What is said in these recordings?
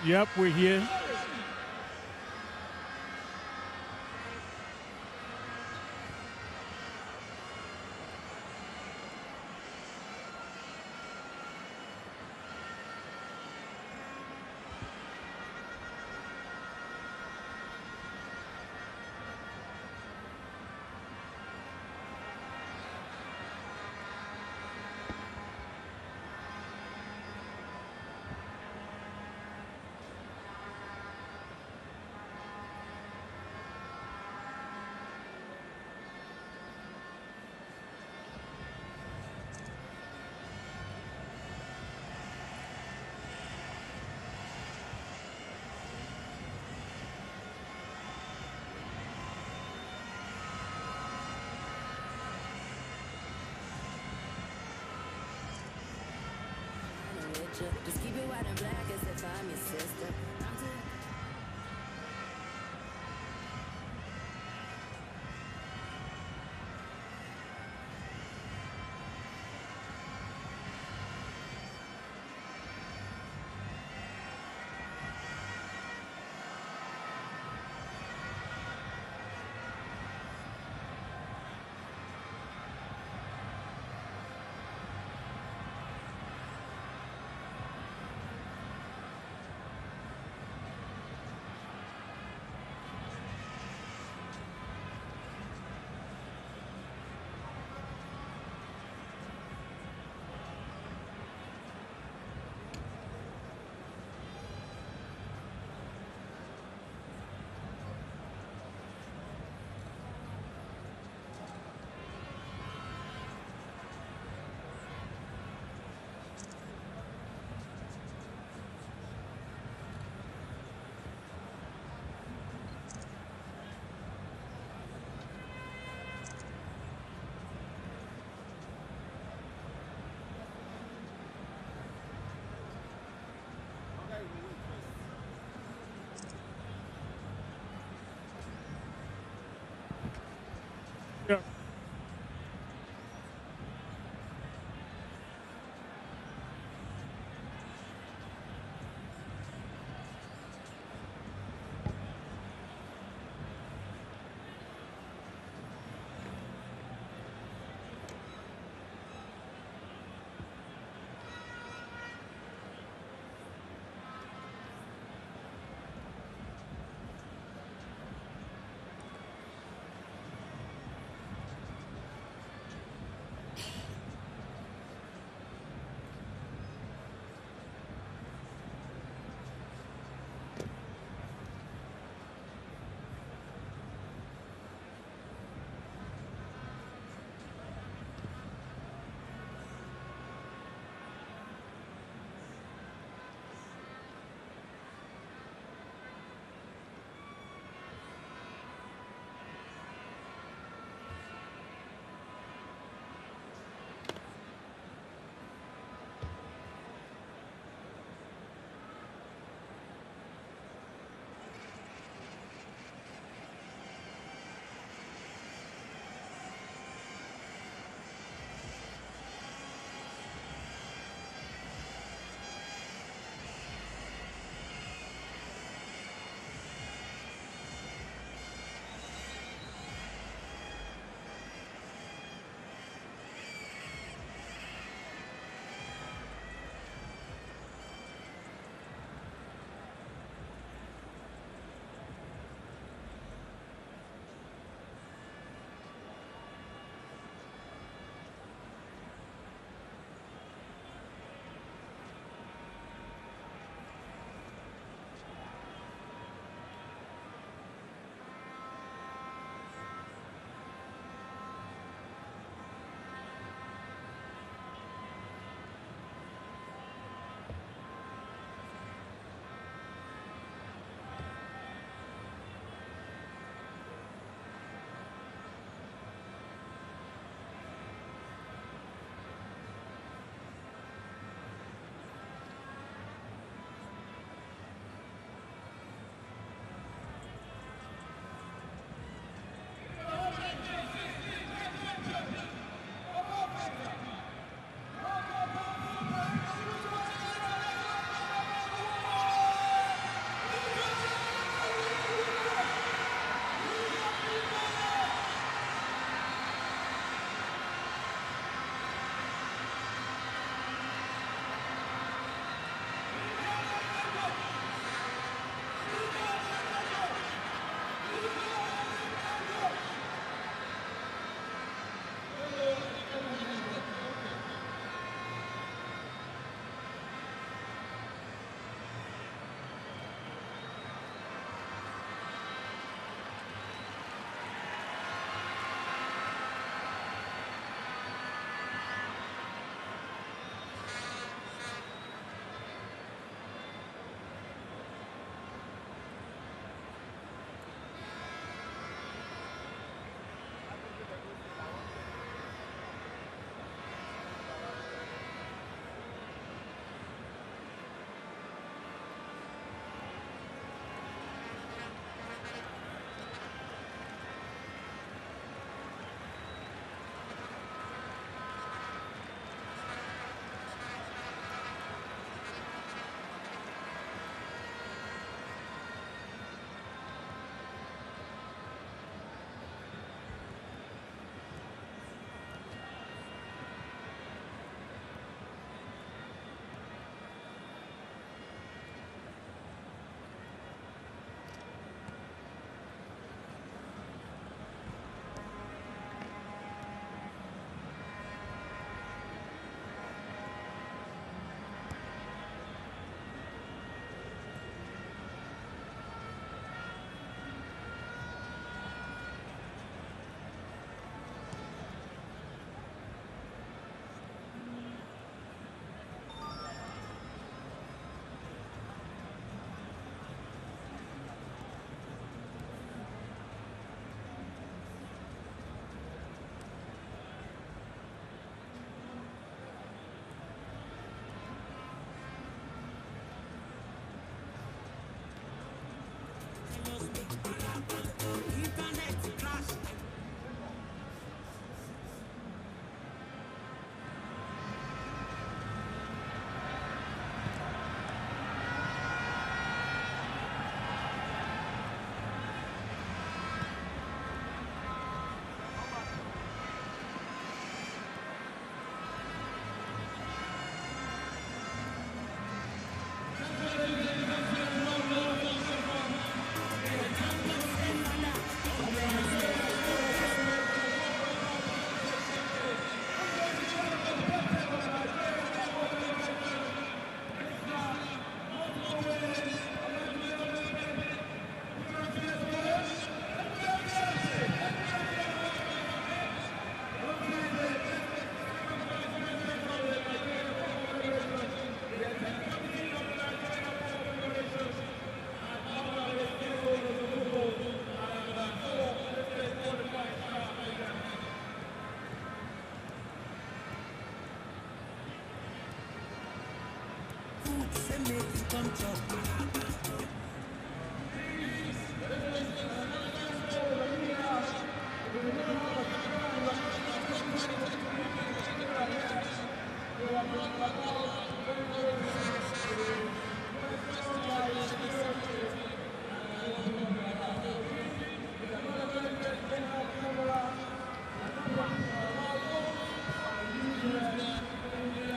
Yep, we're here. Just keep it white and black as if I'm your sister. I'm too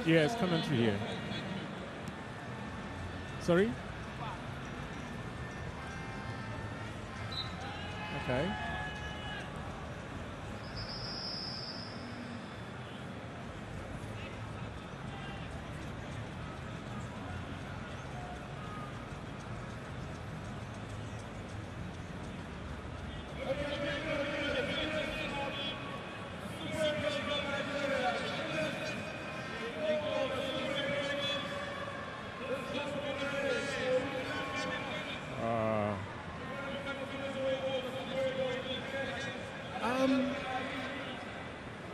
Yes, commentary here. Sorry? Okay.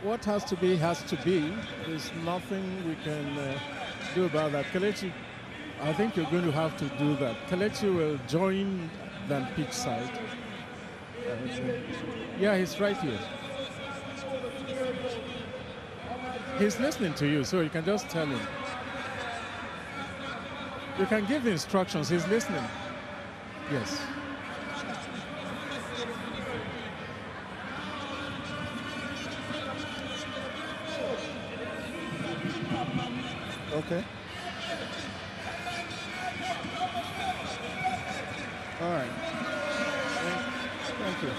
What has to be has to be. There's nothing we can do about that. Kelechi, I think you're going to have to do that. Kelechi will join the pitch side. Yeah, he's right here. He's listening to you, so you can just tell him. You can give the instructions. He's listening. Yes. Okay. All right. Thank you.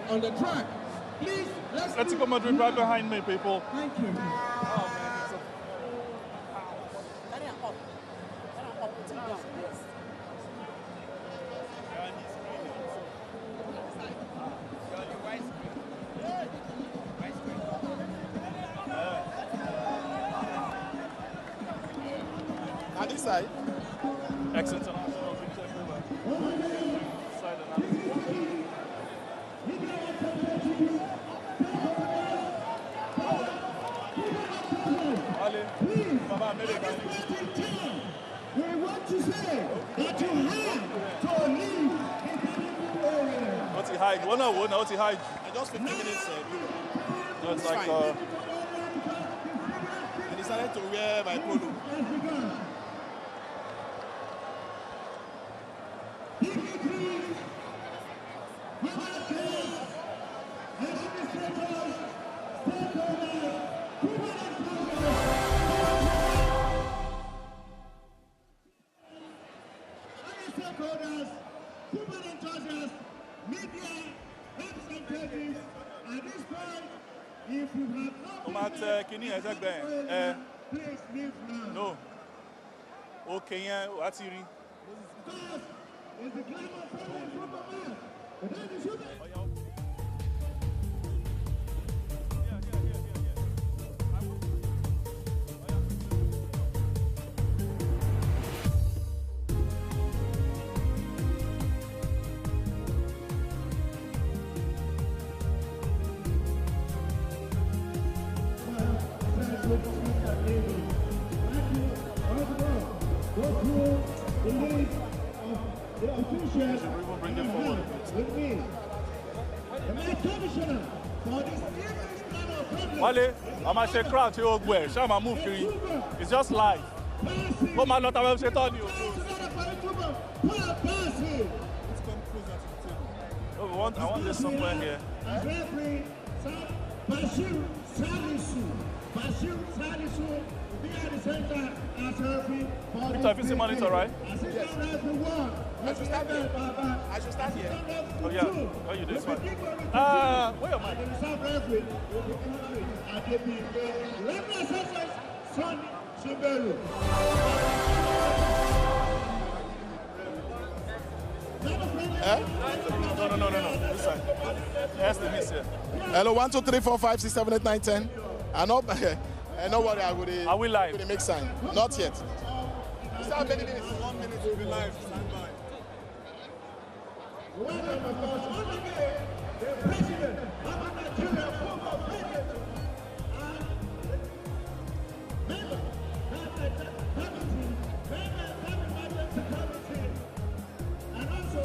On the track, please, let's go Madrid right behind me, people. Thank you. On this side. Ex-international picture everywhere. Side and We want to say that you have to leave what's he hide? Well, no, what's he hide? Just 15 minutes. No, it's like I decided to wear my polo. stakeholders, football enthusiasts, media, representatives. At this point, if you have not please leave now. No. Okay, what's your Because it's the climate friendly football match. But then you should Wale, I'm a crowd to your way. Shama move free. It's just live. Oh man, not about to tell you. Oh, I want this somewhere here. Victor, if you see monitor, right? Yes. I should start here. I should start here. Oh yeah. Oh, you do this one. Where am I? No. This side. Yes, the miss here. Hello, 1, 2, 3, 4, 5, 6, 7, 8, 9, 10. And no worry, Are we live? I will make sign. Not yet. Is that many minutes? 1 minute will be live. Stand by. The president of Nigeria football federation and member committee, and also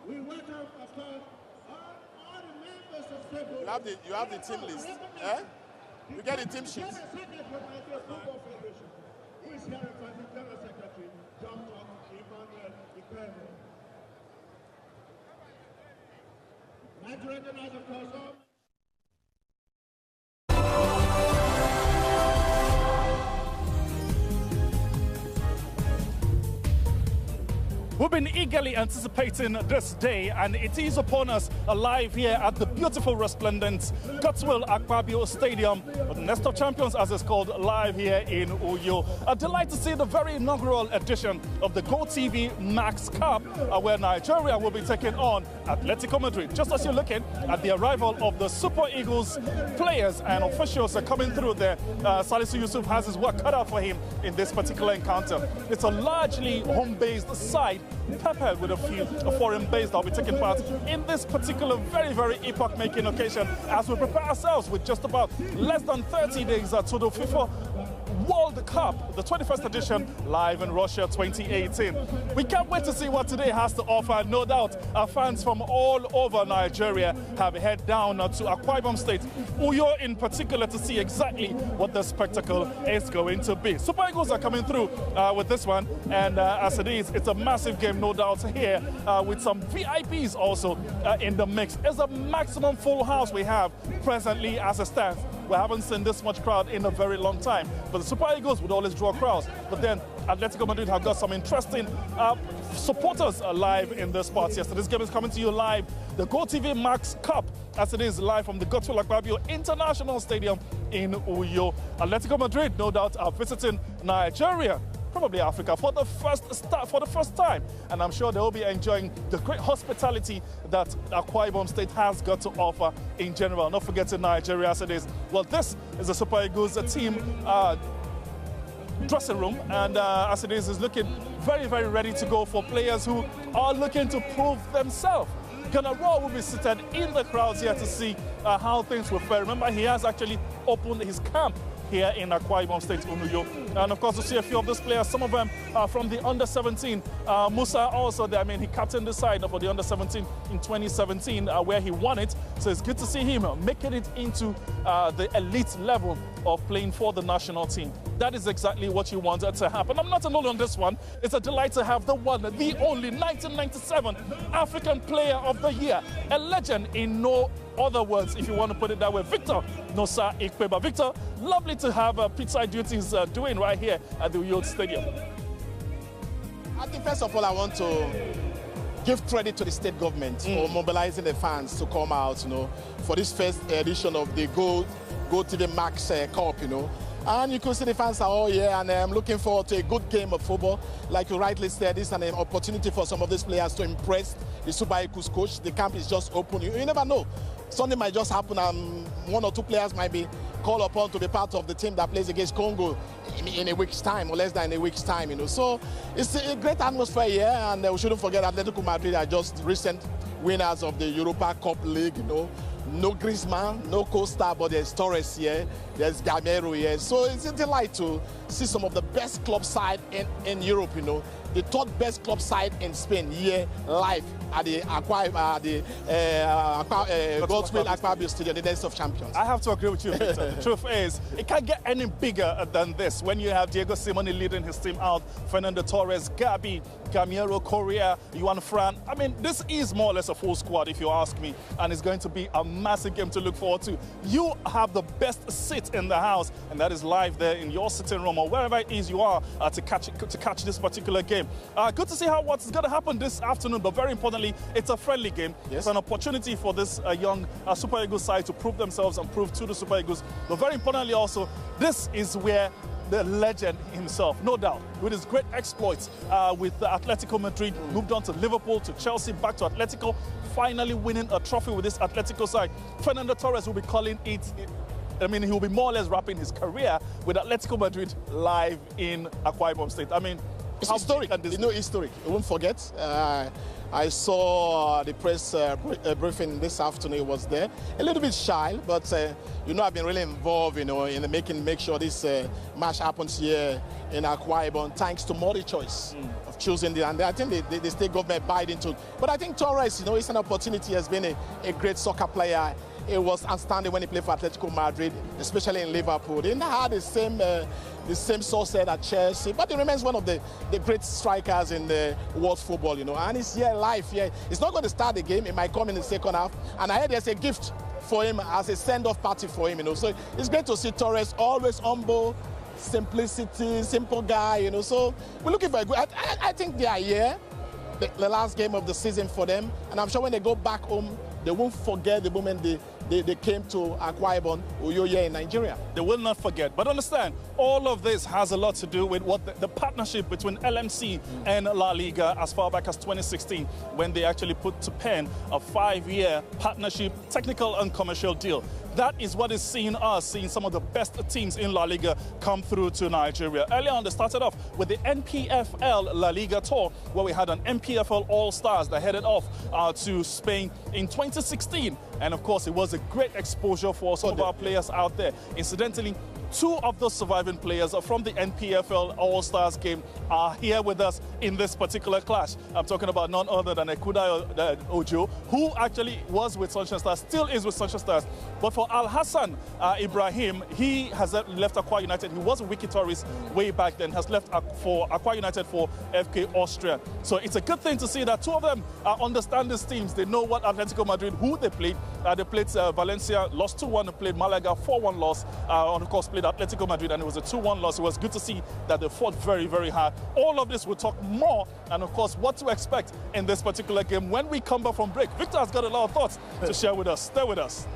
we welcome, of course, all the members of stakeholders. You have the team list. Eh? You get the team sheet. Who is here as the General Secretary, Dr. Emmanuel Ikweme. Nigeria recognize, of course, all We've been eagerly anticipating this day, and it is upon us live here at the beautiful, resplendent Godswill Akpabio Stadium, the Nest of Champions as it's called, live here in Uyo. A delight to see the very inaugural edition of the GoTV Max Cup, where Nigeria will be taking on Atletico Madrid. Just as you're looking at the arrival of the Super Eagles players and officials are coming through there, Salisu Yusuf has his work cut out for him in this particular encounter. It's a largely home-based side, peppered with a few foreign-based that will be taking part in this particular very, very epoch-making occasion as we prepare ourselves with just about less than 30 days to the FIFA World Cup, the 21st edition, live in Russia 2018. We can't wait to see what today has to offer. No doubt our fans from all over Nigeria have head down to Akwa Ibom State, Uyo in particular, to see exactly what the spectacle is going to be. Super Eagles are coming through with this one, and as it is, it's a massive game, no doubt, here with some VIPs also in the mix. It's a maximum full house we have presently as it stands. We haven't seen this much crowd in a very long time. But the Super Eagles would always draw crowds. But then Atletico Madrid have got some interesting supporters live in this spot. Yes, so this game is coming to you live. The GoTV Max Cup, as it is, live from the Godswill Akpabio International Stadium in Uyo. Atletico Madrid, no doubt, are visiting Nigeria, probably Africa, for the first time. And I'm sure they will be enjoying the great hospitality that Akwa Ibom State has got to offer in general. Not forgetting Nigeria as it is. Well, this is the Super Eagles team dressing room, and as it is looking very, very ready to go for players who are looking to prove themselves. Gunnar Raw will be seated in the crowds here to see how things will fare. Remember, he has actually opened his camp here in Akwa Ibom State, Unuyo. And of course, to see a few of these players, some of them are from the under-17. Musa also there, I mean, he captained the side for the under-17 in 2017, where he won it. So it's good to see him making it into the elite level of playing for the national team. That is exactly what you wanted to happen. I'm not alone on this one. It's a delight to have the one, the only 1997 African Player of the Year, a legend in no other words, if you want to put it that way, Victor Nosa Ikpeba. Victor, lovely to have pitchside duties doing right here at the Uyo Stadium. I think first of all, I want to give credit to the state government for mobilizing the fans to come out, for this first edition of the Go to the Max Cup, And you can see the fans are all here, and I'm looking forward to a good game of football. Like you rightly said, this is an opportunity for some of these players to impress the Super Eagles coach. The camp is just open. You never know. Something might just happen, and one or two players might be called upon to be part of the team that plays against Congo in a week's time, or less than a week's time. So it's a great atmosphere here, and we shouldn't forget Atletico Madrid are just recent winners of the Europa Cup League. No Griezmann, no Costa, but there's Torres here, there's Gamero here. So it's a delight to see some of the best club side in Europe, The third best club side in Spain here live at the Godswill Akpabio Stadium, the Nest of Champions. I have to agree with you, Victor. The truth is, it can't get any bigger than this. When you have Diego Simeone leading his team out, Fernando Torres, Gabi, Gamero, Correa, Juan Fran. I mean, this is more or less a full squad, if you ask me, and it's going to be a massive game to look forward to. You have the best seat in the house, and that is live there in your sitting room or wherever it is you are to catch this particular game. Good to see what's going to happen this afternoon, but very importantly, it's a friendly game. Yes. It's an opportunity for this young Super Eagles side to prove themselves and prove to the Super Eagles. But very importantly also, this is where the legend himself, no doubt, with his great exploits with Atletico Madrid, moved on to Liverpool, to Chelsea, back to Atletico, finally winning a trophy with this Atletico side. Fernando Torres will be calling it, I mean, he will be more or less wrapping his career with Atletico Madrid live in Akwa Ibom State. I mean, it's historic. Historic. You won't forget. I saw the press briefing this afternoon. It was there. A little bit shy, but I've been really involved, in make sure this match happens here in Akwa Ibom, thanks to Mori choice of choosing and I think the state government buyed into it. But I think Torres, it's an opportunity. He has been a great soccer player. It was outstanding when he played for Atletico Madrid, especially in Liverpool. He had the same success at Chelsea, but he remains one of the great strikers in the world football, and he's here live here. He's not going to start the game. It might come in the second half, and I heard there's a gift for him as a send-off party for him, So it's great to see Torres, always humble, simplicity, simple guy, So we're looking for a good. I think they are here, the last game of the season for them, and I'm sure when they go back home, they won't forget the moment they came to Akwa Ibom, Uyo here in Nigeria. They will not forget. But understand, all of this has a lot to do with what the partnership between LMC and La Liga as far back as 2016, when they actually put to pen a 5-year partnership, technical and commercial deal. That is what is seeing some of the best teams in La Liga come through to Nigeria. Earlier on, they started off with the NPFL La Liga tour, where we had an NPFL All-Stars that headed off to Spain in 2016. And of course, it was a great exposure for some of our players out there. Incidentally, 2 of those surviving players from the NPFL All-Stars game are here with us in this particular clash. I'm talking about none other than Ekuda Ojo, who actually was with Sunshine Stars, still is with Sunshine Stars. But for Al-Hassan Ibrahim, he has left Akwa United. He was a Wiki tourist way back then, has left for Akwa United for FK Austria. So it's a good thing to see that 2 of them understand these teams. They know what Atletico Madrid, who they played. They played Valencia, lost 2-1. They played Malaga, 4-1 loss. And of course, played Atletico Madrid, and it was a 2-1 loss. It was good to see that they fought very, very hard. All of this, we'll talk more, and of course, what to expect in this particular game when we come back from break. Victor has got a lot of thoughts to share with us. Stay with us.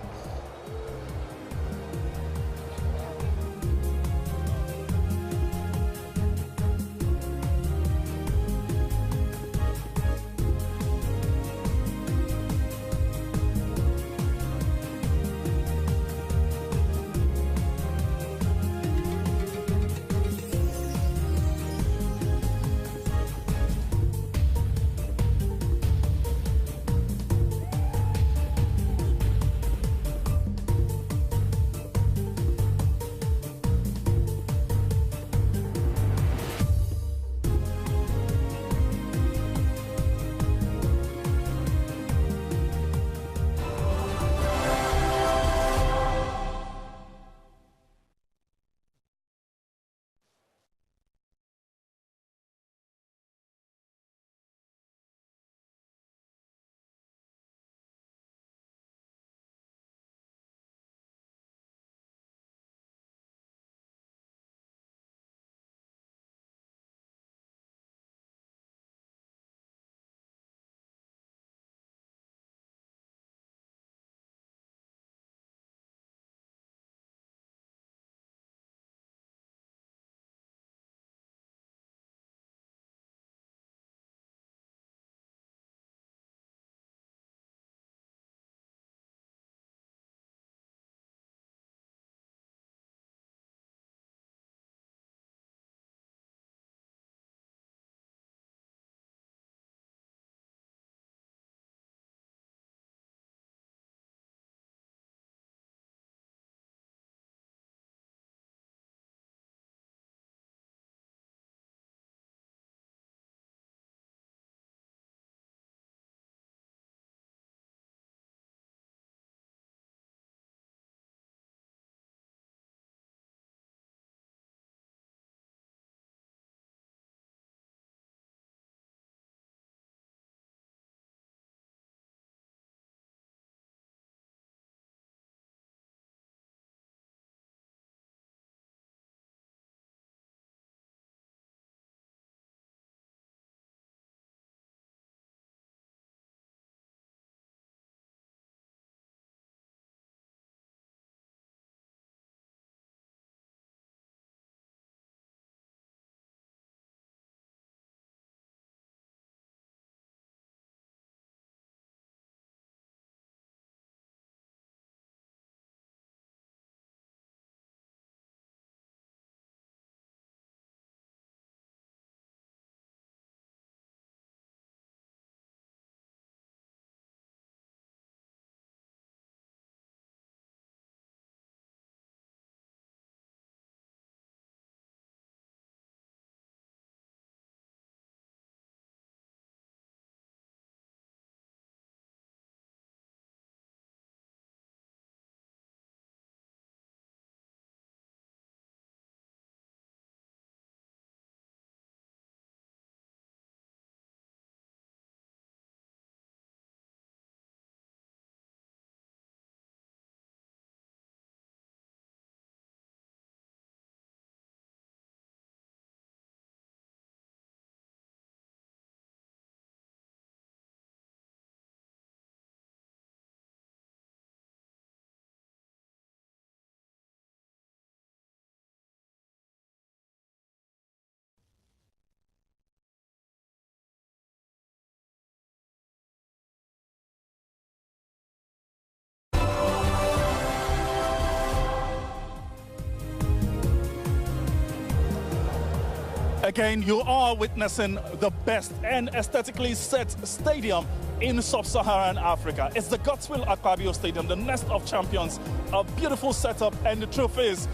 Again, you are witnessing the best and aesthetically set stadium in sub-Saharan Africa. It's the Godswill Akpabio Stadium, the nest of champions, a beautiful setup, and the truth is,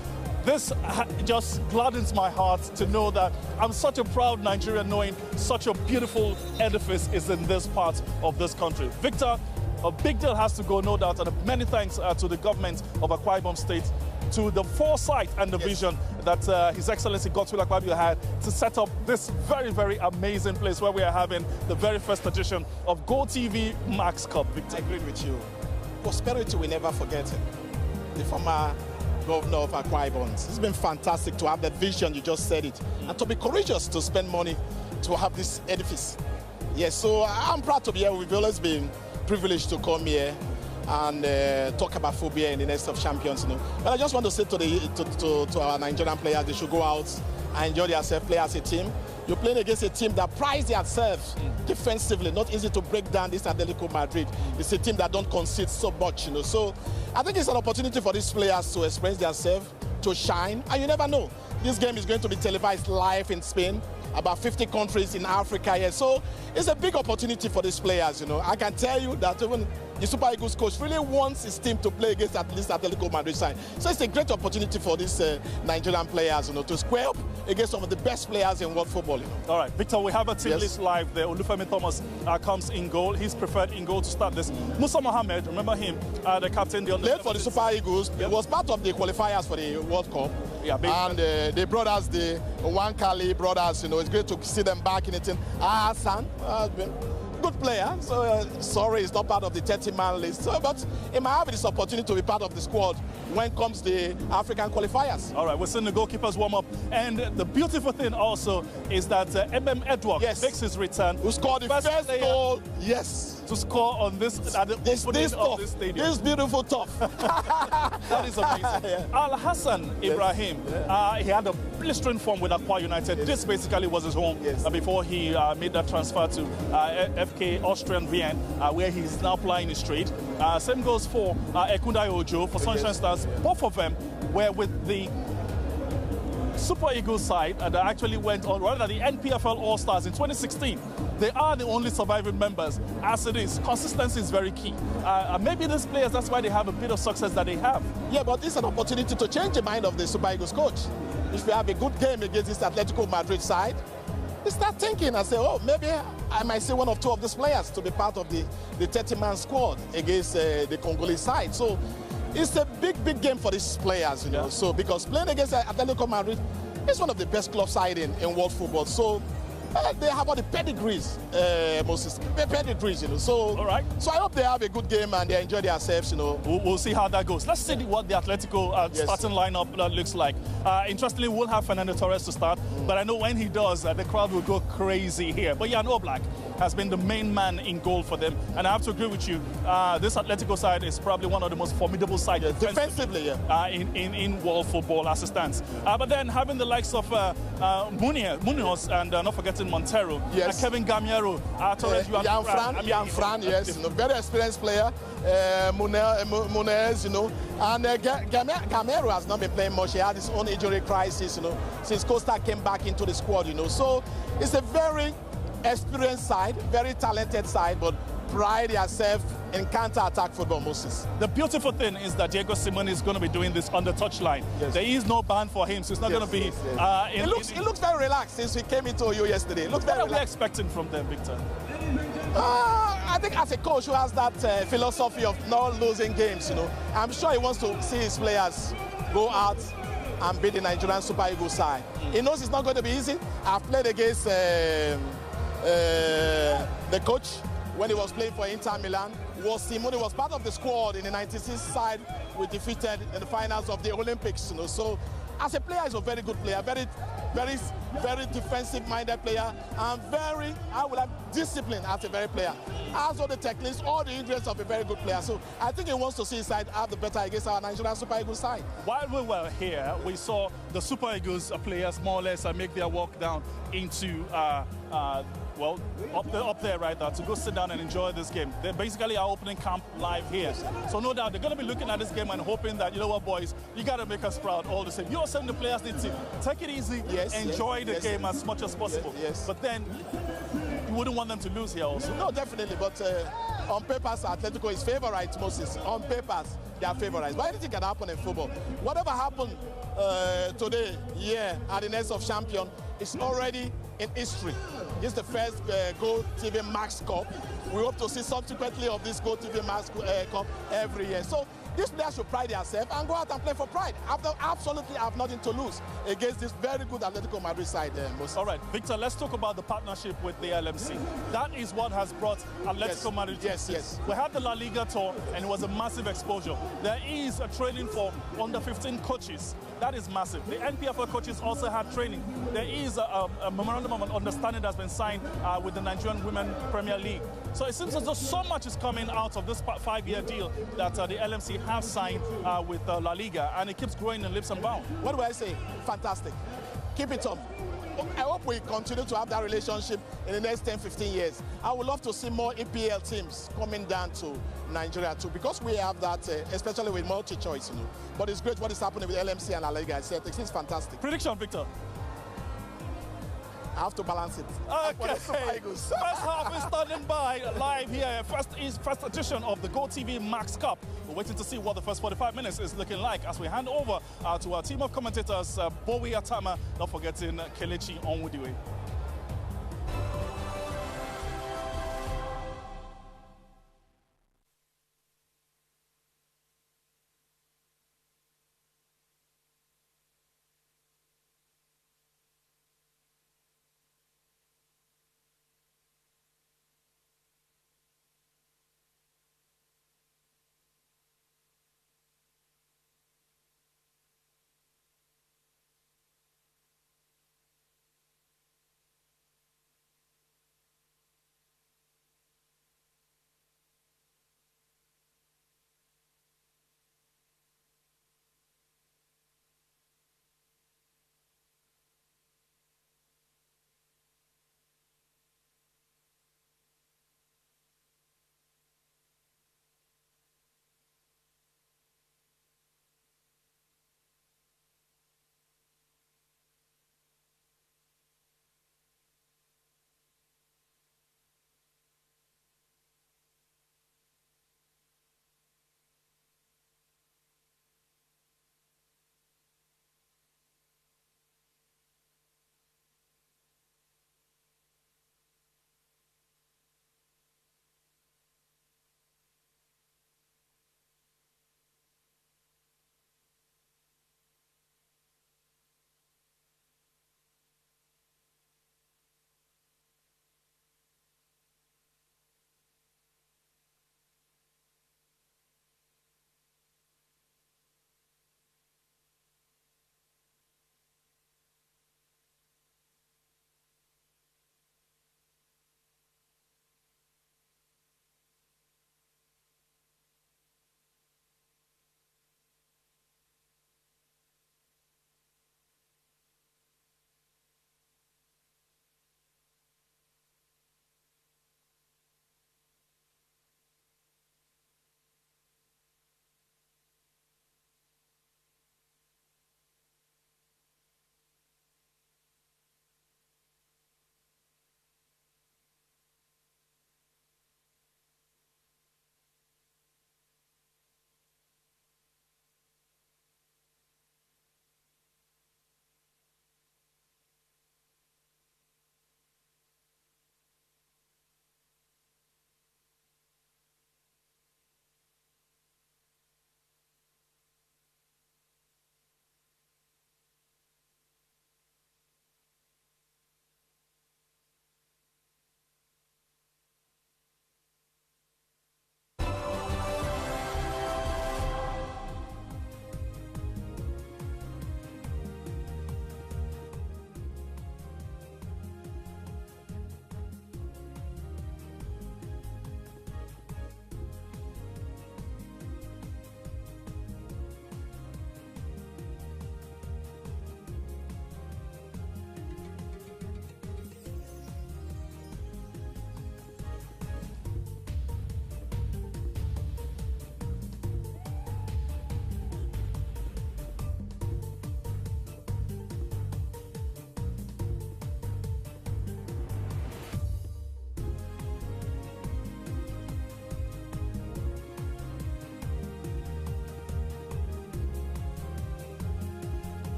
this just gladdens my heart to know that I'm such a proud Nigerian knowing such a beautiful edifice is in this part of this country. Victor, a big deal has to go, no doubt, and many thanks to the government of Akwa Ibom State, to the foresight and the vision that His Excellency Godswill Akpabio had to set up this very, very amazing place where we are having the very first edition of Go TV Max Cup. Victor. I agree with you. Prosperity, we never forget it. The former governor of Akwa Ibom. It's been fantastic to have that vision, you just said it, and to be courageous to spend money to have this edifice. Yes, so I'm proud to be here. We've always been privileged to come here and talk about football in the nest of champions. But I just want to say to our Nigerian players, they should go out and enjoy themselves, play as a team. You're playing against a team that prides themselves defensively. Not easy to break down this Atletico Madrid. It's a team that don't concede so much, So I think it's an opportunity for these players to express themselves, to shine, and you never know. This game is going to be televised live in Spain, about 50 countries in Africa here. So it's a big opportunity for these players, I can tell you that even the Super Eagles coach really wants his team to play against at least Atletico Madrid side. So it's a great opportunity for these Nigerian players, to square up against some of the best players in world football, All right, Victor, we have a team list live there. Olufemi Thomas comes in goal. He's preferred in goal to start this. Musa Mohammed, remember him, the captain. Played for the Super Eagles. He was part of the qualifiers for the World Cup. Yeah, and the brothers, the Wankali brothers, it's great to see them back in the team. Hassan has been good player, so sorry he's not part of the 30-man list. So, but he might have this opportunity to be part of the squad when comes the African qualifiers. All right, we're seeing the goalkeepers warm up, and the beautiful thing also is that Edward makes his return. Who scored the first goal? Yes. To score on this at the opening of this stadium. This beautiful tough. That is amazing. Al Hassan Ibrahim, he had a blistering form with Akwa United. This basically was his home before he made that transfer to FK Austrian Vienna, where he's now plying his trade. Same goes for Ekundai Ojo for Sunshine Stars. Both of them were with the Super Eagles side that actually went on, rather the NPFL All-Stars in 2016. They are the only surviving members. As it is, consistency is very key. Maybe these players, that's why they have a bit of success that they have. Yeah, but it's an opportunity to change the mind of the Super Eagles coach. If we have a good game against this Atletico Madrid side, they start thinking and say, oh, maybe I might see one or two of these players to be part of the 30-man squad against the Congolese side. So it's a big game for these players, So because playing against Atletico Madrid is one of the best club side in world football. So they have all the pedigrees, Moses. Pedigrees, So, all right. So I hope they have a good game and they enjoy themselves, We'll see how that goes. Let's see what the Atletico starting lineup looks like. Interestingly, we'll have Fernando Torres to start, but I know when he does, the crowd will go crazy here. But Jan Oblak has been the main man in goal for them, and I have to agree with you. This Atletico side is probably one of the most formidable sides defensively, in world football as it stands. But then having the likes of Munoz and not forgetting Montero, Kevin Gamiero, Torres, Jan Fran, very experienced player, Munez, and Gamiero has not been playing much. He had his own injury crisis, since Costa came back into the squad, So it's a very experienced side, very talented side, but pride yourself in counter-attack football, Moses. The beautiful thing is that Diego Simeone is going to be doing this on the touchline. There is no ban for him, so it's not going to be... He looks very relaxed since we came into you yesterday. What are we expecting from them, Victor? I think as a coach who has that philosophy of not losing games, I'm sure he wants to see his players go out and beat the Nigerian Super Eagles side. He knows it's not going to be easy. I've played against the coach when he was playing for Inter Milan. Simone was part of the squad in the 96 side we defeated in the finals of the Olympics. So as a player, he's a very good player, very defensive-minded player, and very, disciplined as a very player. Has all the techniques, all the ingredients of a very good player. So I think he wants to see his side have the better against our Nigerian Super Eagles side. While we were here, we saw the Super Eagles players more or less make their walk down into Well, up there, right, to go sit down and enjoy this game. They basically are opening camp live here. So no doubt they're going to be looking at this game and hoping that, you know what, boys, you got to make us proud all the same. You're saying the players need to take it easy, enjoy the game as much as possible. Yes. But then you wouldn't want them to lose here also. No, definitely. But on papers, Atletico is favourite, Moses. On papers, they are favourites. But anything can happen in football. Whatever happened today, at the Nest of Champions, is already in history. This is the first Go TV Max Cup. We hope to see subsequently of this Go TV Max Cup every year. So these players should pride themselves and go out and play for pride. Absolutely have nothing to lose against this very good Atletico Madrid side. All right, Victor, let's talk about the partnership with the LMC. That is what has brought Atletico Madrid to yes. We had the La Liga tour and it was a massive exposure. There is a training for under 15 coaches. That is massive. The NPFL coaches also had training. There is a memorandum of understanding that's been signed with the Nigerian Women Premier League. So it seems as though so much is coming out of this 5-year deal that the LMC have signed with La Liga, and it keeps growing in leaps and bounds. What do I say? Fantastic. Keep it up. I hope we continue to have that relationship in the next 10-15 years. I would love to see more EPL teams coming down to Nigeria too, because we have that, especially with multi-choice, you know. But it's great what is happening with LMC and La Liga. It's fantastic. Prediction, Victor? I have to balance it. Okay. First half is standing by live here. First edition of the Go TV Max Cup. We're waiting to see what the first 45 minutes is looking like as we hand over to our team of commentators, Bowie Atama, not forgetting Kelechi Onwudiwe.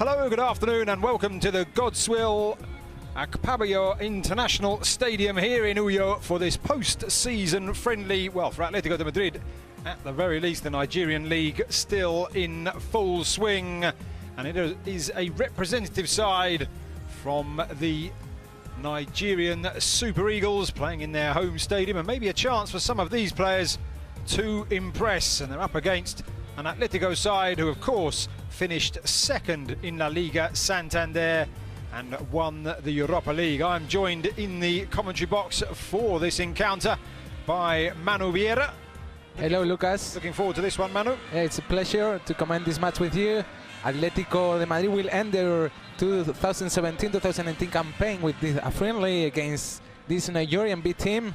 Hello, good afternoon and welcome to the Godswill Akpabio International Stadium here in Uyo for this post-season friendly, well, for Atletico de Madrid, at the very least the Nigerian league still in full swing, and it is a representative side from the Nigerian Super Eagles playing in their home stadium, and maybe a chance for some of these players to impress, and they're up against an Atletico side who of course finished second in La Liga Santander and won the Europa League. I'm joined in the commentary box for this encounter by Manu Vieira. Hello, Lucas. Looking forward to this one, Manu. It's a pleasure to comment this match with you. Atletico de Madrid will end their 2017-2019 campaign with a friendly against this Nigerian B team.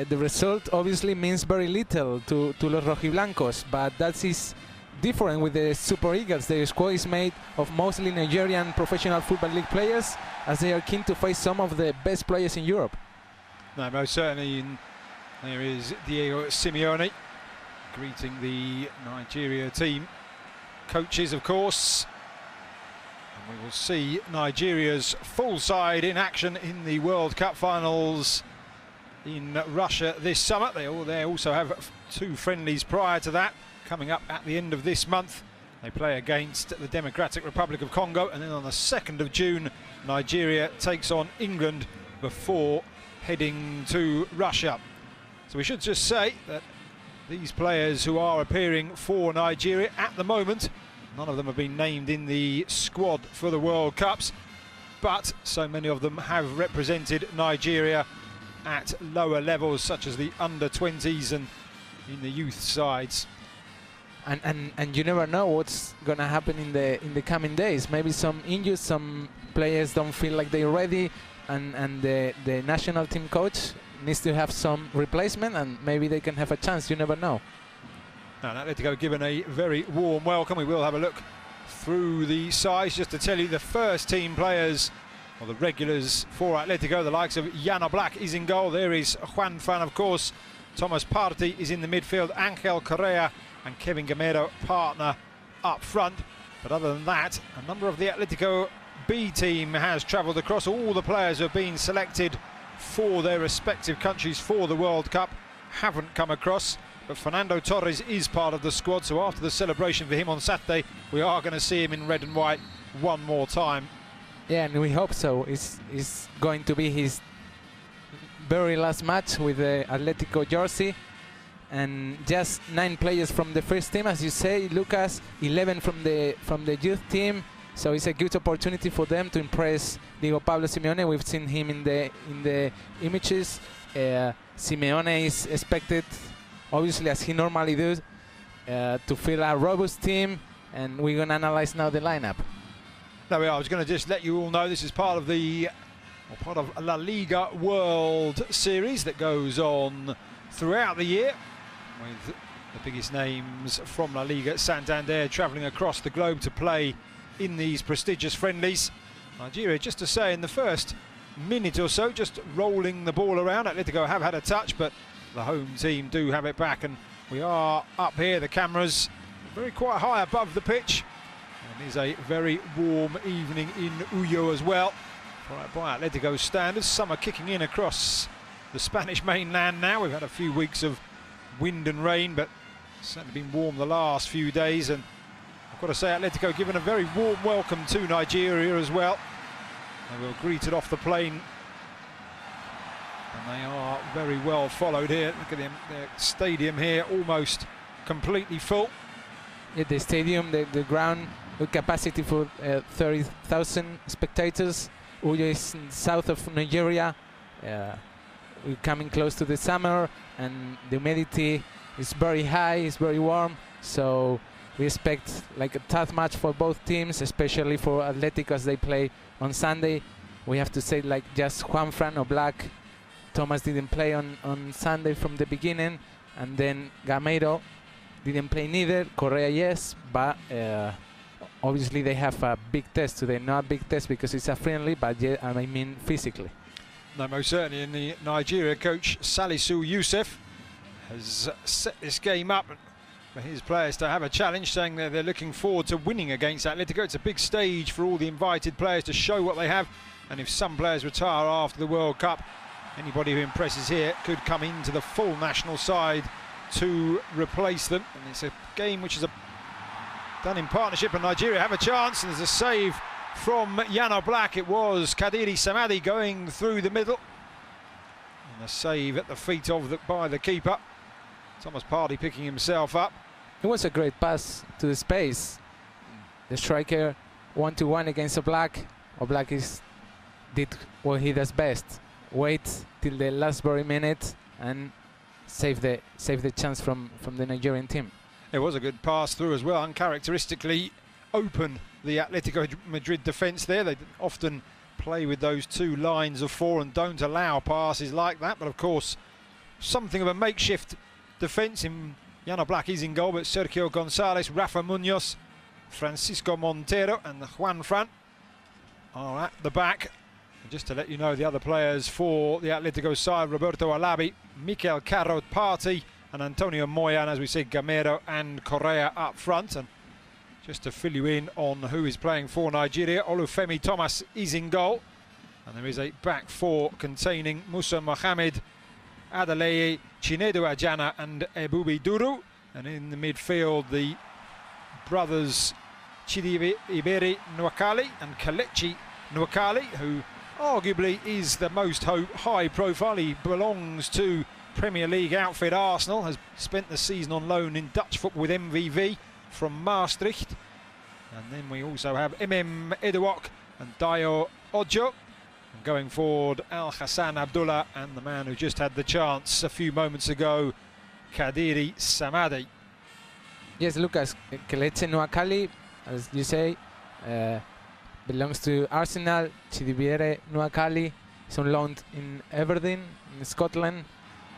The result obviously means very little to Los Rojiblancos, but that is different with the Super Eagles. Their squad is made of mostly Nigerian professional football league players, as they are keen to face some of the best players in Europe. No, most certainly. There is Diego Simeone greeting the Nigeria team. Coaches, of course. And we will see Nigeria's full side in action in the World Cup finals in Russia this summer. They also have two friendlies prior to that coming up at the end of this month. They play against the Democratic Republic of Congo, and then on the 2nd of June Nigeria takes on England before heading to Russia. So we should just say that these players who are appearing for Nigeria at the moment, none of them have been named in the squad for the World Cups, but so many of them have represented Nigeria at lower levels such as the under-20s and in the youth sides. And you never know what's going to happen in the coming days. Maybe some injuries, some players don't feel like they're ready, and the national team coach needs to have some replacement, and maybe they can have a chance. You never know. Now, Atletico given a very warm welcome. We will have a look through the sides just to tell you the first team players, or the regulars for Atletico. The likes of Jan Oblak is in goal. There is Juan Fran, of course. Thomas Partey is in the midfield. Angel Correa and Kevin Gamero partner up front. But other than that, a number of the Atletico B team has travelled across. All the players who have been selected for their respective countries for the World Cup haven't come across. But Fernando Torres is part of the squad, so after the celebration for him on Saturday, we are going to see him in red and white one more time. Yeah, and we hope so. It's going to be his very last match with the Atletico jersey. And just 9 players from the first team, as you say, Lucas, 11 from the youth team. So it's a good opportunity for them to impress Diego Pablo Simeone. We've seen him in the images. Simeone is expected, obviously as he normally does, to field a robust team, and we're going to analyze now the lineup. There we are. I was going to just let you all know this is part of La Liga World Series that goes on throughout the year, with the biggest names from La Liga Santander travelling across the globe to play in these prestigious friendlies. Nigeria, just to say, in the first minute or so, just rolling the ball around. Atletico have had a touch, but the home team do have it back, and we are up here, the cameras very quite high above the pitch. And it is a very warm evening in Uyo as well. By Atletico's standards, summer kicking in across the Spanish mainland now. We've had a few weeks of wind and rain, but it's certainly been warm the last few days, and I've got to say Atletico given a very warm welcome to Nigeria as well. They were greeted off the plane, and they are very well followed here. Look at them, their stadium here almost completely full. Yeah, the stadium, the ground with capacity for 30,000 spectators. Uyo is south of Nigeria. We're coming close to the summer, and the humidity is very high, it's very warm, so we expect like a tough match for both teams, especially for Atletico as they play on Sunday. We have to say, like, just Juan Fran Oblak, Thomas didn't play on Sunday from the beginning, and then Gamero didn't play neither. Correa, yes, but obviously they have a big test today. Not a big test because it's a friendly, but yeah, I mean physically. No, most certainly. In the Nigeria coach Salisu Youssef has set this game up for his players to have a challenge, saying that they're looking forward to winning against Atletico. It's a big stage for all the invited players to show what they have, and if some players retire after the World Cup, anybody who impresses here could come into the full national side to replace them. And it's a game which is done in partnership, and Nigeria have a chance, and there's a save from Jan Black. It was Kadiri Samadi going through the middle, and a save at the feet of by the keeper. Thomas Partey picking himself up. It was a great pass to the space. The striker 1-1 against Oblak. Oblak did what he does best: wait till the last very minute and save the chance from the Nigerian team. It was a good pass through as well, uncharacteristically open the Atletico Madrid defence there. They often play with those two lines of four and don't allow passes like that, but of course something of a makeshift defence. In Jan Black is in goal, but Sergio Gonzalez, Rafa Munoz, Francisco Montero and Juan Fran are at the back. And just to let you know, the other players for the Atletico side: Roberto Alabi, Mikel Carrot Partey and Antonio Moyan, as we said, Gamero and Correa up front. And just to fill you in on who is playing for Nigeria, Olufemi Thomas is in goal, and there is a back four containing Musa Mohamed, Adeleye, Chinedu Ajana and Ebubi Duru. And in the midfield, the brothers Chidi Iberi Nwakali and Kalechi Nwakali, who arguably is the most high profile. He belongs to Premier League outfit Arsenal, has spent the season on loan in Dutch football with MVV from Maastricht. And then we also have MM Eduok and Dayo Ojo. And going forward, Al Hassan Abdullah and the man who just had the chance a few moments ago, Kadiri Samadi. Yes, Lucas, Kelechi Nwakali, as you say, belongs to Arsenal. Chidibiere Nwakali is on loan in Aberdeen in Scotland.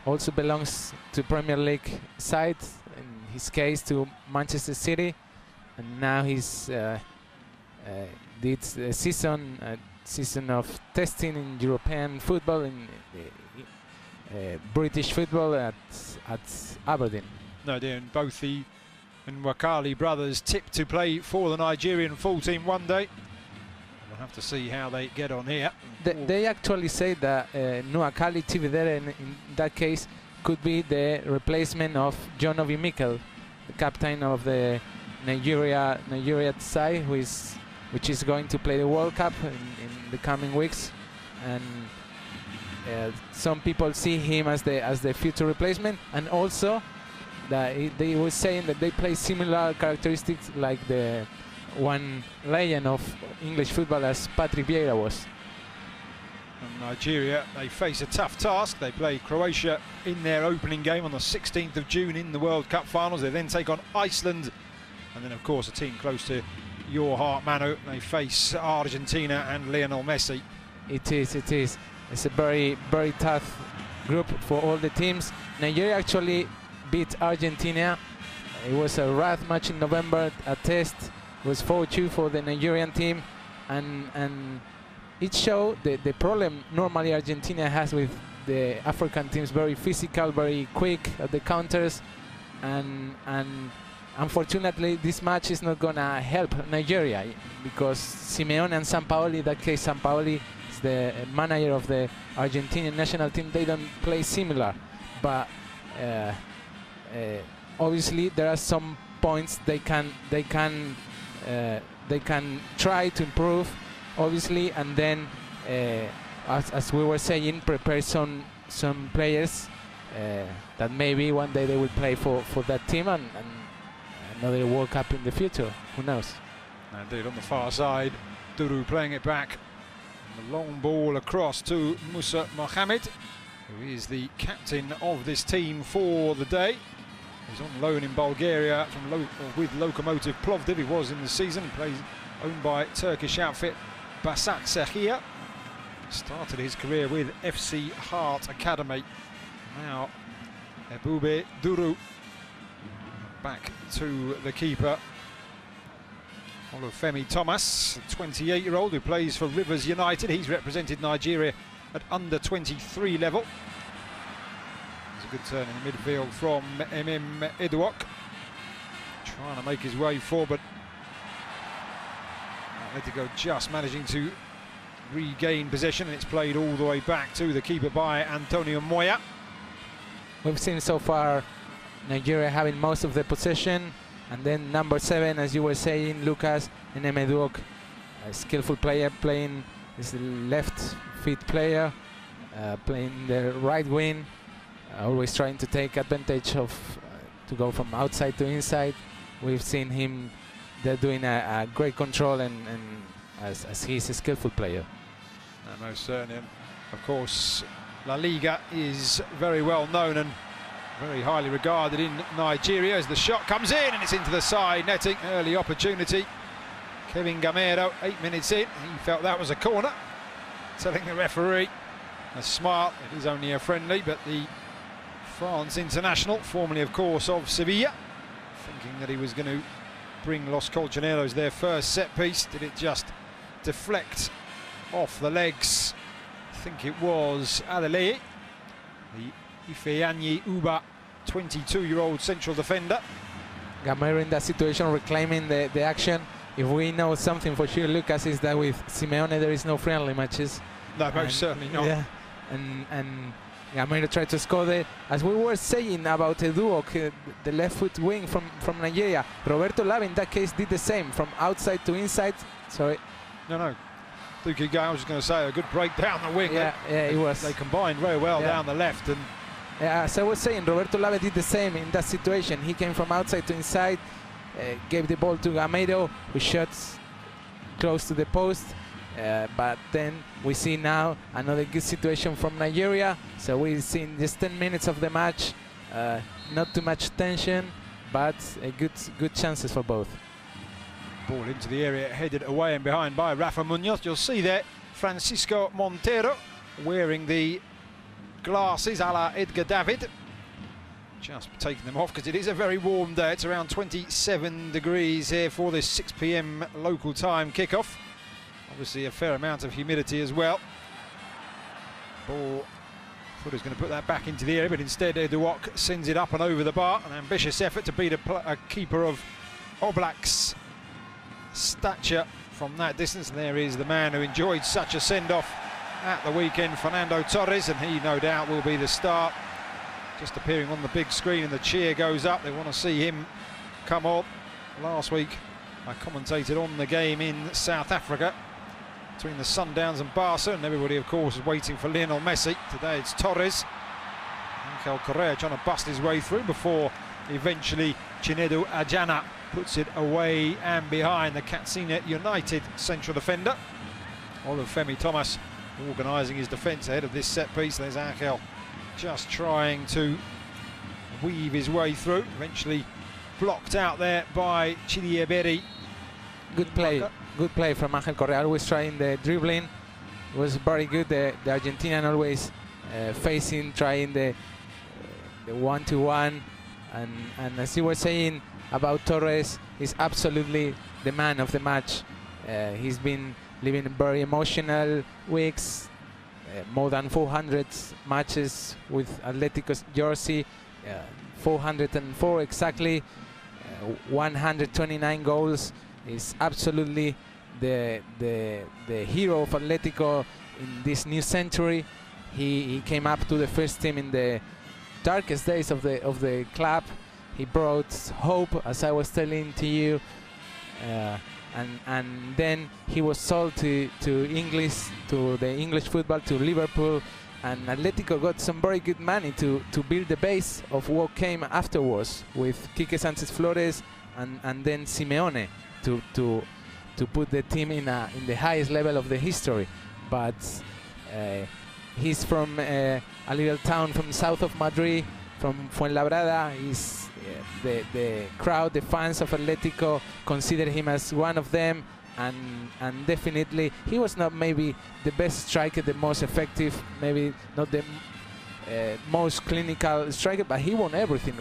Also belongs to Premier League side, in his case to Manchester City, and now he's did a season of testing in European football, in British football at Aberdeen. No, dear, both the Nwakali brothers tipped to play for the Nigerian full team one day. We'll have to see how they get on here. They actually say that Nwakali Chividere in that case could be the replacement of John Obi Mikel, the captain of the Nigeria side, which is going to play the World Cup in the coming weeks, and some people see him as the future replacement. And also that they were saying that they play similar characteristics like the one legend of English football as Patrick Vieira was. And Nigeria, they face a tough task. They play Croatia in their opening game on the 16th of June in the World Cup finals. They then take on Iceland, and then of course a team close to your heart, Manu. They face Argentina and Lionel Messi. It is. It's a very, very tough group for all the teams. Nigeria actually beat Argentina. It was a rough match in November, a test. It was 4-2 for the Nigerian team, and it showed the problem normally Argentina has with the African teams: very physical, very quick at the counters, and unfortunately this match is not gonna help Nigeria, because Simeone and Sampaoli, in that case Sampaoli is the manager of the Argentinian national team, they don't play similar, but obviously there are some points they can try to improve, obviously, and then as we were saying, prepare some players that maybe one day they will play for that team and another World Cup in the future. Who knows? Indeed, on the far side, Duru playing it back. The long ball across to Musa Mohamed, who is the captain of this team for the day. He's on loan in Bulgaria with Lokomotiv Plovdiv. He was in the season. He plays owned by Turkish outfit Basak Sehir. Started his career with FC Heart Academy. Now Ebube Duru back to the keeper, Olufemi Thomas, a 28-year-old who plays for Rivers United. He's represented Nigeria at under 23 level. There's a good turn in the midfield from MM Eduok. trying to make his way forward, but Atletico just managing to regain possession, and it's played all the way back to the keeper by Antonio Moya. We've seen so far Nigeria having most of the possession, and then number 7, as you were saying, Lucas Enemeduok, a skillful player, playing is the left feet player, playing the right wing, always trying to take advantage of to go from outside to inside. We've seen him there doing a great control, and as he's a skillful player. Most certainly. And of course, La Liga is very well known and very highly regarded in Nigeria, as the shot comes in and it's into the side netting. Early opportunity. Kevin Gamero, 8 minutes in, he felt that was a corner, telling the referee a smile. It is only a friendly, but the France international, formerly of course of Sevilla, thinking that he was going to bring Los Colchoneros their first set piece. Did it just deflect off the legs? I think it was Atle, the Ifeanyi Uba 22-year-old central defender. Gamero in that situation reclaiming the action. If we know something for sure, Lucas, is that with Simeone there is no friendly matches. No, most certainly not. Yeah, and Gamero tried to score there. As we were saying about Eduok, the left foot wing from Nigeria, Roberto Lave in that case did the same, from outside to inside. Sorry. No. Duki Guy, I was just going to say, a good break down the wing. Yeah, it was. They combined very well down the left. And as I was saying, Roberto Lave did the same in that situation. He came from outside to inside, gave the ball to Gamero, who shot close to the post. But then we see now another good situation from Nigeria. So we've seen just 10 minutes of the match, not too much tension, but good chances for both. Ball into the area, headed away and behind by Rafa Munoz. You'll see there Francisco Montero wearing the glasses a la Edgar David. Just taking them off because it is a very warm day. It's around 27 degrees here for this 6 p.m. local time kickoff. Obviously a fair amount of humidity as well. Ball, Footer's going to put that back into the area, but instead Eduok sends it up and over the bar. An ambitious effort to beat a keeper of Oblak's stature from that distance. And there is the man who enjoyed such a send-off at the weekend, Fernando Torres, and he no doubt will be the start. Just appearing on the big screen and the cheer goes up. They want to see him come on. Last week I commentated on the game in South Africa between the Sundowns and Barca, and everybody of course is waiting for Lionel Messi. Today it's Torres. Angel Correa trying to bust his way through before eventually Chinedu Ajana puts it away and behind. The Katsina United central defender Olufemi Thomas organising his defence ahead of this set piece. There's Akel just trying to weave his way through, eventually blocked out there by Chidieberi. Good play from Angel Correa, always trying the dribbling. It was very good. The Argentinian always facing, trying the one-to-one, and as you were saying about Torres, he's absolutely the man of the match. He's been living very emotional weeks, more than 400 matches with Atletico's jersey, 404 exactly, 129 goals. Is absolutely the hero of Atletico in this new century. He came up to the first team in the darkest days of the club. He brought hope, as I was telling to you, and then he was sold to the English football, to Liverpool, and Atletico got some very good money to build the base of what came afterwards with Quique Sanchez Flores and then Simeone to put the team in the highest level of the history. But he's from a little town from south of Madrid, from Fuenlabrada. He's the crowd, the fans of Atletico consider him as one of them, and definitely he was not maybe the best striker, the most effective, maybe not the most clinical striker, but he won everything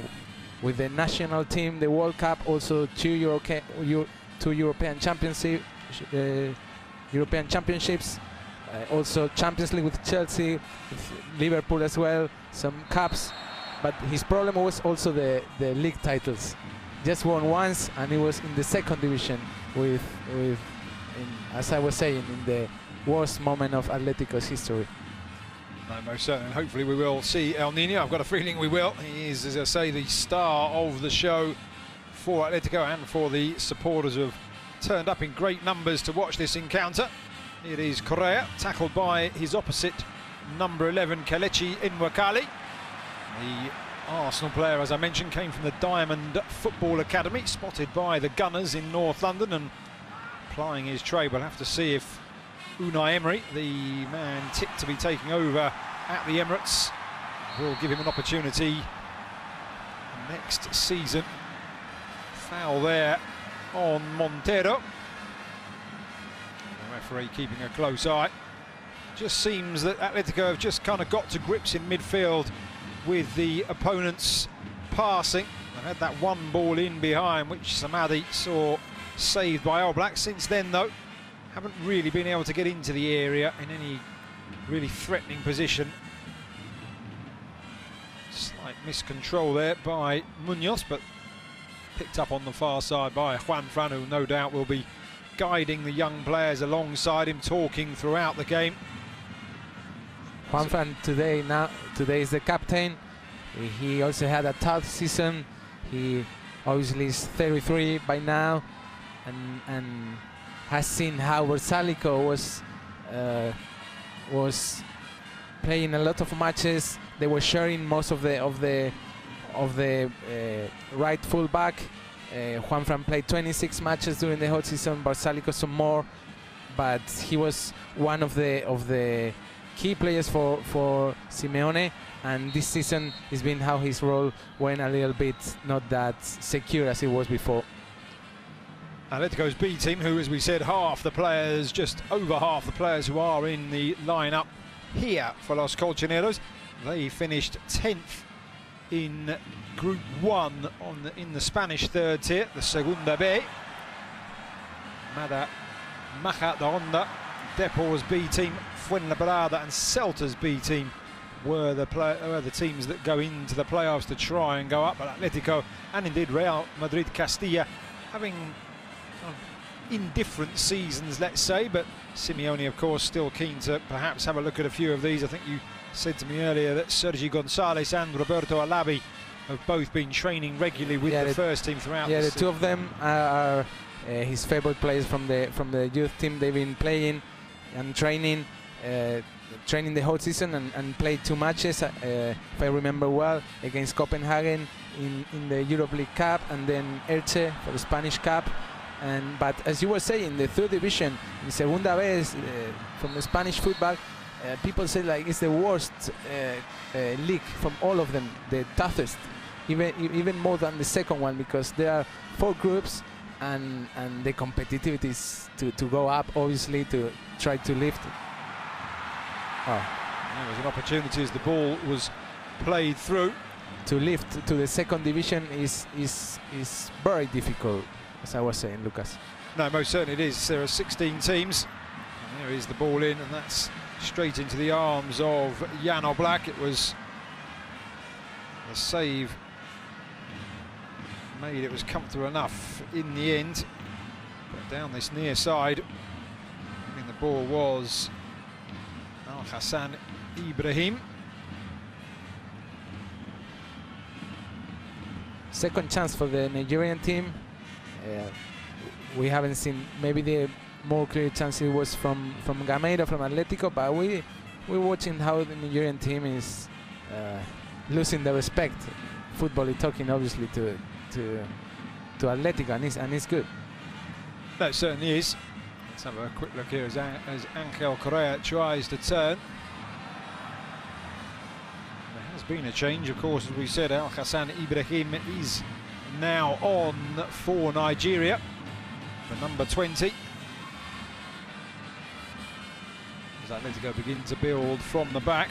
with the national team, the World Cup, also two European championships, also Champions League with Chelsea, with Liverpool as well, some cups. But his problem was also the league titles. just won once, and it was in the second division as I was saying, in the worst moment of Atletico's history. No, most certainly, and hopefully we will see El Nino. I've got a feeling we will. He is, as I say, the star of the show for Atletico and for the supporters who have turned up in great numbers to watch this encounter. It is Correa, tackled by his opposite, number 11, Kelechi Nwakali. The Arsenal player, as I mentioned, came from the Diamond Football Academy, spotted by the Gunners in North London and plying his trade. We'll have to see if Unai Emery, the man tipped to be taking over at the Emirates, will give him an opportunity next season. Foul there on Montero. The referee keeping a close eye. Just seems that Atletico have just kind of got to grips in midfield with the opponent's passing. They've had that one ball in behind, which Samadi saw saved by All Blacks. Since then, though, haven't really been able to get into the area in any really threatening position. Slight miscontrol there by Munoz, but picked up on the far side by Juan Fran, who no doubt will be guiding the young players alongside him, talking throughout the game. Juan Fran today is the captain. He also had a tough season. He obviously is 33 by now, and has seen how Versalico was playing a lot of matches. They were sharing most of the right full back. Juan Fran played 26 matches during the whole season. Versalico some more, but he was one of the key players for Simeone, and this season has been how his role went a little bit not that secure as it was before. Atletico's B team, who, as we said, just over half the players who are in the lineup here for Los Colchoneros, they finished 10th in Group 1 in the Spanish third tier, the Segunda B. Majadahonda, Depor's B team, Fuenlabrada and Celta's B team were the teams that go into the playoffs to try and go up. But Atletico and indeed Real Madrid Castilla having indifferent seasons, let's say, but Simeone, of course, still keen to perhaps have a look at a few of these. I think you said to me earlier that Sergi Gonzalez and Roberto Alabi have both been training regularly with the first team throughout the season. The two of them are his favorite players from the youth team. They've been playing and training the whole season and played 2 matches, if I remember well, against Copenhagen in the Europe League Cup, and then Elche for the Spanish Cup. But as you were saying, the third division in Segunda vez from the Spanish football, people say like it's the worst league from all of them, the toughest, even more than the second one, because there are 4 groups and the competitivity is to go up, obviously, to try to lift. There was an opportunity as the ball was played through. To lift to the second division is very difficult, as I was saying, Lucas. No, most certainly it is. There are 16 teams. And there is the ball in, and that's straight into the arms of Jan Oblak. It was a save made. It was comfortable enough in the end. But down this near side, I mean, the ball was Al Hassan Ibrahim. Second chance for the Nigerian team. We haven't seen, maybe the more clear chance it was from Gameiro, from Atletico, but we're watching how the Nigerian team is losing the respect, football talking, obviously, to Atletico, and it's good. That certainly is. Let's have a quick look here as Angel Correa tries to turn. There has been a change, of course, as we said. Al Hassan Ibrahim is now on for Nigeria, for number 20. As Atletico begin to build from the back.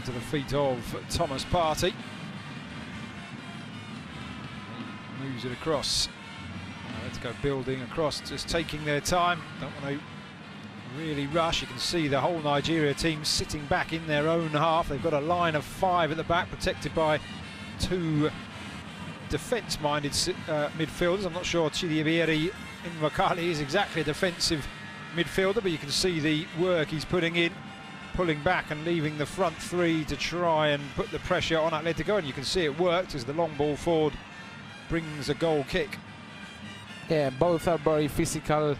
To the feet of Thomas Partey. He moves it across. Atletico building across, just taking their time. Don't want to really rush. You can see the whole Nigeria team sitting back in their own half. They've got a line of 5 at the back, protected by 2 defence-minded midfielders. I'm not sure Chidiebere Makali is exactly a defensive midfielder, but you can see the work he's putting in, pulling back and leaving the front 3 to try and put the pressure on Atletico, and you can see it worked as the long ball forward brings a goal kick. Yeah, both are very physical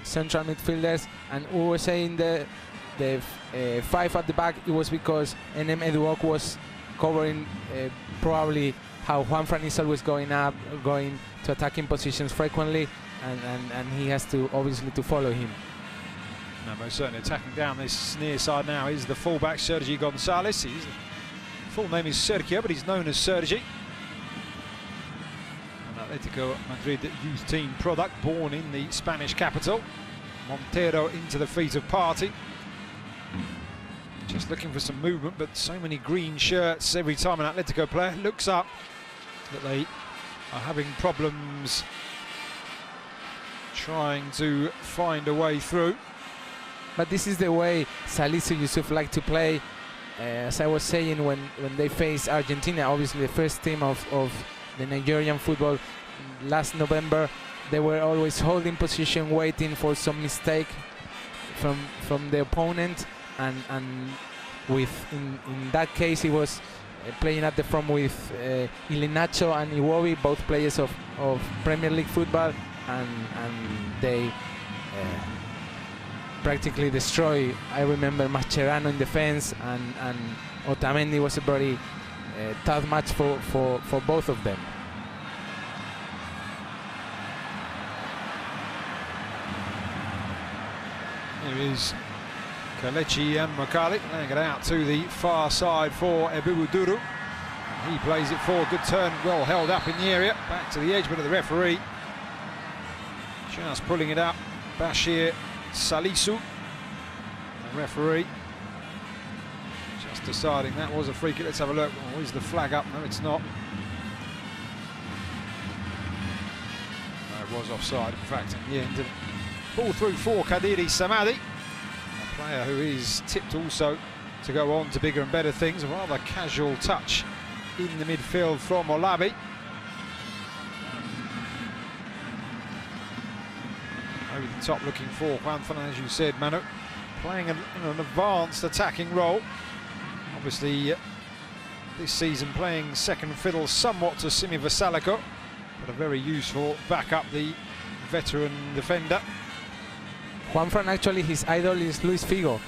central midfielders, and we were saying the 5 at the back, it was because NM Eduok was covering probably how Juanfran is always going up, going to attacking positions frequently, and he has to obviously to follow him. No, most certainly attacking down this near side now is the fullback Sergi Gonzalez. His full name is Sergio, but he's known as Sergi. An Atletico Madrid youth team product, born in the Spanish capital. Montero into the feet of Partey. Just looking for some movement, but so many green shirts every time an Atletico player looks up that they are having problems trying to find a way through. But this is the way Salisu Yusuf like to play. As I was saying, when they face Argentina, obviously the first team of the Nigerian football last November, they were always holding position, waiting for some mistake from the opponent, and in that case he was playing at the front with Iheanacho and Iwobi, both players of Premier League football, and they practically destroy. I remember Mascherano in defense, and Otamendi was a very tough match for both of them. Here is Kelechi and Makali laying it out to the far side for Ebubuduru. He plays it forward, good turn, well held up in the area, back to the edge, but of the referee just pulling it up. Bashir Salisu, the referee, just deciding that was a free kick. Let's have a look. Oh, is the flag up? No, it's not. No, it was offside, in fact, in the end. Ball through for Kadiri Samadi, a player who is tipped also to go on to bigger and better things. A rather casual touch in the midfield from Olabi. Over the top looking for Juanfran, as you said, Manu, playing an advanced attacking role. Obviously this season playing second fiddle somewhat to Simi Vasalico, but a very useful backup, the veteran defender. Juanfran, actually his idol is Luis Figo,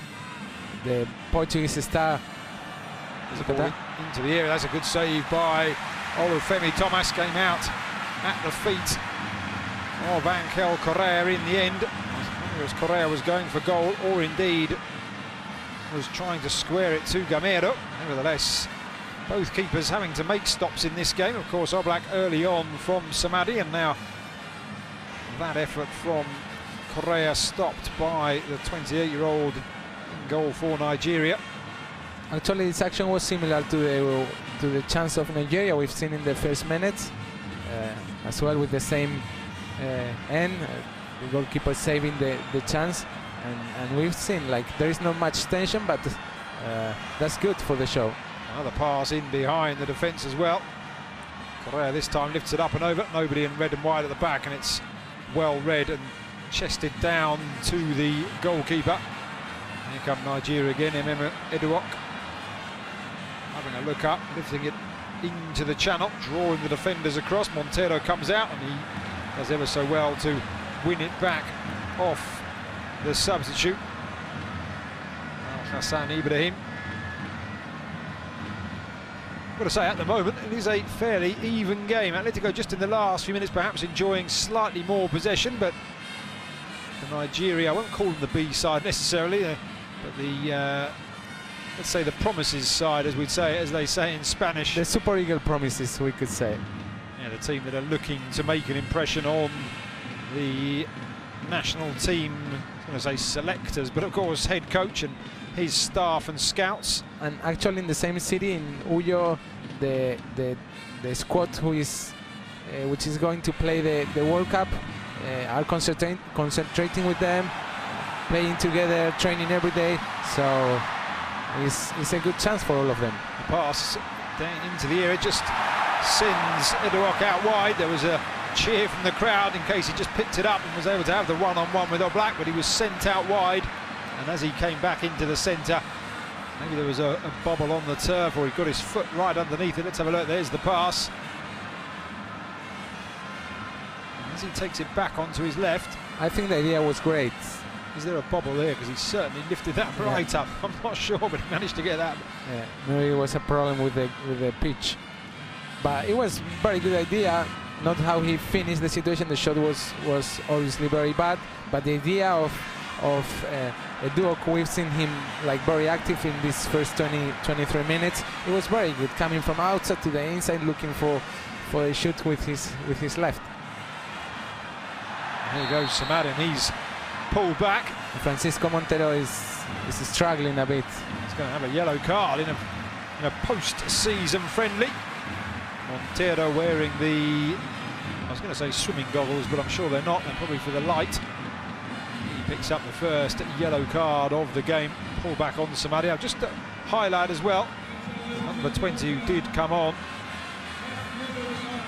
the Portuguese star. Look at that. Into the area, that's a good save by Olufemi. Thomas came out at the feet of Angel Correa in the end. As Correa was going for goal, or indeed was trying to square it to Gamero. Nevertheless, both keepers having to make stops in this game. Of course, Oblak early on from Samadi, and now that effort from Correa stopped by the 28-year-old in goal for Nigeria. Actually, this action was similar to the chance of Nigeria we've seen in the first minutes, as well, with the same end, the goalkeeper saving the chance, and we've seen like there is not much tension, but that's good for the show. Another pass in behind the defence as well. Correa this time lifts it up and over, nobody in red and white at the back, and it's well read and chested down to the goalkeeper. Here come Nigeria again, MM Eduok having a look up, lifting it into the channel, drawing the defenders across. Montero comes out and he does ever so well to win it back off the substitute, Hassan Ibrahim. I've got to say, at the moment it is a fairly even game. Atletico just in the last few minutes perhaps enjoying slightly more possession, but the Nigeria, I won't call them the B side necessarily, but the let's say the promises side, as they say in Spanish. The Super Eagle promises, we could say. Yeah, the team that are looking to make an impression on the national team, I was going to say selectors, but of course head coach and his staff and scouts. And actually in the same city, in Uyo, the squad which is going to play the World Cup are concentrating with them. playing together, training every day. So it's a good chance for all of them. The pass down into the area just sends Edouard out wide. There was a cheer from the crowd in case he just picked it up and was able to have the one-on-one with Oblak, but he was sent out wide. And as he came back into the centre, maybe there was a bobble on the turf, or he got his foot right underneath it. Let's have a look. There's the pass. As he takes it back onto his left. I think the idea was great. Is there a bobble there? Because he certainly lifted that right up. I'm not sure, but he managed to get that. Yeah, maybe it was a problem with the pitch. But it was very good idea. Not how he finished the situation. The shot was obviously very bad. But the idea of Edouard, we've seen him like very active in these first 23 minutes. It was very good, coming from outside to the inside, looking for a shoot with his left. There he goes, Samad, and he's pulled back. Francisco Montero is struggling a bit. He's going to have a yellow card in a post-season friendly. Montero wearing the, I was going to say swimming goggles, but I'm sure they're not. They're probably for the light. He picks up the first yellow card of the game. Pull back on Samadia. Just to highlight as well, number 20 who did come on,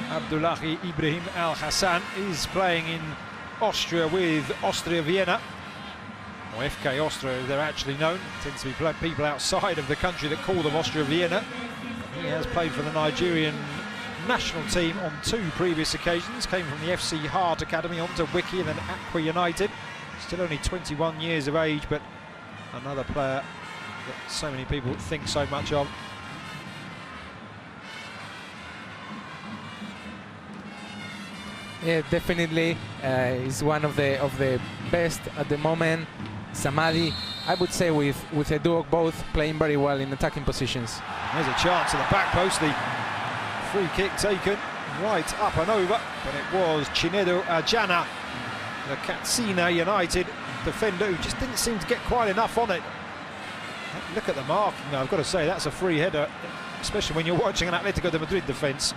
Abdullahi Ibrahim Al Hassan, is playing in Austria with Austria Vienna, or FK Austria as they're actually known. It tends to be people outside of the country that call them Austria Vienna. He has played for the Nigerian national team on 2 previous occasions. Came from the FC Heart Academy onto Wiki and then Aqua United. Still only 21 years of age, but another player that so many people think so much of. Yeah, definitely is one of the best at the moment. Samadi, I would say with Edouard both playing very well in attacking positions. There's a chance at the back post. The free kick taken right up and over, but it was Chinedu Ajana, the Katsina United defender, who just didn't seem to get quite enough on it. Look at the marking now. I've got to say that's a free header, especially when you're watching an Atletico de Madrid defence.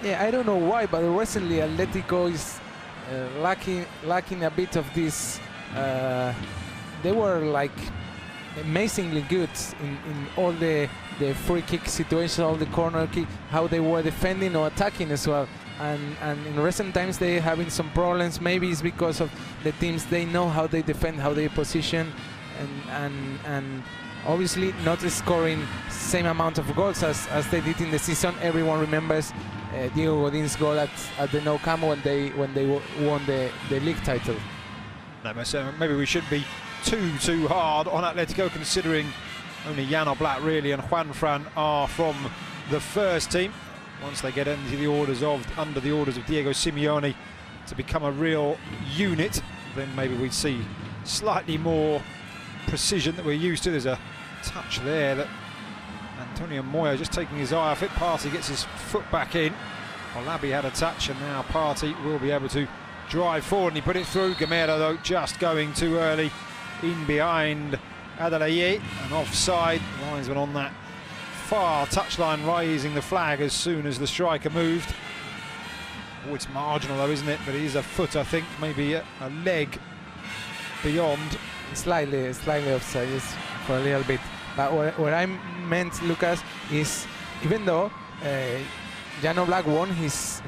Yeah, I don't know why, but recently Atletico is lacking a bit of this. They were like amazingly good in all the free kick situations, all the corner kick, how they were defending or attacking as well. And in recent times they're having some problems. Maybe it's because of the teams, they know how they defend, how they position, and obviously not scoring same amount of goals as they did in the season. Everyone remembers Diego Godin's goal at the Nou Camp when they won the league title. No, but maybe we shouldn't be too hard on Atletico, considering only Jan Oblak really and Juan Fran are from the first team. Once they get under the orders of Diego Simeone to become a real unit, then maybe we'd see slightly more precision that we're used to. There's a touch there that Antonio Moya just taking his eye off it. Partey gets his foot back in. Olabi had a touch, and now Partey will be able to drive forward, and he put it through. Gamera though just going too early in behind Adelaye, and offside. Linesman on that far touchline raising the flag as soon as the striker moved. Oh, it's marginal though, isn't it? But it is a foot, I think, maybe a leg beyond. Slightly offside, yes, for a little bit. But what I meant, Lucas, is even though Jan Oblak won he's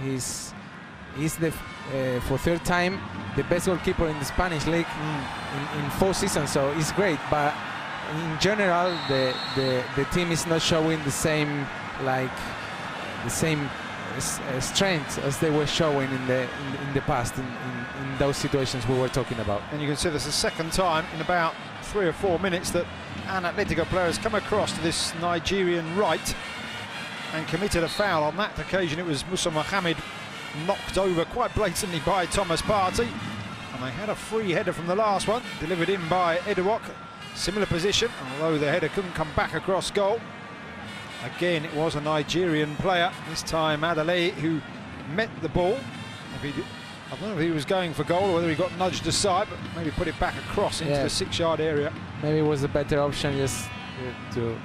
the for third time the best goalkeeper in the Spanish league in 4 seasons, so it's great. But in general, the team is not showing the same strength as they were showing in the past in those situations we were talking about. And you can see this is the second time in about 3 or 4 minutes that an Atletico player has come across to this Nigerian right and committed a foul. On that occasion it was Musa Mohammed knocked over quite blatantly by Thomas Partey, and they had a free header from the last one delivered in by Edouard. Similar position, although the header couldn't come back across goal. Again, it was a Nigerian player, this time Adelaide, who met the ball. I don't know if he was going for goal or whether he got nudged aside, but maybe put it back across into the 6-yard area. Maybe it was a better option just to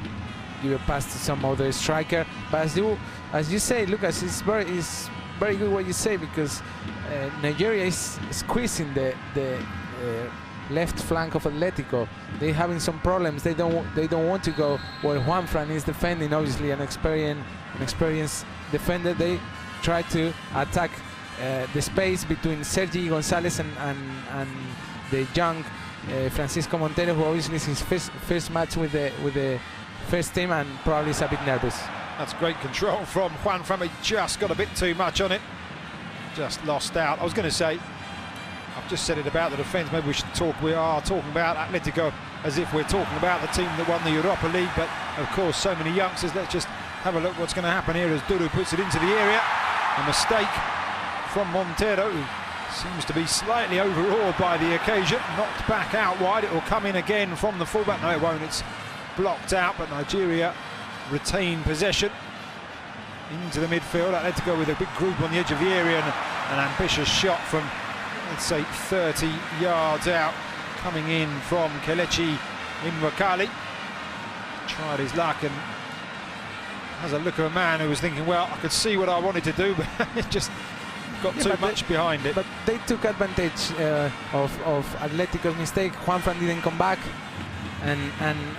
give a pass to some other striker. But as you say, Lucas, it's very good what you say, because Nigeria is squeezing the left flank of Atletico. They're having some problems. They don't want to go where Juanfran is defending. Obviously, an experienced defender. They try to attack the space between Sergi Gonzalez and the young Francisco Montero, who obviously is his first match with the first team and probably is a bit nervous. That's great control from Juanfran. He just got a bit too much on it. Just lost out. I was going to say, I've just said it about the defence. Maybe we are talking about Atletico as if we're talking about the team that won the Europa League. But of course, so many youngsters. Let's just have a look what's going to happen here as Duru puts it into the area. A mistake from Montero, who seems to be slightly overawed by the occasion. Knocked back out wide. It will come in again from the fullback. No, it won't. It's blocked out, but Nigeria retain possession into the midfield. Atletico with a big group on the edge of the area and an ambitious shot from, let's say, 30 yards out, coming in from Kelechi Nwakali. Tried his luck and has a look of a man who was thinking, well, I could see what I wanted to do, but it just got too much behind it. But they took advantage of Atletico's mistake. Juanfran didn't come back. And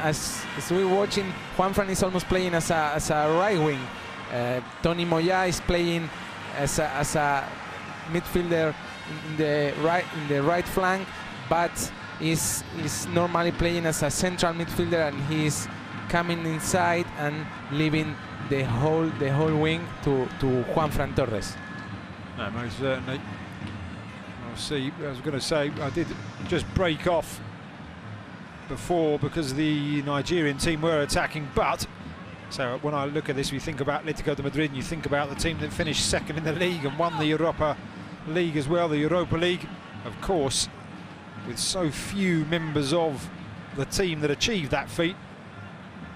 as we're watching, Juanfran is almost playing as a right wing. Tony Moya is playing as a midfielder in the right flank, but is normally playing as a central midfielder, and he's coming inside and leaving the whole wing to Juanfran Torres. No, most certainly. I'll see. I was going to say, I did just break off before because the Nigerian team were attacking, but so when I look at this, we think about Atletico de Madrid and you think about the team that finished second in the league and won the Europa League as well, the Europa League, of course, with so few members of the team that achieved that feat.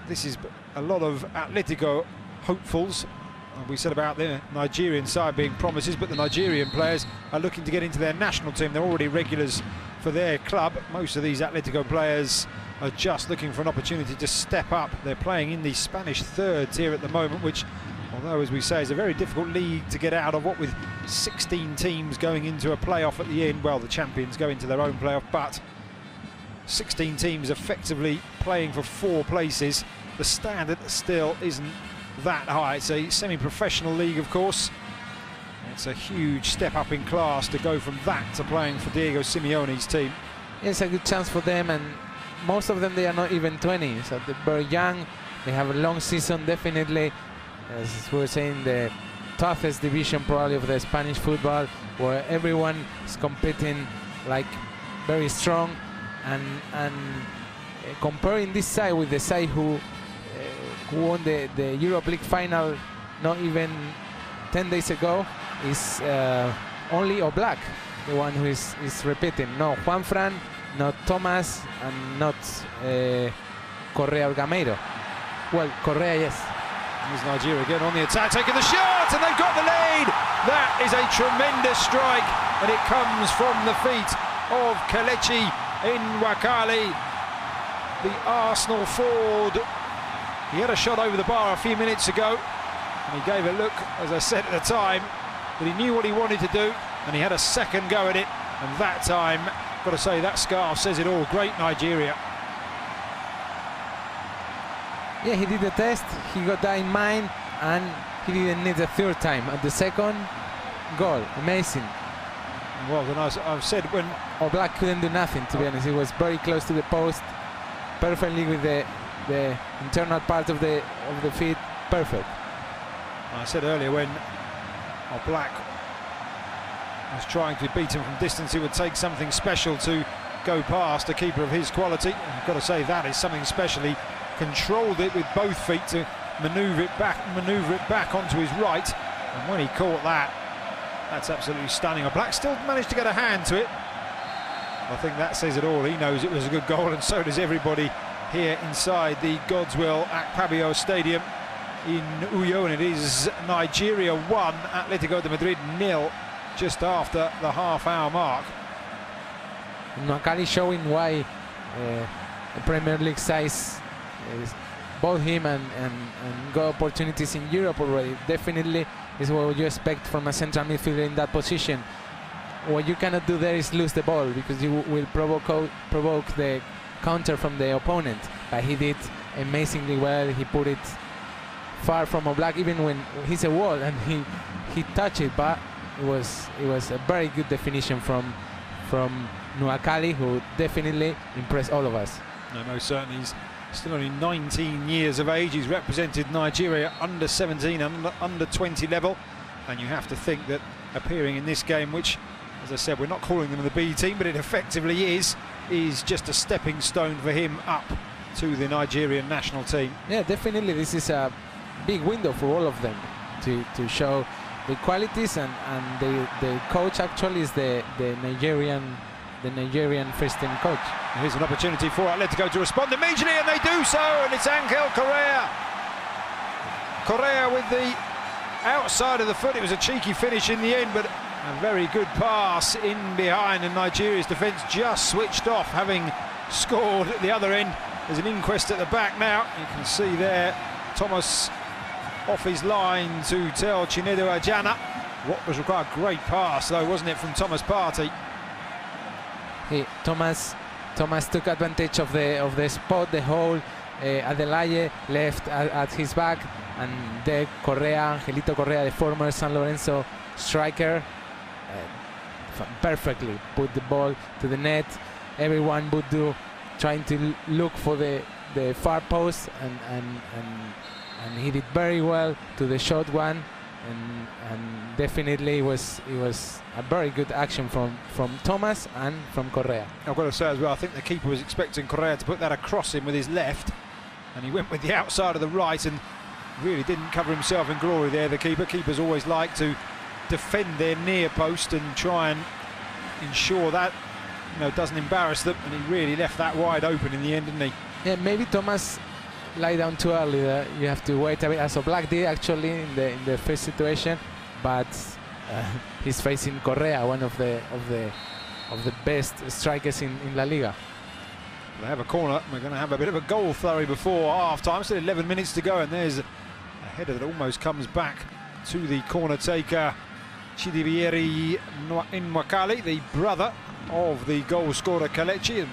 This is a lot of Atletico hopefuls. We said about the Nigerian side being promises, but the Nigerian players are looking to get into their national team. They're already regulars for their club. Most of these Atletico players are just looking for an opportunity to step up. They're playing in the Spanish third tier at the moment, which, although as we say, is a very difficult league to get out of, what with 16 teams going into a playoff at the end. Well, the champions go into their own playoff, but 16 teams effectively playing for 4 places. The standard still isn't that high. It's a semi-professional league, of course. It's a huge step up in class to go from that to playing for Diego Simeone's team. It's a good chance for them, and most of them, they are not even 20, so they're very young. They have a long season, definitely. As we were saying, the toughest division probably of the Spanish football, where everyone is competing like very strong, and comparing this side with the side who won the Europa League final not even 10 days ago is only Oblak, the one who is repeating. No Juanfran, not Thomas, and not Correa or Gameiro. Well, Correa, yes. Here's Nigeria again on the attack, taking the shot, and they've got the lead. That is a tremendous strike, and it comes from the feet of Kelechi Nwakali, the Arsenal forward. He had a shot over the bar a few minutes ago, and he gave a look, as I said at the time, that he knew what he wanted to do, and he had a second go at it, and that time, got to say, that scarf says it all. Great Nigeria. Yeah, he did the test, he got that in mind, and he didn't need the third time. At the second goal, amazing. Well, then I've said when Oblak couldn't do nothing, to be honest. He was very close to the post, perfectly with the internal part of the feet, perfect. I said earlier, when Oblak was trying to beat him from distance, it would take something special to go past a keeper of his quality. I've got to say, that is something special. He controlled it with both feet to manoeuvre it back onto his right, and when he caught that, that's absolutely stunning. Oblak still managed to get a hand to it. I think that says it all. He knows it was a good goal, and so does everybody here inside the Godswill Akpabio Stadium in Uyo, and it is Nigeria 1, Atletico de Madrid 0, just after the half-hour mark. Nwakali showing why the Premier League size is both him and got opportunities in Europe already. Definitely is what you expect from a central midfielder in that position. what you cannot do there is lose the ball, because you will provoke the counter from the opponent. But he did amazingly well. He put it far from Oblak, even when he's a wall, and he touched it. But it was a very good definition from Nwakali, who definitely impressed all of us. No, most certainly. He's still only 19 years of age. He's represented Nigeria under 17 and under 20 level, and you have to think that appearing in this game, which, as I said, we're not calling them the B team, but it effectively is just a stepping stone for him up to the Nigerian national team. Yeah, definitely this is a big window for all of them to show the qualities, and the coach actually is the Nigerian first team coach. Here's an opportunity for Atletico to respond immediately, and they do so, and it's Angel Correa. Correa with the outside of the foot. It was a cheeky finish in the end, but a very good pass in behind, and Nigeria's defence just switched off, having scored at the other end. There's an inquest at the back now. You can see there Thomas off his line to tell Chinedu Ajana what was required. Great pass though, wasn't it, from Thomas Partey? Thomas took advantage of the spot, the hole. Adelaide left at his back, and there Angelito Correa, the former San Lorenzo striker, perfectly put the ball to the net. Everyone would do, trying to look for the far post, and he did very well to the short one, and definitely it was a very good action from Thomas and from Correa. I've got to say as well, I think the keeper was expecting Correa to put that across him with his left, and he went with the outside of the right and really didn't cover himself in glory there, the keeper. Keepers always like to defend their near post and try and ensure that, you know, doesn't embarrass them, and he really left that wide open in the end, didn't he? Yeah, maybe Thomas lie down too early. You have to wait a bit, as Oblak did actually in the first situation, but he's facing Correa, one of the best strikers in La Liga. They have a corner. We're going to have a bit of a goal flurry before half-time. Still 11 minutes to go, and there's a header that almost comes back to the corner taker, Chidivieri Nwakali, the brother of the goal scorer Kelechi. And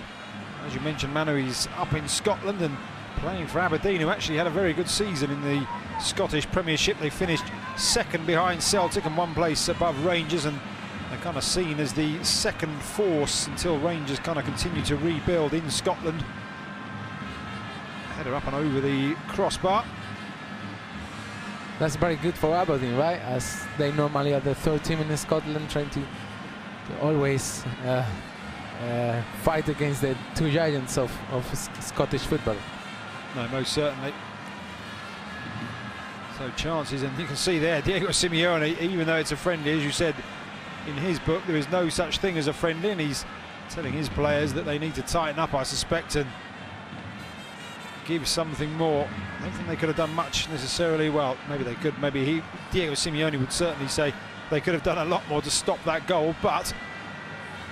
as you mentioned, Manu, he's up in Scotland and playing for Aberdeen, who actually had a very good season in the Scottish Premiership. They finished second behind Celtic and one place above Rangers, and they're kind of seen as the second force until Rangers kind of continue to rebuild in Scotland. Header up and over the crossbar. That's very good for Aberdeen, right? As they normally are the third team in Scotland, trying to always fight against the two giants of Scottish football. No, most certainly. So chances, and you can see there, Diego Simeone, even though it's a friendly, as you said, in his book, there is no such thing as a friendly, and he's telling his players that they need to tighten up, I suspect, and give something more. I don't think they could have done much necessarily. Well, maybe they could. Maybe Diego Simeone would certainly say they could have done a lot more to stop that goal, but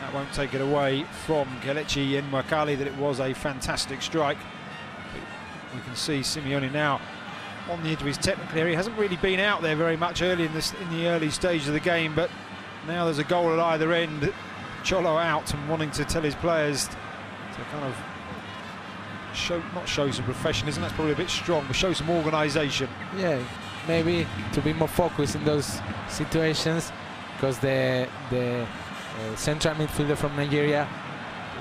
that won't take it away from Kelechi Nwakali that it was a fantastic strike. You can see Simeone now on the edge of his technical area. He hasn't really been out there very much early in the early stages of the game, but now there's a goal at either end. Cholo out and wanting to tell his players to kind of not show some professionalism, that's probably a bit strong, but show some organisation. Yeah, maybe to be more focused in those situations, because the central midfielder from Nigeria,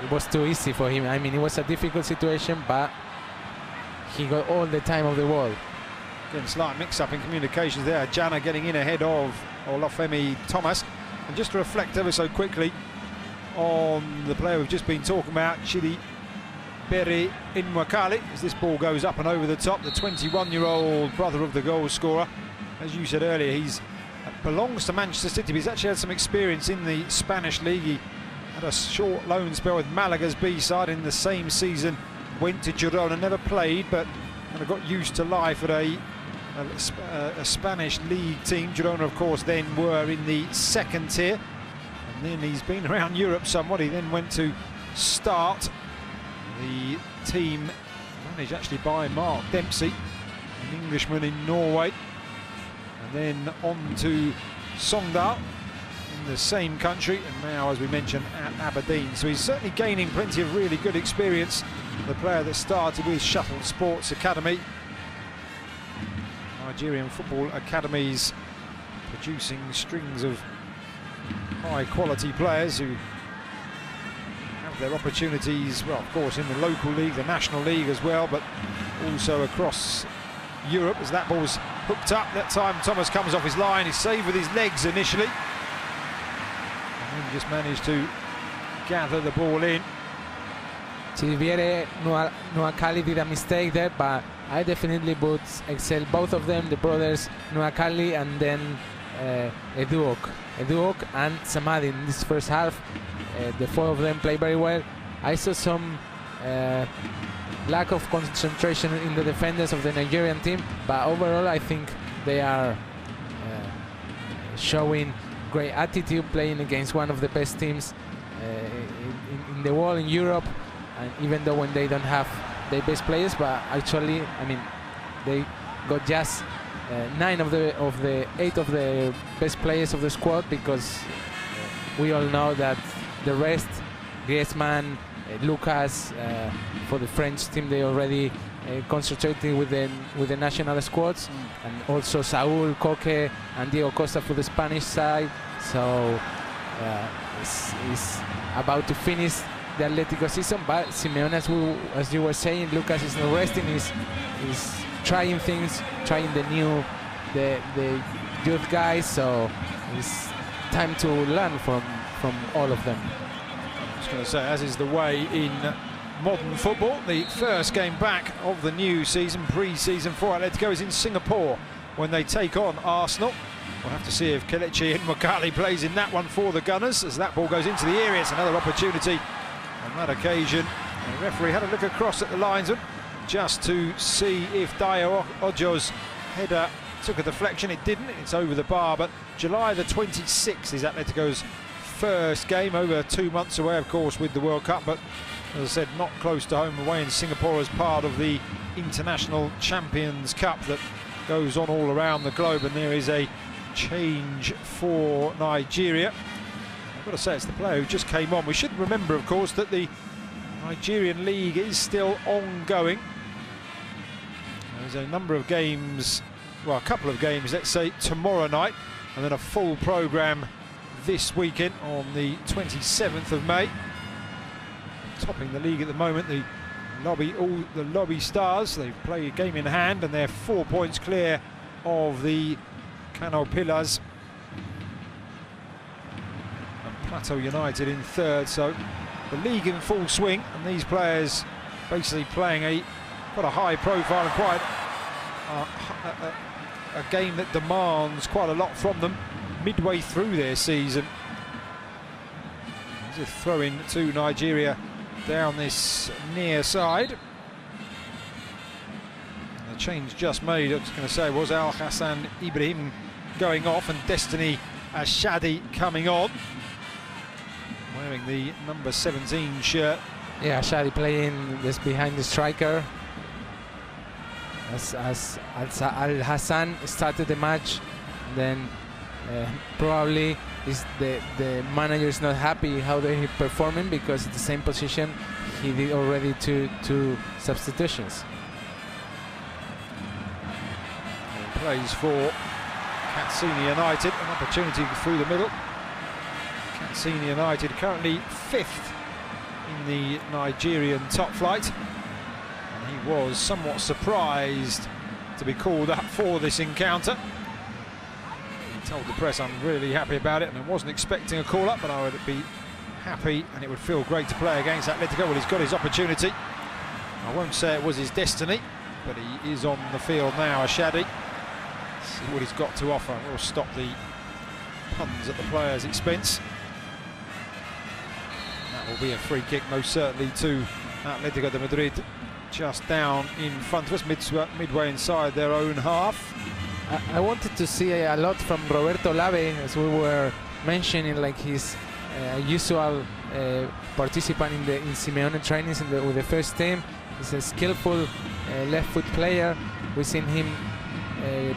it was too easy for him. I mean, it was a difficult situation, but he got all the time of the world. Again, slight mix-up in communications there. Jana getting in ahead of Olafemi Thomas. And just to reflect ever so quickly on the player we've just been talking about, Chidi Beri Nwakali, as this ball goes up and over the top, the 21-year-old brother of the goal scorer. As you said earlier, he's belongs to Manchester City, but he's actually had some experience in the Spanish league. He had a short loan spell with Malaga's B-side in the same season, went to Girona, never played, but kind of got used to life at a Spanish league team. Girona, of course, then were in the second tier, and then he's been around Europe somewhat. He then went to Start, the team managed actually by Mark Dempsey, an Englishman in Norway, and then on to Sogndal in the same country, and now, as we mentioned, at Aberdeen. So he's certainly gaining plenty of really good experience. The player that started with Shuttle Sports Academy. Nigerian football academies producing strings of high-quality players who have their opportunities, well, of course, in the local league, the national league as well, but also across Europe. As that ball's hooked up, that time Thomas comes off his line. He's saved with his legs initially, and then just managed to gather the ball in. Chiviere Nuakali did a mistake there, but I definitely would excel both of them, the brothers Nuakali and then Eduok and Samadi in this first half. The four of them play very well. I saw some lack of concentration in the defenders of the Nigerian team, but overall I think they are showing great attitude, playing against one of the best teams in the world, in Europe. And even though when they don't have the best players, but actually, I mean, they got just 9 of the 8 of the best players of the squad, because we all know that the rest, Griezmann, Lucas, for the French team, they already concentrating with the national squads, and also Saúl, Coque, and Diego Costa for the Spanish side. So it's about to finish the Atletico season, but Simeone, as you were saying, Lucas is not resting. He's trying things, trying the youth guys. So it's time to learn from all of them. I was going to say, as is the way in modern football, the first game back of the new season, pre-season for Atletico, is in Singapore when they take on Arsenal. We'll have to see if Kelechi Nwakali plays in that one for the Gunners. As that ball goes into the area, it's another opportunity. On that occasion, the referee had a look across at the linesman just to see if Dayo Ojo's header took a deflection. It didn't, it's over the bar. But July the 26th is Atletico's first game, over 2 months away, of course, with the World Cup. But as I said, not close to home, away in Singapore as part of the International Champions Cup that goes on all around the globe. And there is a change for Nigeria. I've got to say, it's the player who just came on. We should remember, of course, that the Nigerian league is still ongoing. There's a number of games, well, a couple of games, let's say, tomorrow night, and then a full programme this weekend on the 27th of May. Topping the league at the moment, the Lobby Stars. They play a game in hand, and they're 4 points clear of the Kano Pillars. Plateau United in third, so the league in full swing, and these players basically playing quite a high profile and quite a game that demands quite a lot from them midway through their season. There's a throw in to Nigeria down this near side. And the change just made, I was going to say, was Al Hassan Ibrahim going off and Destiny Ashadi coming on, wearing the number 17 shirt. Yeah, Ashadi playing just behind the striker. As Al Hassan started the match, then probably the manager is not happy how they're performing, because at the same position he did already two substitutions. He plays for Katsina United, an opportunity through the middle. Katsina United currently 5th in the Nigerian top flight, and he was somewhat surprised to be called up for this encounter. He told the press, "I'm really happy about it, and I wasn't expecting a call up, but I would be happy and it would feel great to play against Atletico." Well, he's got his opportunity. I won't say it was his destiny, but he is on the field now, Ashadi. See what he's got to offer. We'll stop the puns at the player's expense. That will be a free kick, most certainly, to Atletico de Madrid, just down in front of us, midway inside their own half. I wanted to see a lot from Roberto Lave, as we were mentioning, like his usual participant in Simeone trainings with the first team. He's a skillful left foot player. We've seen him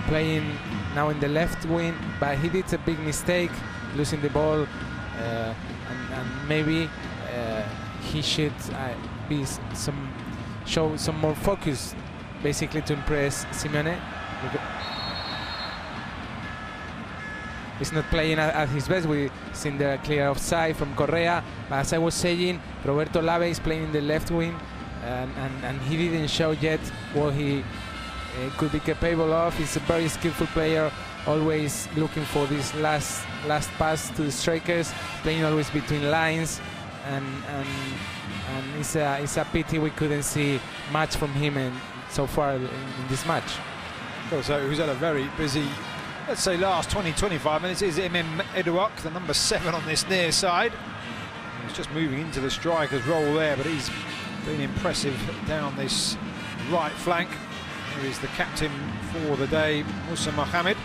playing now in the left wing, but he did a big mistake losing the ball, and maybe he should show some more focus, basically to impress Simeone. He's not playing at his best. We've seen the clear offside from Correa. But as I was saying, Roberto Lave is playing in the left wing, and he didn't show yet what he could be capable of. He's a very skillful player, always looking for this last pass to the strikers, playing always between lines, and it's a pity we couldn't see much from him so far in this match. So he was at a very busy, let's say, last 20-25 minutes. Is Imam Eduok, the number 7 on this near side. He's just moving into the striker's role there, but he's been impressive down this right flank. Here is the captain for the day, Musa Mohamed.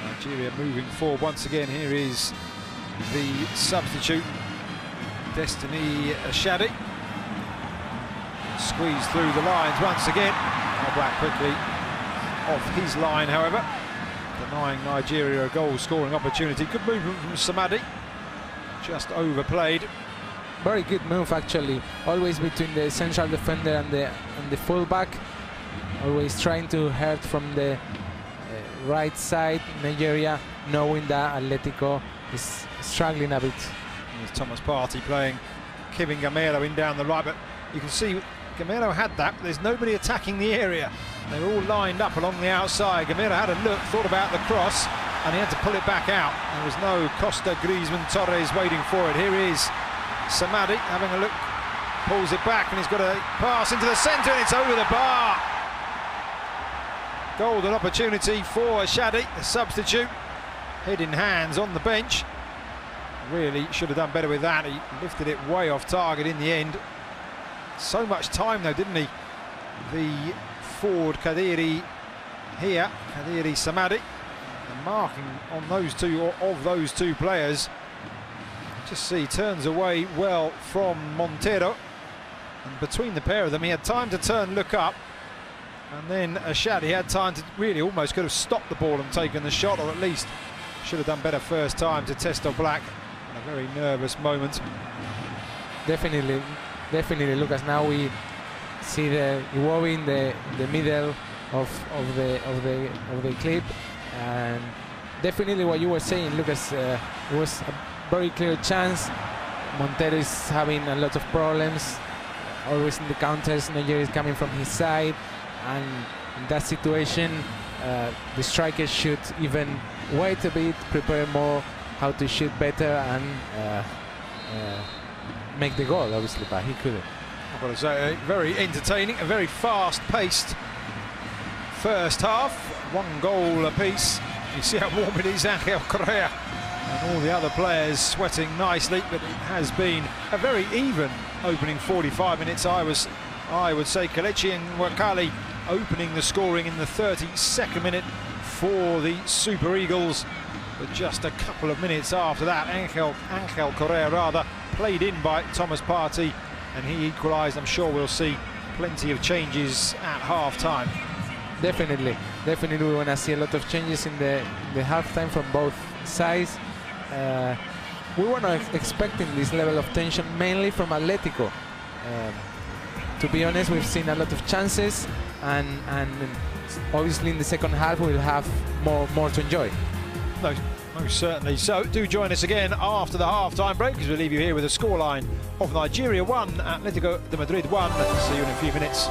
Nigeria moving forward once again. Here is the substitute, Destiny Ashadi. Squeezed through the lines once again. Al Black quickly off his line, however, denying Nigeria a goal-scoring opportunity. Good movement from Samadi, just overplayed. Very good move, actually. Always between the central defender and the fullback. Always trying to hurt from the right side, Nigeria, knowing that Atletico is struggling a bit. There's Thomas Partey playing Kevin Gamero in down the right, but you can see Gamero had that, but there's nobody attacking the area. They were all lined up along the outside. Gamero had a look, thought about the cross, and he had to pull it back out. There was no Costa, Griezmann, Torres waiting for it. Here is Samadi having a look, pulls it back, and he's got a pass into the centre, and it's over the bar. Golden opportunity for Ashadi, the substitute. Head in hands on the bench. Really should have done better with that. He lifted it way off target in the end. So much time though, didn't he? The forward Kadiri here, Kadiri Samadi, and marking on those two players. Just see, turns away well from Montero, and between the pair of them he had time to turn, look up, and then Ashadi had time to really almost could have stopped the ball and taken the shot, or at least should have done better first time to test Black. A very nervous moment. Definitely, Lucas. Now we see the Iwobi in the middle of the clip, and definitely what you were saying, Lucas, it was a very clear chance. Montero is having a lot of problems, always in the counters. Nigeria is coming from his side, and in that situation, the striker should even wait a bit, prepare more, how to shoot better, and make the goal, obviously, but he couldn't. I've got to say, very entertaining, a very fast-paced first half. 1 goal apiece. You see how warm it is, Angel Correa and all the other players sweating nicely, but it has been a very even opening 45 minutes. I would say Kelechi and Wakali opening the scoring in the 32nd minute for the Super Eagles. But just a couple of minutes after that, Angel Correa rather, played in by Thomas Partey, and he equalised. I'm sure we'll see plenty of changes at half-time. Definitely we want to see a lot of changes in the half-time from both sides. We were not expecting this level of tension, mainly from Atletico. To be honest, we've seen a lot of chances, and obviously in the second half we'll have more to enjoy. No, most certainly. So do join us again after the half-time break, because we'll leave you here with a scoreline of Nigeria 1, Atletico de Madrid 1. See you in a few minutes.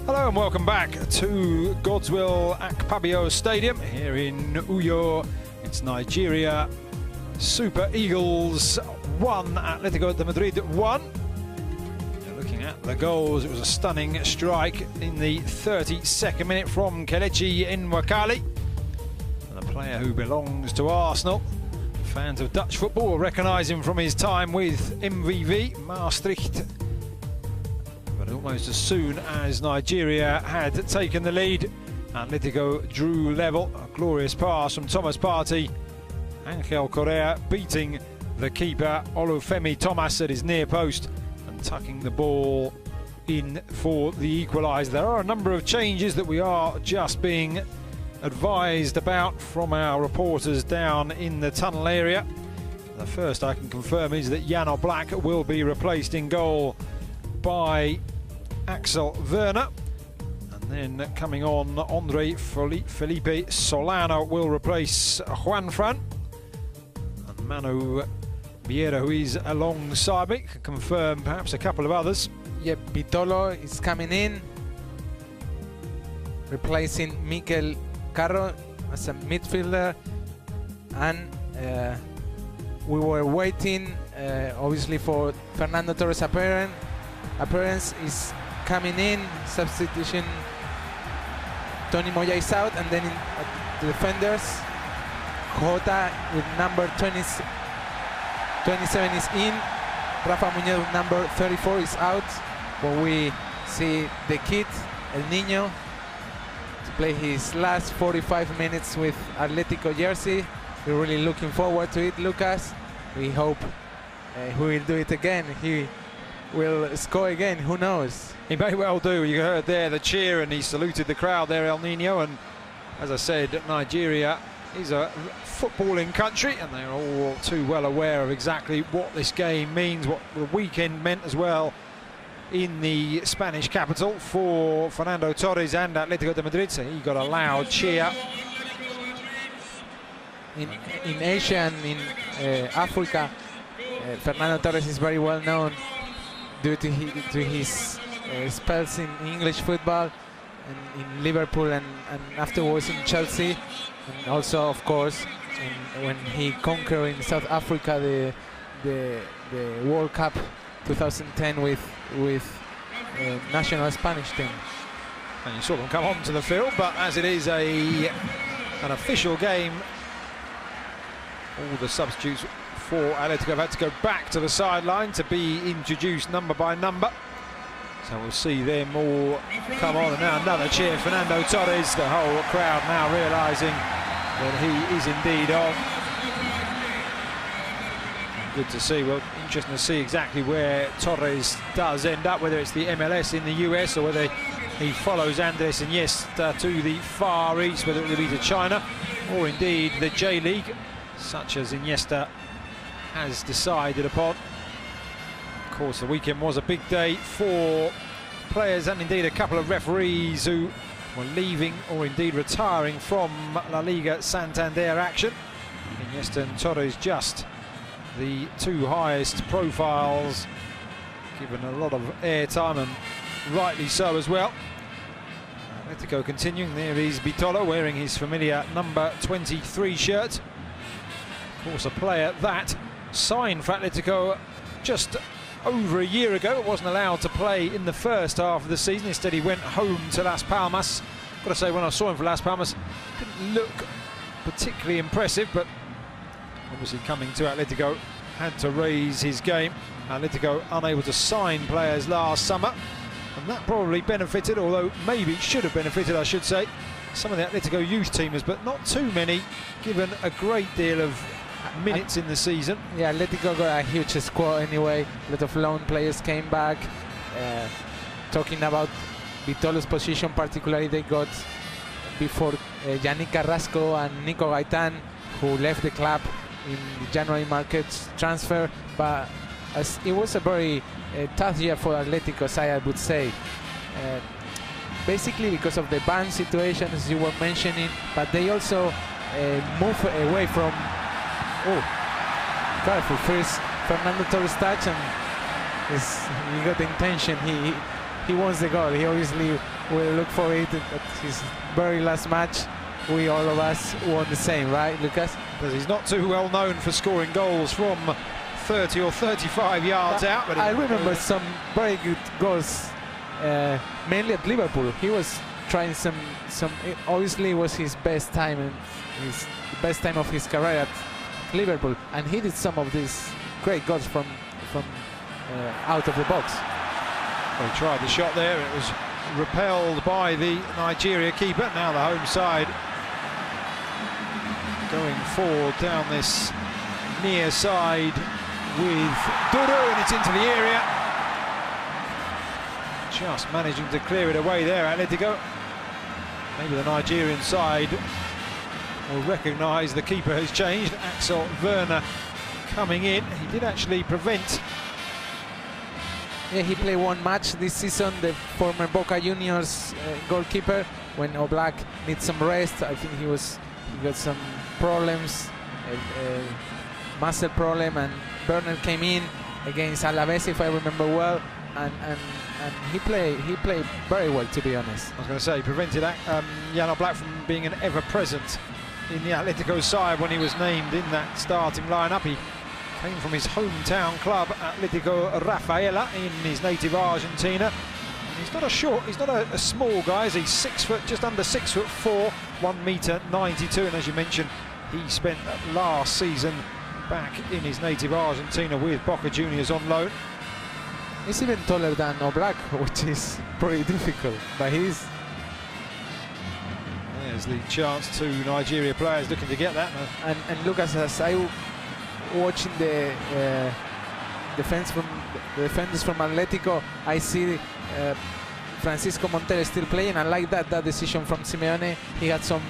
Hello and welcome back to Godswill Akpabio Stadium here in Uyo. It's Nigeria Super Eagles 1, Atletico de Madrid 1. You're looking at the goals. It was a stunning strike in the 32nd minute from Kelechi Nwakali, and a player who belongs to Arsenal. Fans of Dutch football will recognise him from his time with MVV Maastricht. But almost as soon as Nigeria had taken the lead, Atletico drew level. A glorious pass from Thomas Partey. Angel Correa beating the keeper Olufemi Thomas at his near post and tucking the ball in for the equaliser. There are a number of changes that we are just being advised about from our reporters down in the tunnel area. The first I can confirm is that Jan Oblak will be replaced in goal by Axel Werner, and then coming on, Andre Felipe Solano will replace Juan Fran, and Manu Vieira, who is alongside me, can confirm perhaps a couple of others. Yep, Vitolo is coming in, replacing Mikel Carro as a midfielder, and we were waiting obviously for Fernando Torres' appearance is coming in, substitution. Tony Moya is out, and then the defenders, Jota with number 27 is in, Rafa Muñoz with number 34 is out, but we see the kid, El Niño, to play his last 45 minutes with Atletico jersey. We're really looking forward to it, Lucas. We hope he will do it again. He will score again, who knows? He may well do. You heard there the cheer, and he saluted the crowd there, El Nino. And as I said, Nigeria is a footballing country, and they're all too well aware of exactly what this game means, what the weekend meant as well in the Spanish capital for Fernando Torres and Atletico de Madrid. So he got a loud cheer. In Asia and in Africa, Fernando Torres is very well known due to his spells in English football and in Liverpool and afterwards in Chelsea, and also of course when he conquered in South Africa the World Cup 2010 with national Spanish team. And you saw them come onto the field, but as it is an official game, all the substitutes for Atletico have had to go back to the sideline to be introduced number by number. So we'll see them all come on. And now another cheer, Fernando Torres. The whole crowd now realising that he is indeed on. Good to see. Well, interesting to see exactly where Torres does end up, whether it's the MLS in the US or whether he follows Andres Iniesta to the Far East, whether it will be to China or indeed the J-League, such as Iniesta has decided upon. Of course, the weekend was a big day for players and indeed a couple of referees who were leaving or indeed retiring from La Liga Santander action. Iniesta and Torres just the two highest profiles, given a lot of airtime, and rightly so as well. Atletico continuing. There is Vitolo wearing his familiar number 23 shirt. Of course, a player that signed for Atletico just over a year ago. Wasn't allowed to play in the first half of the season. Instead, he went home to Las Palmas. Got to say, when I saw him for Las Palmas, didn't look particularly impressive, but obviously coming to Atletico had to raise his game. Atletico unable to sign players last summer, and that probably benefited, although maybe should have benefited, I should say, some of the Atletico youth teamers, but not too many, given a great deal of minutes in the season. Yeah, Atletico got a huge squad anyway. A lot of loan players came back. Talking about Vitolo's position particularly, they got before Yannick Carrasco and Nico Gaitan, who left the club in the January market transfer, but as it was a very tough year for Atletico side, I would say. Basically because of the ban situation, as you were mentioning, but they also move away from, careful, first Fernando Torres touch, and he got the intention, he wants the goal. He obviously will look for it at his very last match. We all of us won the same, right, Lucas? Because he's not too well known for scoring goals from 30 or 35 yards out. But I remember some very good goals, mainly at Liverpool. He was trying some. It obviously was his best time and the best time of his career at Liverpool, and he did some of these great goals from out of the box. Well, he tried the shot there. It was repelled by the Nigeria keeper. Now the home side going forward down this near side with Dudu, and it's into the area. Just managing to clear it away there, Atletico. Maybe the Nigerian side will recognise the keeper has changed. Axel Werner coming in. He did actually prevent. Yeah, he played one match this season, the former Boca Juniors goalkeeper, when Oblak needs some rest. I think he got some problems, muscle problem, and Werner came in against Alaves, if I remember well, and he played very well, to be honest. I was going to say, he prevented Jan Oblak from being an ever-present in the Atletico side when he was named in that starting lineup. He came from his hometown club, Atletico Rafaela, in his native Argentina. And he's not a small guy. He's 6 foot, just under 6'4", 1m92. And as you mentioned, he spent last season back in his native Argentina with Boca Juniors on loan. He's even taller than Oblak, which is pretty difficult, but he's... There's the chance to Nigeria players looking to get that. And Lucas, as I watching the defenders from Atletico, I see Francisco Montero still playing. I like that decision from Simeone. He had some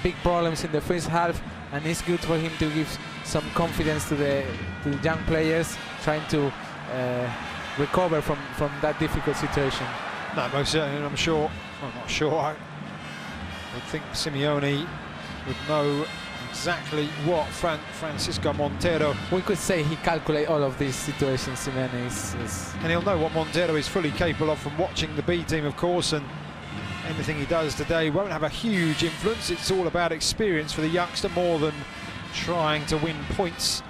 big problems in the first half, and it's good for him to give some confidence to the young players trying to recover from that difficult situation. No, most certainly. I'm not sure. I would think Simeone would know exactly what Francisco Montero... We could say he calculates all of these situations, Simeone is... And he'll know what Montero is fully capable of from watching the B team, of course, and anything he does today won't have a huge influence. It's all about experience for the youngster more than trying to win points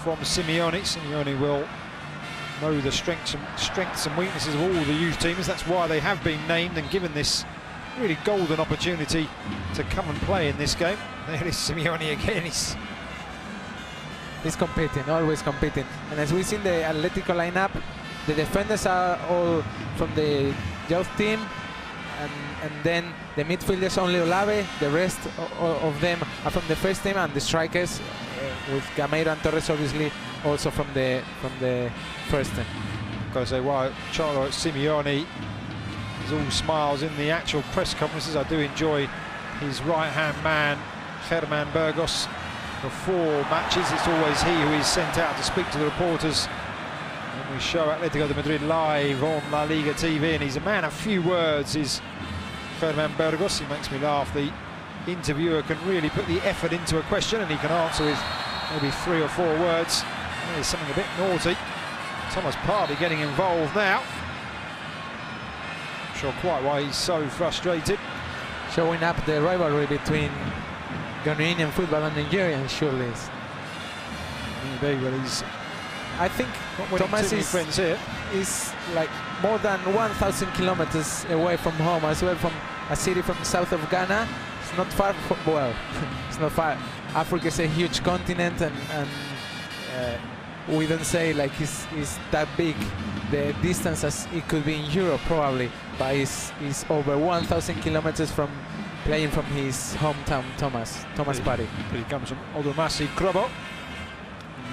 from Simeone. Simeone will know the strengths and weaknesses of all the youth teams. That's why they have been named and given this really golden opportunity to come and play in this game. There is Simeone again. He's competing, always competing. And as we see in the Atletico lineup, the defenders are all from the youth team, and then the midfielders only Olave. The rest of them are from the first team, and the strikers with Gameiro and Torres obviously also from the first team. Got to say, while Cholo Simeone is all smiles in the actual press conferences, I do enjoy his right-hand man, Germán Burgos. Before matches, it's always he who is sent out to speak to the reporters. And we show Atletico de Madrid live on La Liga TV, and he's a man of few words, is Germán Burgos. He makes me laugh. The interviewer can really put the effort into a question, and he can answer with maybe 3 or 4 words. There's something a bit naughty. Thomas Partey getting involved now. Not sure quite why he's so frustrated. Showing up the rivalry between Ghanaian football and Nigerian, surely. Maybe, but he's... I think Thomas is like more than 1,000 kilometers away from home as well, from a city from south of Ghana. It's not far from, well, it's not far. Africa is a huge continent, and we don't say like it's that big, the distance as it could be in Europe probably, but it's over 1,000 kilometers from playing from his hometown, Thomas Partey. He comes from Odomasi Krobo,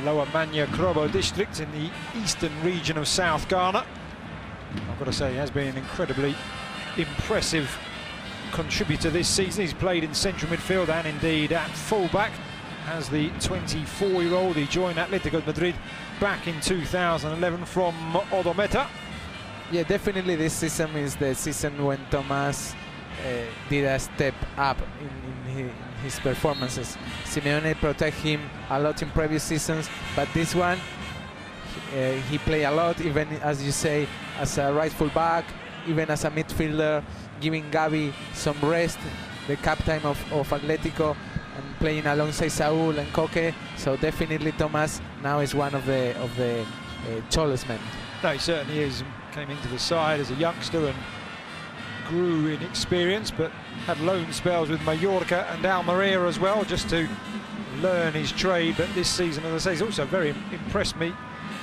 Lower Manya Krobo district in the eastern region of South Ghana. I've got to say, he has been an incredibly impressive contributor this season. He's played in central midfield and indeed at fullback as the 24-year-old. He joined Atletico de Madrid back in 2011 from Odometa. Yeah, definitely this season is the season when Thomas did a step up in his performances. Simeone protected him a lot in previous seasons, but this one he played a lot, even as you say, as a right full back, even as a midfielder, giving Gavi some rest, the captain of Atletico, and playing alongside Saúl and Coque. So definitely Thomas now is one of the tallest men. No, he certainly is. Came into the side as a youngster and grew in experience, but had loan spells with Mallorca and Almeria as well, just to learn his trade. But this season, as I say, he's also very impressed me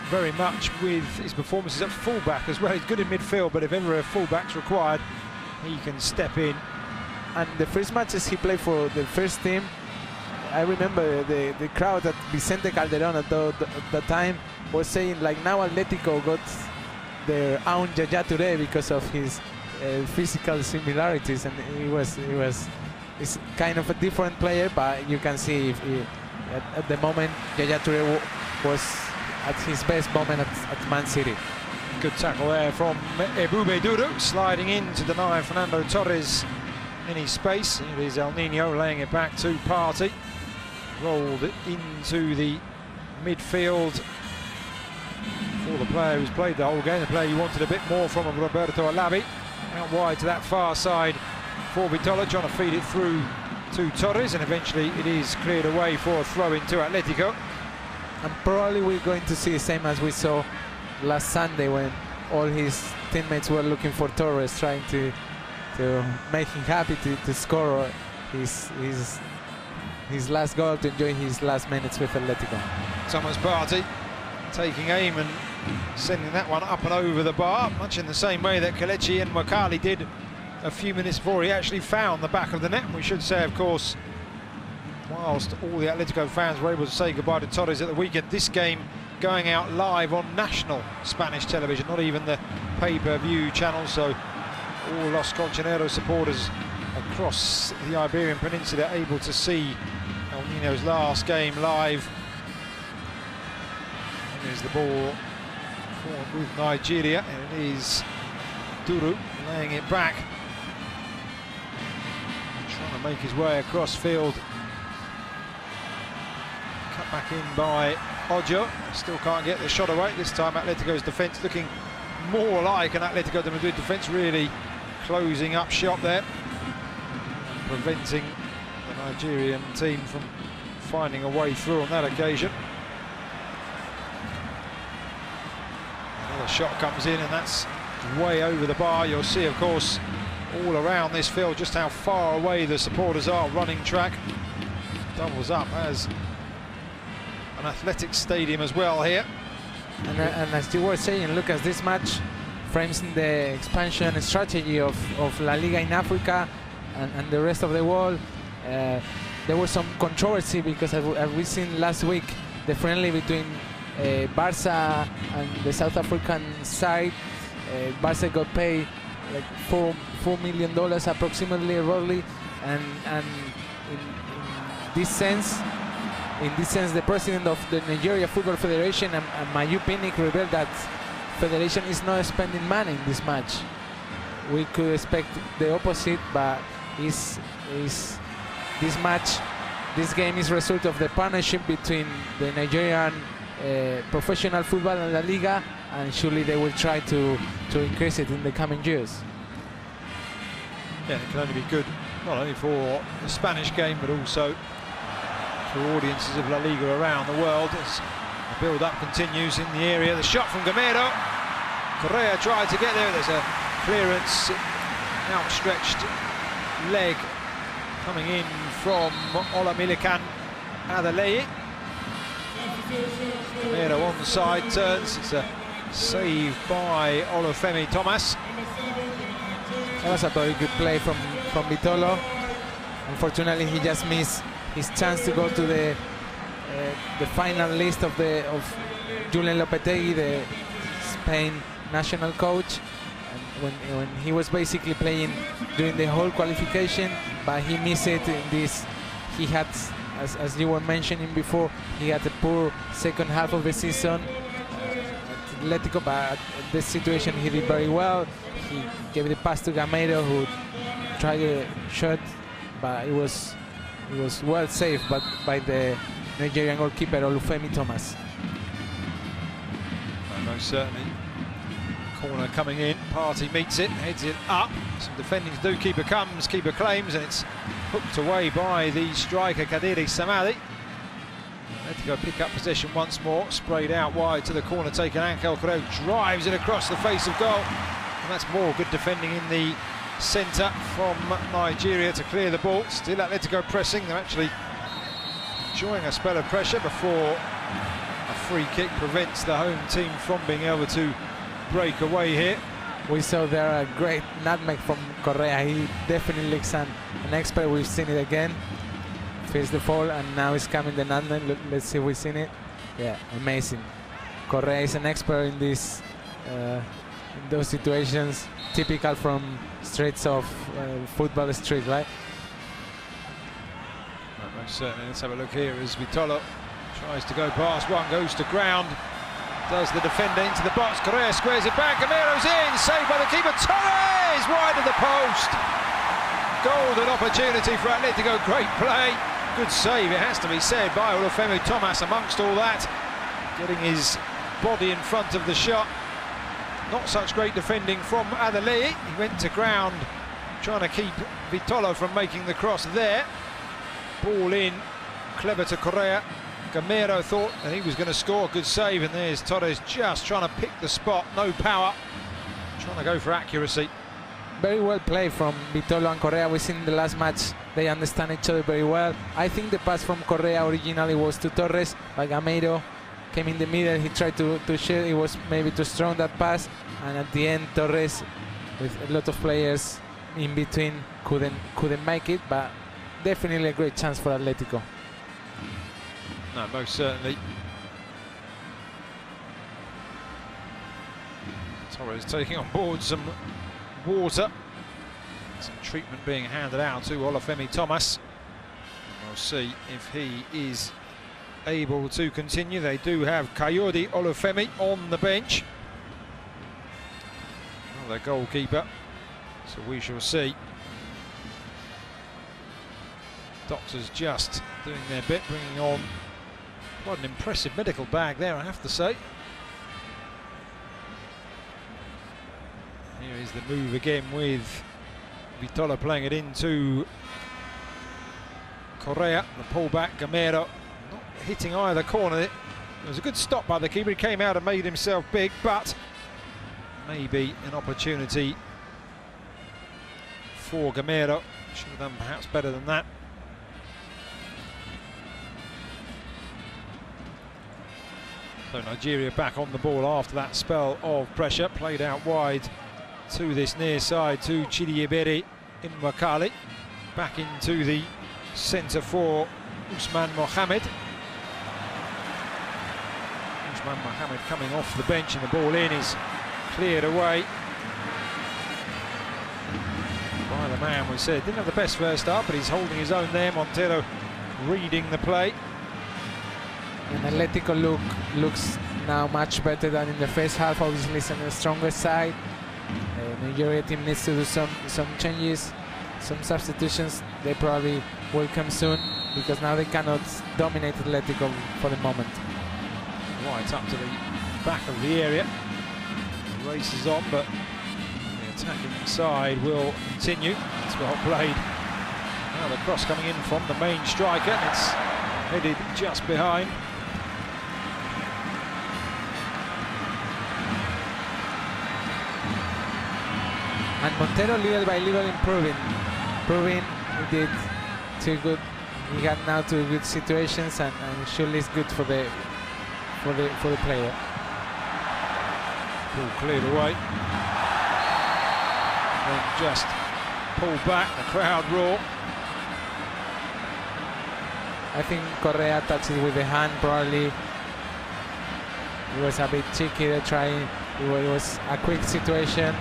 very much with his performances at fullback as well. He's good in midfield, but if ever a fullback's required, he can step in. And the first matches he played for the first team, I remember the crowd at Vicente Calderón at the time was saying, like, now Atletico got their own Yaya Touré because of his physical similarities, and he's kind of a different player, but you can see at the moment Yaya Touré was at his best moment at Man City. Good tackle there from Ebube Duru, sliding in to deny Fernando Torres any space. It is El Nino laying it back to Partey. Rolled it into the midfield for the player who's played the whole game, the player you wanted a bit more from him, Roberto Alabi. Out wide to that far side for Vitola, trying to feed it through to Torres, and eventually it is cleared away for a throw into Atletico. And probably we're going to see the same as we saw last Sunday when all his teammates were looking for Torres, trying to make him happy to score his last goal, to enjoy his last minutes with Atletico. Thomas Partey taking aim and sending that one up and over the bar, much in the same way that Kelechi and Wakali did a few minutes before he actually found the back of the net. We should say, of course, whilst all the Atletico fans were able to say goodbye to Torres at the weekend, this game going out live on national Spanish television, not even the pay-per-view channel, so all Los Colchoneros supporters across the Iberian Peninsula able to see El Nino's last game live. And there's the ball with Nigeria, and it is Duru laying it back, trying to make his way across field. Cut back in by Ojo, still can't get the shot away. This time Atletico's defence looking more like an Atletico de Madrid defence, really closing up shop there, preventing the Nigerian team from finding a way through on that occasion. Another shot comes in, and that's way over the bar. You'll see, of course, all around this field just how far away the supporters are. Running track doubles up as an athletic stadium as well here. And as you were saying, Lucas, this match frames in the expansion strategy of La Liga in Africa and the rest of the world. There was some controversy because, as we seen last week, the friendly between Barca and the South African side. Barca got paid like $4 million approximately, roughly, and in this sense, the president of the Nigeria Football Federation, Mayu Pinnick, revealed that Federation is not spending money in this match. We could expect the opposite, but this game is a result of the partnership between the Nigerian professional football and La Liga, and surely they will try to increase it in the coming years. Yeah, it can only be good, not only for the Spanish game, but also for audiences of La Liga around the world as the build-up continues in the area. The shot from Gamero. Correa tried to get there. There's a clearance, outstretched leg coming in from Olamilikan Adeleye. Gamero on the side, turns. It's a save by Olufemi Thomas. That was a very good play from Vitolo. Unfortunately, he just missed his chance to go to the final list of Julen Lopetegui, the Spain national coach, and when he was basically playing during the whole qualification, but he missed it in this. He had, as you were mentioning before, he had a poor second half of the season at Atletico, but in this situation he did very well. He gave the pass to Gamero, who tried a shot, but it was well saved by the Nigerian goalkeeper Olufemi Thomas. Most certainly. Corner coming in. Party meets it, heads it up. Some defending to do. Keeper comes, keeper claims, and it's hooked away by the striker Kadiri Samadi. Atletico pick up possession once more, sprayed out wide to the corner, taken Angel Correa, drives it across the face of goal, and that's more good defending in the centre from Nigeria to clear the ball. Still Atletico pressing, they're actually enjoying a spell of pressure before a free kick prevents the home team from being able to break away here. We saw there a great nutmeg from Correa. He definitely looks an expert. We've seen it again. Feels the fall, and now it's coming the nutmeg. Let's see if we've seen it. Yeah, amazing. Correa is an expert in this, in those situations, typical from streets of football street, right? Most certainly. Let's have a look here as Vitolo tries to go past one, goes to ground, does the defender into the box. Correa squares it back. Gamiro's in, saved by the keeper. Torres wide of the post. Golden opportunity for Atletico. Great play. Good save, it has to be said, by Olufemi Thomas amongst all that. Getting his body in front of the shot. Not such great defending from Atle. He went to ground trying to keep Vitolo from making the cross there. Ball in, clever to Correa. Gamero thought that he was going to score. Good save, and there's Torres just trying to pick the spot. No power, trying to go for accuracy. Very well played from Vitolo and Correa. We've seen in the last match they understand each other very well. I think the pass from Correa originally was to Torres, but Gamero came in the middle. He tried to shoot. It was maybe too strong, that pass, and at the end Torres, with a lot of players in between, couldn't make it. But definitely a great chance for Atletico. No, most certainly. Torres taking on board some water. Some treatment being handed out to Olufemi Thomas. We'll see if he is able to continue. They do have Kayode Olufemi on the bench. Well, their goalkeeper. So we shall see. Doctors just doing their bit, bringing on quite an impressive medical bag there, I have to say. Here is the move again with Vitolo playing it into Correa. The pull back, Gamero not hitting either corner. It was a good stop by the keeper. He came out and made himself big, but maybe an opportunity for Gamero. Should have done perhaps better than that. So Nigeria back on the ball after that spell of pressure. Played out wide to this near side to Chidiebere Nwakali. Back into the centre for Usman Mohamed. Usman Mohamed coming off the bench, and the ball in is cleared away by the man we said. Didn't have the best first half, but he's holding his own there. Montero reading the play. And Atletico looks now much better than in the first half. Obviously it's on the stronger side. The Nigeria team needs to do some changes, some substitutions. They probably will come soon, because now they cannot dominate Atletico for the moment. Right up to the back of the area. The race is on, but the attacking side will continue. It's well played. Now the cross coming in from the main striker. It's headed just behind. And Montero little by little improving. He did too good. He got now two good situations, and surely it's good for the player. Ball cleared away. And then just pulled back. The crowd roar. I think Correa touched it with the hand. Probably it was a bit cheeky to try. It was a quick situation.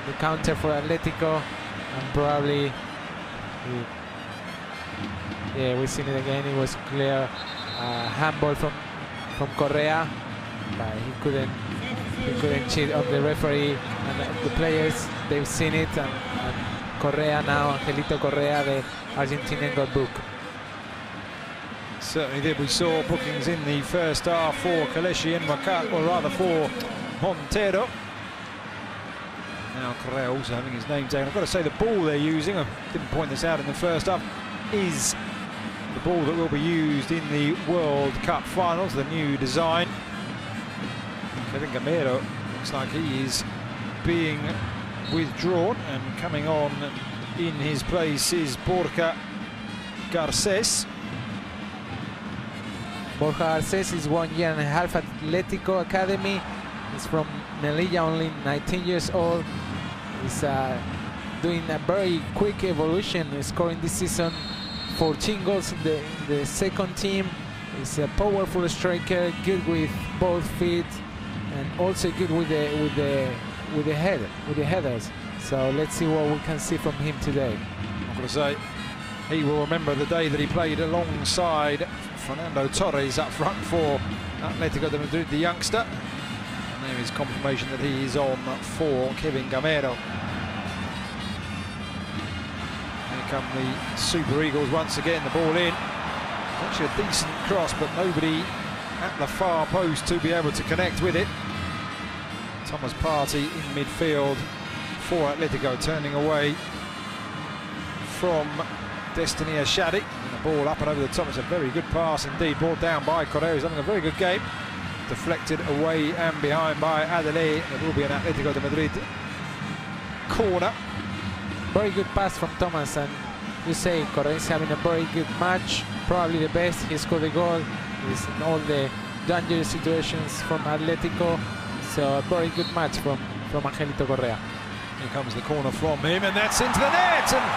The counter for Atletico, and probably, yeah, we've seen it again. It was clear handball from Correa, but he couldn't cheat on the referee and the players. They've seen it, and Correa now, Angelito Correa, the Argentinian, got booked. Certainly did. We saw bookings in the first half for Kelechi Nwakali, or rather for Montero. Now Correa also having his name taken. I've got to say the ball they're using, I didn't point this out in the first half, is the ball that will be used in the World Cup finals, the new design. Kevin Gamero looks like he is being withdrawn, and coming on in his place is Borja Garcés. Borja Garcés is 1 year and a half at Atletico Academy. He's from Melilla, only 19 years old. He's doing a very quick evolution, scoring this season 14 goals in the second team. He's a powerful striker, good with both feet, and also good with the headers. So let's see what we can see from him today. I'm going to say he will remember the day that he played alongside Fernando Torres up front for Atletico de Madrid, the youngster. And there is confirmation that he is on for Kevin Gamero. Here come the Super Eagles once again, the ball in. Actually a decent cross, but nobody at the far post to be able to connect with it. Thomas Partey in midfield for Atletico, turning away from Destiny Ashadi. And the ball up and over the top. It's a very good pass indeed, brought down by Correa. He's having a very good game. Deflected away and behind by Atle. It will be an Atletico de Madrid corner. Very good pass from Thomas, and you say Correa is having a very good match, probably the best. He scored the goal. He's in all the dangerous situations from Atletico. So a very good match from Angelito Correa. Here comes the corner from him, and that's into the net, and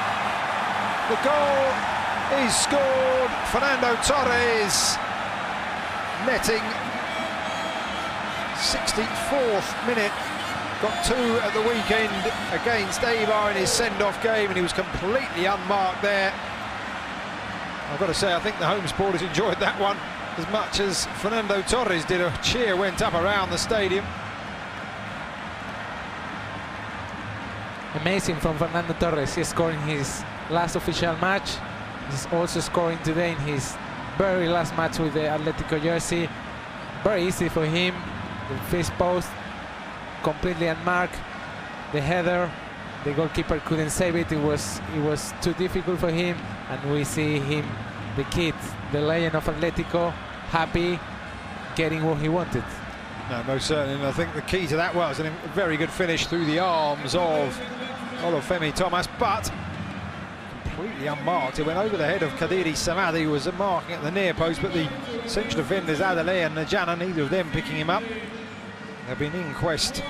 the goal is scored. Fernando Torres netting 64th minute. Got 2 at the weekend against Eibar in his send-off game, and he was completely unmarked there. I've got to say, I think the home supporters enjoyed that one as much as Fernando Torres did. A cheer went up around the stadium. Amazing from Fernando Torres. He's scoring his last official match. He's also scoring today in his very last match with the Atletico jersey. Very easy for him. The first post, completely unmarked. The header, the goalkeeper couldn't save it. It was too difficult for him. And we see him, the kid, the legend of Atletico, happy, getting what he wanted. No, most certainly, and I think the key to that was a very good finish through the arms of Olufemi Thomas, but completely unmarked. It went over the head of Kadiri Samadi, who was marking at the near post, but the central defenders, Adele and Najana, neither of them picking him up. There'll be an inquest,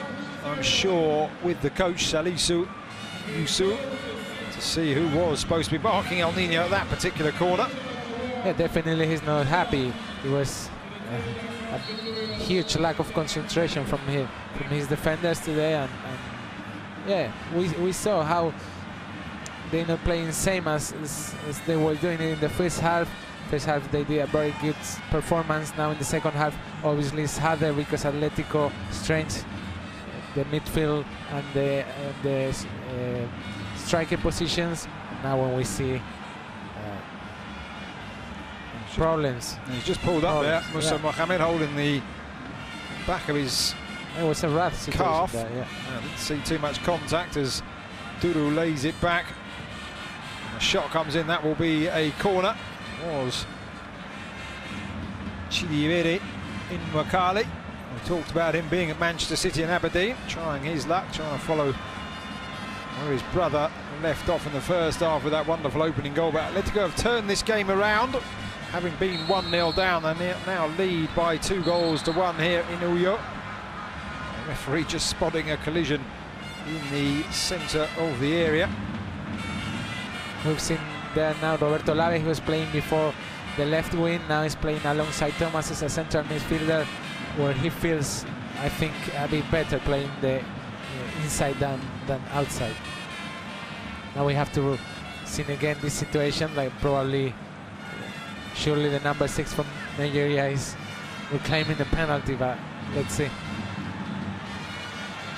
I'm sure, with the coach, Salisu Yusu, to see who was supposed to be marking El Nino at that particular corner. Yeah, definitely he's not happy. It was a huge lack of concentration from his defenders today, and yeah, we saw how they're not playing the same as they were doing in the first half. First half they did a very good performance. Now in the second half, obviously it's harder because Atletico strengthens the midfield and the striker positions. Now when we see problems. And he's just pulled up there. Musa Mohamed holding the back of his it was a rough situation calf. there, yeah. I didn't see too much contact as Duru lays it back. And the shot comes in. That will be a corner. It was Chidivere in Wakali. We talked about him being at Manchester City and Aberdeen, trying his luck, trying to follow where his brother left off in the first half with that wonderful opening goal. But Atletico have turned this game around. Having been 1-0 down, they now lead by 2-1 here in Uyo. The referee just spotting a collision in the centre of the area. We've seen there now Roberto Lave, who was playing before the left wing. Now he's playing alongside Thomas as a central midfielder, where he feels, I think, a bit better playing the inside than outside. Now we have to see again this situation, like probably, surely the number 6 from Nigeria is reclaiming the penalty, but let's see.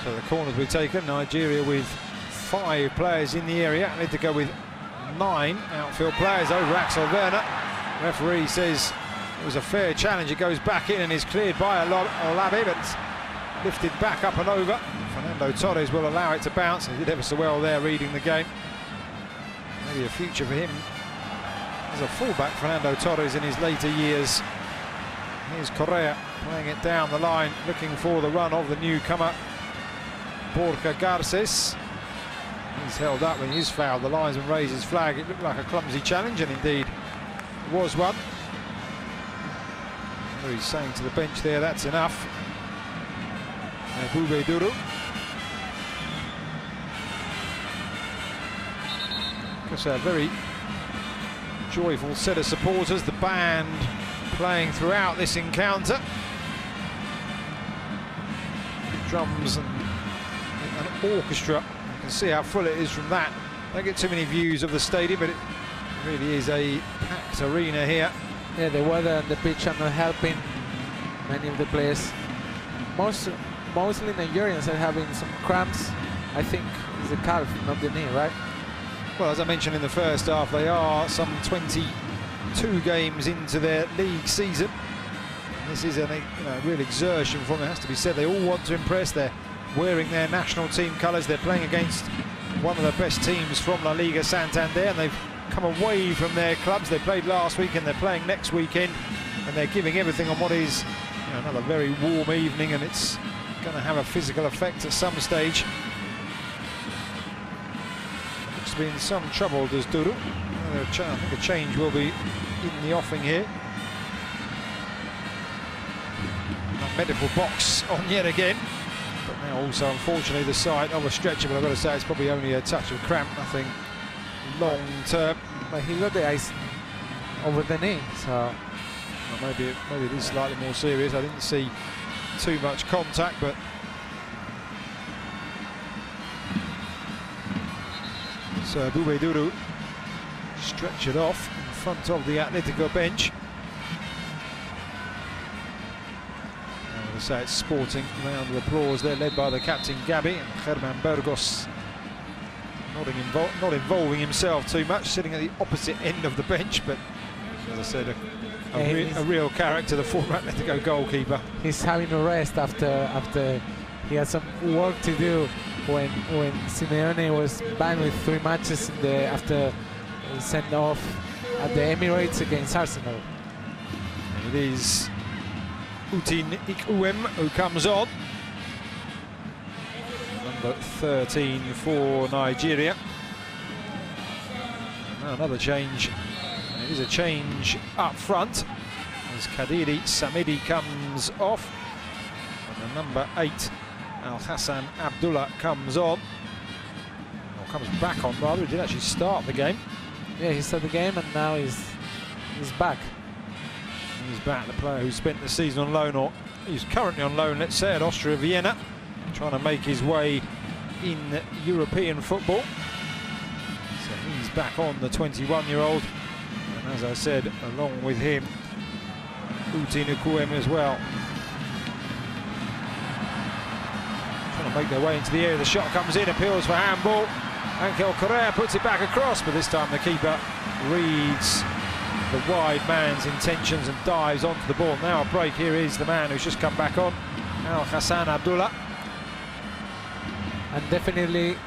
So the corners we've taken, Nigeria with 5 players in the area, Atletico with 9 outfield players over Axel Werner. Referee says it was a fair challenge. It goes back in and is cleared by Olabe, but lifted back up and over. Fernando Fernando Torres will allow it to bounce. He did ever so well there reading the game. Maybe a future for him as a fullback, Fernando Torres, in his later years. Here's Correa playing it down the line, looking for the run of the newcomer, Borja Garces. He's held up when he's fouled. The linesman raised his flag. It looked like a clumsy challenge, and indeed it was one. He's saying to the bench there, that's enough. Bube Duru. It's a very joyful set of supporters. The band playing throughout this encounter. Drums and an orchestra. You can see how full it is from that. Don't get too many views of the stadium, but it really is a packed arena here. Yeah, the weather and the pitch are not helping many of the players. Mostly Nigerians are having some cramps. I think it's the calf, not the knee, right? Well, as I mentioned in the first half, they are some 22 games into their league season. This is a real exertion for them, it has to be said. They all want to impress. They're wearing their national team colours. They're playing against one of the best teams from La Liga Santander, and they've come away from their clubs. They played last week and they're playing next weekend, and they're giving everything on what is another very warm evening, and it's going to have a physical effect at some stage. Looks to be in some trouble, does Duru. I think a change will be in the offing here. Medical box on yet again, but now also unfortunately the sight of a stretcher, but I've got to say it's probably only a touch of cramp, nothing long term. But he got the ice over the knee, so well, maybe it is slightly more serious. I didn't see too much contact, but so Bube Duru stretchered off in front of the Atletico bench. I say it's sporting round of applause. They're led by the captain Gabi, and Germán Burgos not involving himself too much, sitting at the opposite end of the bench, but as I said, a real character, the former Atletico goalkeeper. He's having a rest after he had some work to do when Simeone was banned with 3 matches after he sent off at the Emirates against Arsenal. And it is Utin Ikuem who comes on, number 13 for Nigeria. Now another change. It is a change up front as Kadiri Samidi comes off, and the number 8 Al Hassan Abdullah comes on, or comes back on rather. He did actually start the game. Yeah, he started the game and now he's back. He's back, the player who spent the season on loan, or he's currently on loan, let's say, at Austria Vienna, trying to make his way in European football. So he's back on, the 21-year-old. And as I said, along with him, Utin Ikuem as well. Trying to make their way into the area. The shot comes in, appeals for handball. Angel Correa puts it back across, but this time the keeper reads the wide man's intentions and dives onto the ball. Now a break. Here is the man who's just come back on, Al Hassan Abdullah. And definitely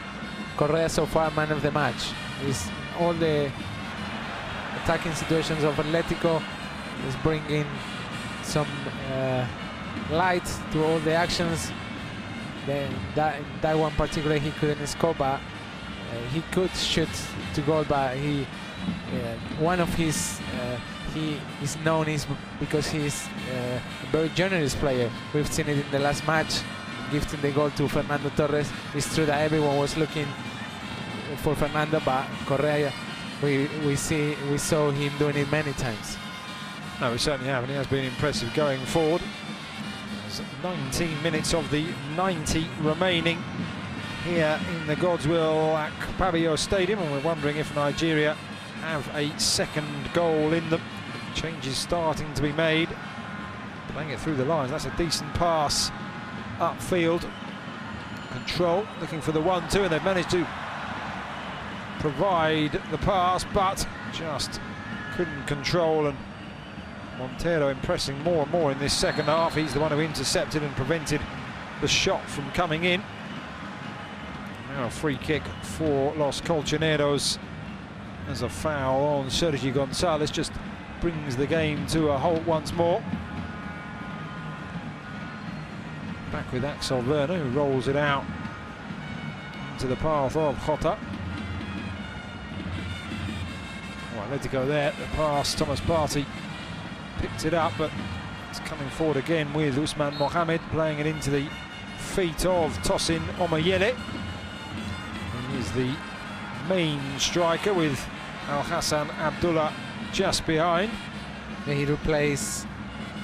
Correa so far man of the match. He's all the attacking situations of Atletico, is bringing some light to all the actions. Then that one particularly he couldn't score, but he could shoot to goal, but one of his he is known because he's a very generous player. We've seen it in the last match, gifting the goal to Fernando Torres. It's true that everyone was looking for Fernando, but Correa, we saw him doing it many times. No, we certainly have, and he has been impressive going forward. There's 19 minutes of the 90 remaining here in the Godswill Akpabio Stadium, and we're wondering if Nigeria have a second goal in them. Changes starting to be made. Playing it through the lines, that's a decent pass upfield. Control, looking for the 1-2, and they've managed to provide the pass, but just couldn't control, and Montero impressing more and more in this second half. He's the one who intercepted and prevented the shot from coming in. Now free kick for Los Colchoneros. As a foul on Sergi Gonzalez, just brings the game to a halt once more. Back with Axel Werner, who rolls it out into the path of Jota. Well, Atletico there, the pass, Thomas Partey picked it up, but it's coming forward again with Usman Mohamed, playing it into the feet of Tosin Omoyele. He is the main striker with Al Hassan Abdullah just behind. He replaced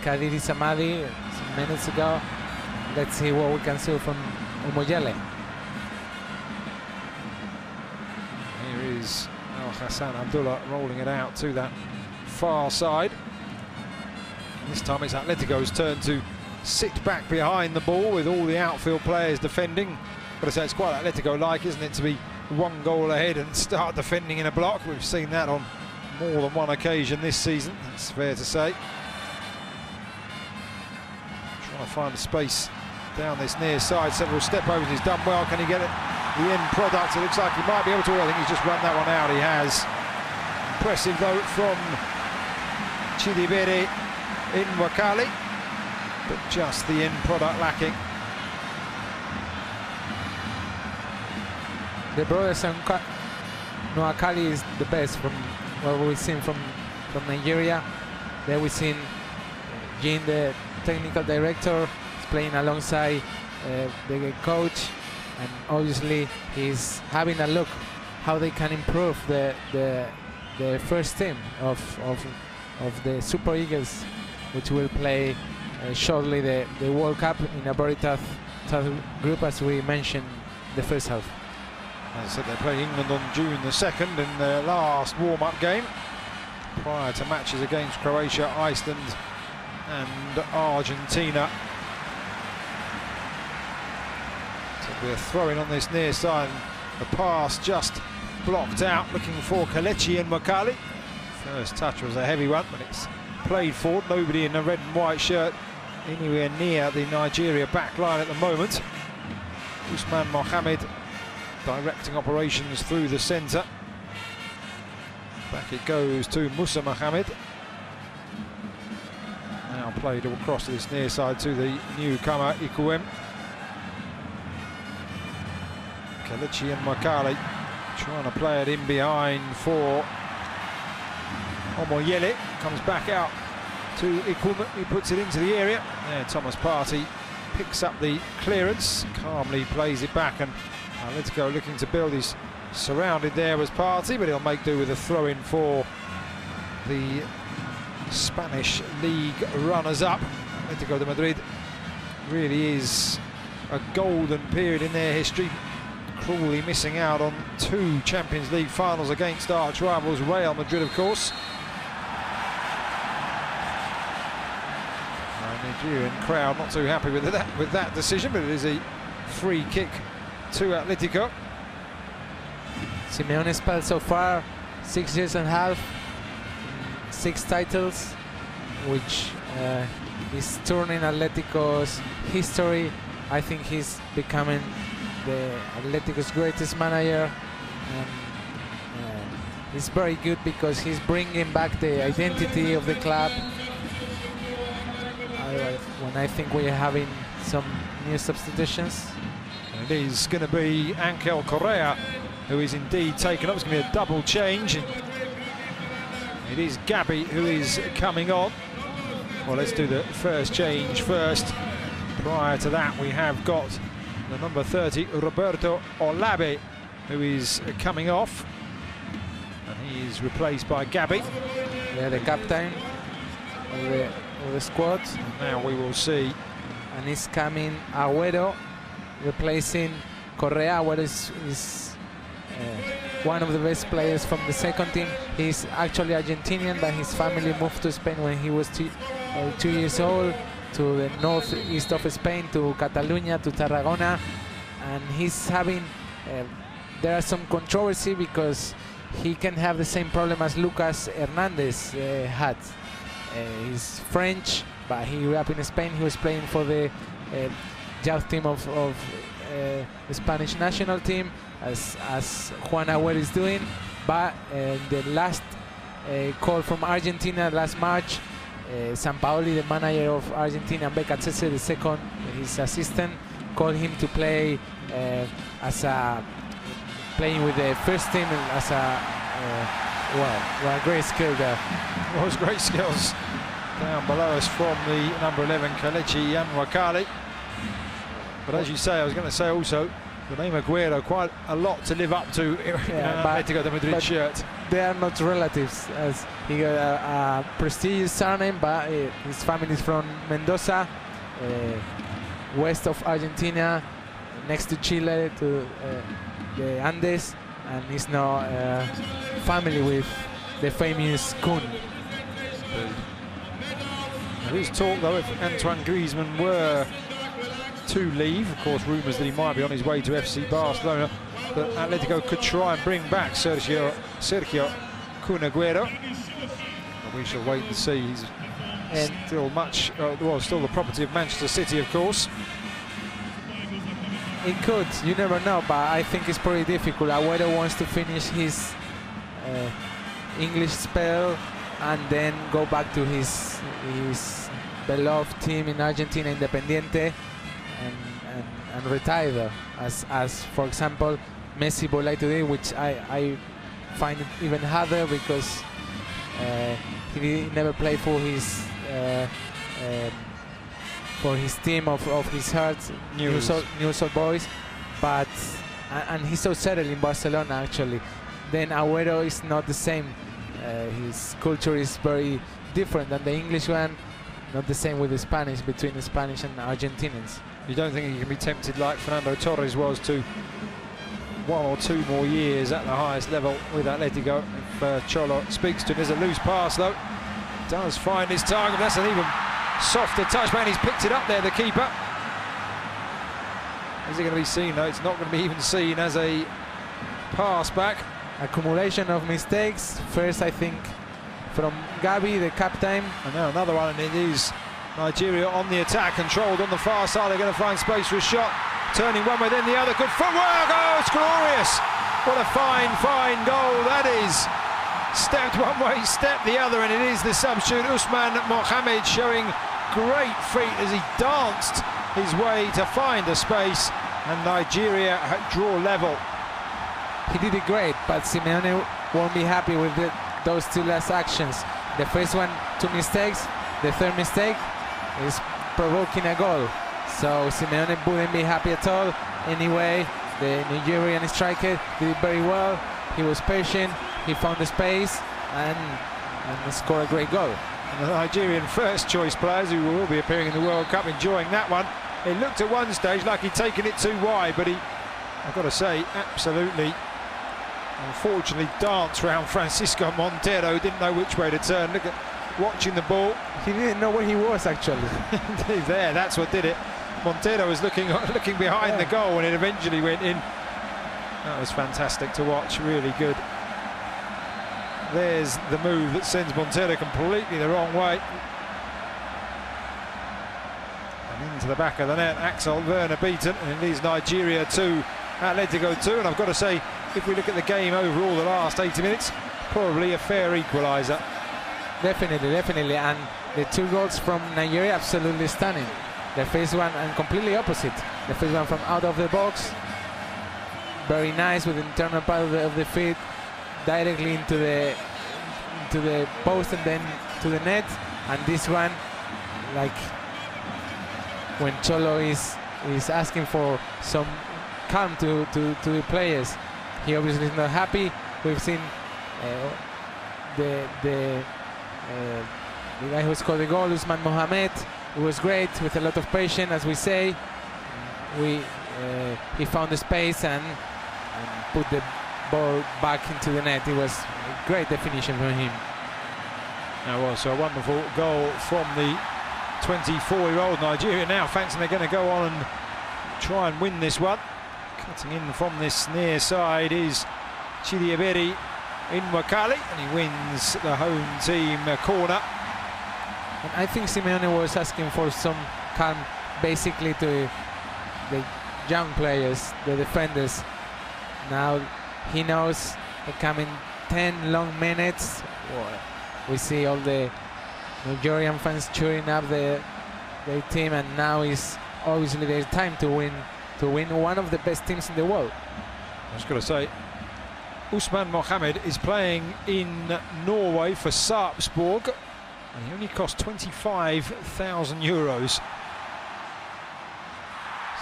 Kadiri Samadi some minutes ago. Let's see what we can see from Omoyele. Here is Al Hassan Abdullah rolling it out to that far side. This time it's Atletico's turn to sit back behind the ball with all the outfield players defending. But I say it's quite Atletico-like, isn't it, to be one goal ahead and start defending in a block. We've seen that on more than one occasion this season, that's fair to say. Trying to find a space down this near side, several step overs, he's done well. Can he get it? The end product, it looks like he might be able to. I think he's just run that one out, he has. Impressive though from Chidibere in Wakali, but just the end product lacking. The brothers and Akali is the best from what we've seen from Nigeria. There we've seen Jean, the technical director, is playing alongside the coach, and obviously he's having a look how they can improve the first team of the Super Eagles, which will play shortly the World Cup in a very tough group, as we mentioned the first half. As I said, they play England on June the 2nd in their last warm-up game, prior to matches against Croatia, Iceland and Argentina. So we're throwing on this near side. The pass just blocked out, looking for Kelechi and Makali. First touch was a heavy one, but it's played forward. Nobody in a red and white shirt anywhere near the Nigeria back line at the moment. Usman Mohamed directing operations through the centre. Back it goes to Musa Mohamed. Now played across to this near side to the newcomer Ikuem. Kelechi and Makali trying to play it in behind for Omoyele. Comes back out to Ikuem, he puts it into the area. There Thomas Partey picks up the clearance, calmly plays it back, and Atletico looking to build. He's surrounded there was Partey, but he'll make do with a throw-in for the Spanish league runners-up. Atletico de Madrid really is a golden period in their history, cruelly missing out on 2 Champions League finals against arch rivals Real Madrid, of course. Nigerian crowd not too happy with that decision, but it is a free kick to Atletico. Simeone's spell so far 6 years and a half, 6 titles, which is turning Atletico's history. I think he's becoming the Atletico's greatest manager, and it's very good because he's bringing back the identity of the club. When I think we're having some new substitutions. And it is going to be Angel Correa who is indeed taken up. It's going to be a double change. It is Gabby who is coming on. Well, let's do the first change first. Prior to that, we have got the number 30, Roberto Olabe, who is coming off. And he is replaced by Gabby. Yeah, the captain of the squad. Now we will see. And he's coming Agüero, replacing Correa. Agüero is one of the best players from the second team. He's actually Argentinian, but his family moved to Spain when he was 2 years old, to the northeast of Spain, to Catalonia, to Tarragona. And he's having, there are some controversy because he can have the same problem as Lucas Hernandez had. He's French, but he grew up in Spain. He was playing for the youth team of the Spanish national team, as Juan Agüero is doing. But the last call from Argentina last March, Sampaoli, the manager of Argentina, and Becacese, the second, his assistant, called him to play playing with the first team as a well, great skill there. Well, it's great skills down below us from the number 11 Kelechi Nwakali. But as you say, I was going to say also, the name Agüero, quite a lot to live up to in Atletico de Madrid shirt. They are not relatives, as he got a prestigious surname, but his family is from Mendoza, west of Argentina, next to Chile, to the Andes, and he's now family with the famous Kun. There is talk, though, if Antoine Griezmann were to leave, of course, rumours that he might be on his way to FC Barcelona, that Atletico could try and bring back Sergio Kun Agüero. But we shall wait and see. He's still much, still the property of Manchester City, of course. It could, you never know, but I think it's pretty difficult. Agüero wants to finish his English spell and then go back to his beloved team in Argentina, Independiente, and retire there, as for example Messi would like to do, which I find it even harder, because he never played for his team of his heart, Newell's Old Boys, but and he's so settled in Barcelona actually. Then Agüero is not the same. His culture is very different than the English one, not the same with the Spanish, between the Spanish and Argentinians. You don't think he can be tempted like Fernando Torres was to 1 or 2 more years at the highest level with Atletico? If Cholo speaks to him, there's a loose pass though. Does find his target. That's an even softer touch, man. He's picked it up there, the keeper. Is it going to be seen though? It's not going to be even seen as a pass back. Accumulation of mistakes. First, I think, from Gabi, the captain. And now another one, and it is Nigeria on the attack, controlled on the far side. They're going to find space for a shot. Turning one way, then the other. Good footwork. Oh, it's glorious. What a fine, fine goal that is. Stepped one way, stepped the other, and it is the substitute Usman Mohamed showing great feet as he danced his way to find a space, and Nigeria draw level. He did it great, but Simeone won't be happy with those 2 last actions. The first one, 2 mistakes. The third mistake is provoking a goal. So Simeone wouldn't be happy at all. Anyway, the Nigerian striker did it very well. He was patient, he found the space, and scored a great goal. And the Nigerian first choice players, who will be appearing in the World Cup, enjoying that one. It looked at one stage like he'd taken it too wide, but he, I've got to say, absolutely, unfortunately, danced round Francisco Montero. Didn't know which way to turn. Look at watching the ball. He didn't know where he was actually. There, that's what did it. Montero was looking behind the goal, and it eventually went in. That was fantastic to watch. Really good. There's the move that sends Montero completely the wrong way. And into the back of the net, Axel Werner beaten, and it is Nigeria 2, Atletico 2. And I've got to say, if we look at the game overall, the last 80 minutes, probably a fair equaliser. Definitely, and the 2 goals from Nigeria, absolutely stunning. The first one, and completely opposite. The first one from out of the box, very nice with the internal part of the feet, directly into the post and then to the net. And this one, like when Cholo is asking for some calm to the players, he obviously is not happy. We've seen the guy who scored the goal, Usman Mohamed. It was great, with a lot of patience, as we say. He found the space and put the ball back into the net. It was a great definition from him. That was a wonderful goal from the 24-year-old Nigeria. Now fancying they're going to go on and try and win this one. Cutting in from this near side is Chidiebere Nwakali, and he wins the home team corner. And I think Simeone was asking for some calm, basically, to the young players, the defenders. Now he knows the coming 10 long minutes. We see all the Nigerian fans cheering up their team, and now is obviously their time to win one of the best teams in the world. I was going to say, Usman Mohammed is playing in Norway for Sarpsborg, and he only cost 25,000 euros.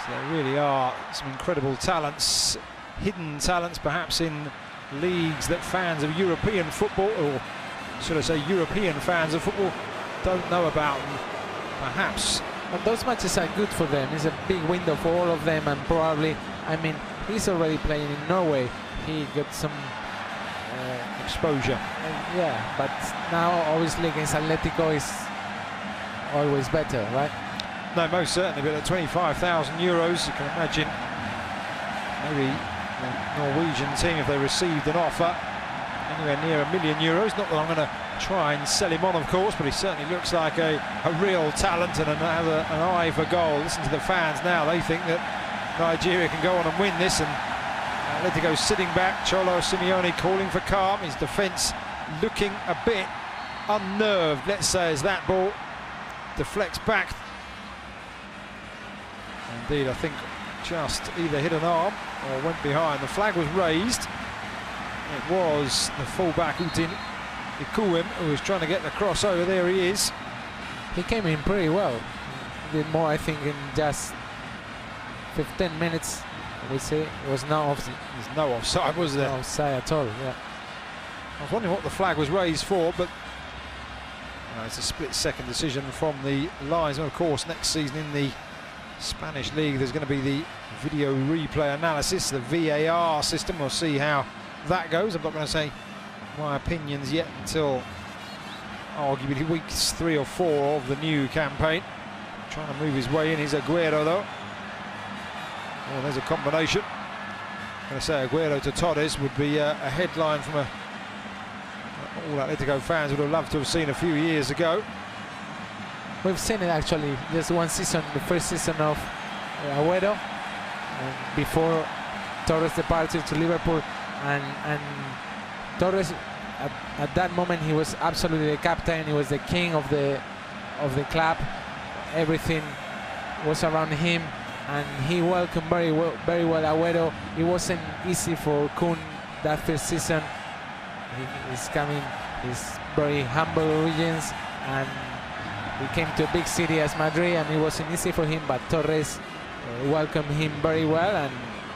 So there really are some incredible talents, hidden talents perhaps in leagues that fans of European football, or should I say European fans of football, don't know about. And perhaps. And those matches are good for them. It's a big window for all of them, and probably, I mean, he's already playing in Norway. He got some exposure. Yeah, but now obviously against Atletico is always better, right? No, most certainly, but at 25,000 euros, you can imagine maybe the Norwegian team, if they received an offer anywhere near €1 million. Not that I'm going to try and sell him on, of course, but he certainly looks like a real talent and has an eye for goal. Listen to the fans now. They think that Nigeria can go on and win this, and Atletico sitting back. Cholo Simeone calling for calm. His defence looking a bit unnerved, let's say, as that ball deflects back. Indeed, I think just either hit an arm or went behind. The flag was raised. It was the fullback Utin Ikuwem who was trying to get the cross over. There he is. He came in pretty well. Did more, I think, in just 15 minutes. We see it was no offside. There's no offside, was there? No offside at all. Yeah. I was wondering what the flag was raised for, but it's a split-second decision from the linesman. Of course, next season in the Spanish league, there's going to be the video replay analysis, the VAR system. We'll see how that goes. I'm not going to say my opinions yet until arguably weeks 3 or 4 of the new campaign. Trying to move his way in is Aguero, though. Oh, there's a combination. I'm going to say Aguero to Torres would be a headline from all Atletico fans would have loved to have seen a few years ago. We've seen it actually just one season, the first season of Aguero, before Torres' departure to Liverpool, and Torres at that moment he was absolutely the captain. He was the king of the club. Everything was around him, and he welcomed very well Aguero. It wasn't easy for Kun that first season. He's coming, he's very humble origins, and he came to a big city as Madrid, and it wasn't easy for him, but Torres welcomed him very well, and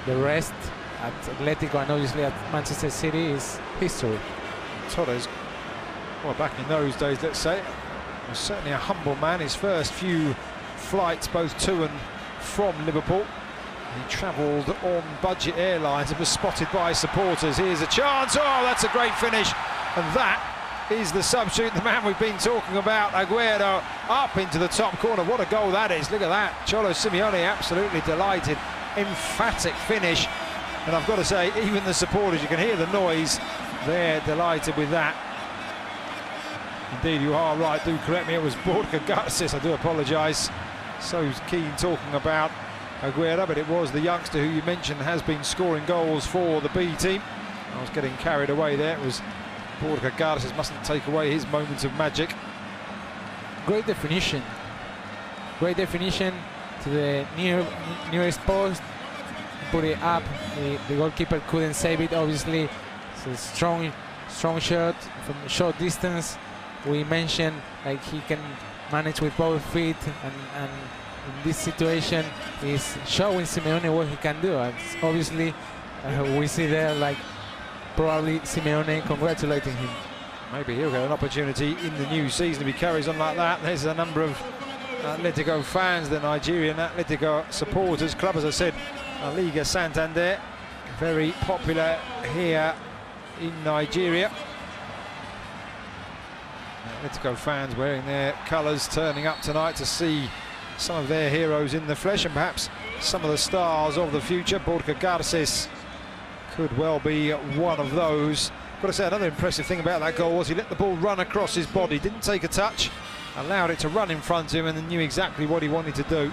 the rest at Atletico and obviously at Manchester City is history. Torres, well, back in those days, let's say, was certainly a humble man. His first few flights, both to and from Liverpool, he travelled on budget airlines and was spotted by supporters. Here's a chance. Oh, that's a great finish, and that is the substitute, the man we've been talking about, Aguero, up into the top corner. What a goal that is. Look at that. Cholo Simeone absolutely delighted. Emphatic finish. And I've got to say, even the supporters, you can hear the noise. They're delighted with that. Indeed, you are right. Do correct me. It was Borja Garces. I do apologise. So keen talking about Aguero, but it was the youngster who you mentioned has been scoring goals for the B team. I was getting carried away there. It was Borja Garces. Mustn't take away his moments of magic. Great definition. Great definition to the nearest post. Put it up. The goalkeeper couldn't save it. Obviously, it's a strong shot from short distance. We mentioned like he can manage with both feet, and in this situation is showing Simeone what he can do. And obviously, we see there like probably Simeone congratulating him. Maybe he'll get an opportunity in the new season if he carries on like that. There's a number of Atletico fans, the Nigerian Atletico supporters club, as I said, Liga Santander, very popular here in Nigeria. Atletico fans wearing their colours, turning up tonight to see some of their heroes in the flesh, and perhaps some of the stars of the future. Borja Garces could well be one of those. Got to say, another impressive thing about that goal was he let the ball run across his body, didn't take a touch, allowed it to run in front of him, and then knew exactly what he wanted to do.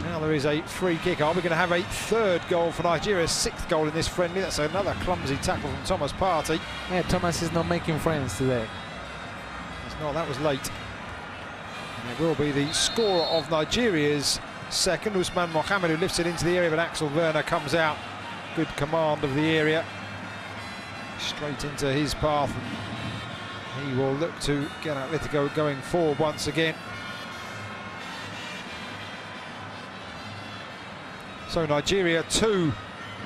Now Now there is a free kick. Are we going to have a third goal for Nigeria? 6th goal in this friendly. That's another clumsy tackle from Thomas Partey. Yeah, Thomas is not making friends today. It's not, that was late. And it will be the scorer of Nigeria's second, Usman Mohammed, who lifts it into the area, but Axel Werner comes out. Good command of the area. Straight into his path. He will look to get Atletico going forward once again. So Nigeria 2,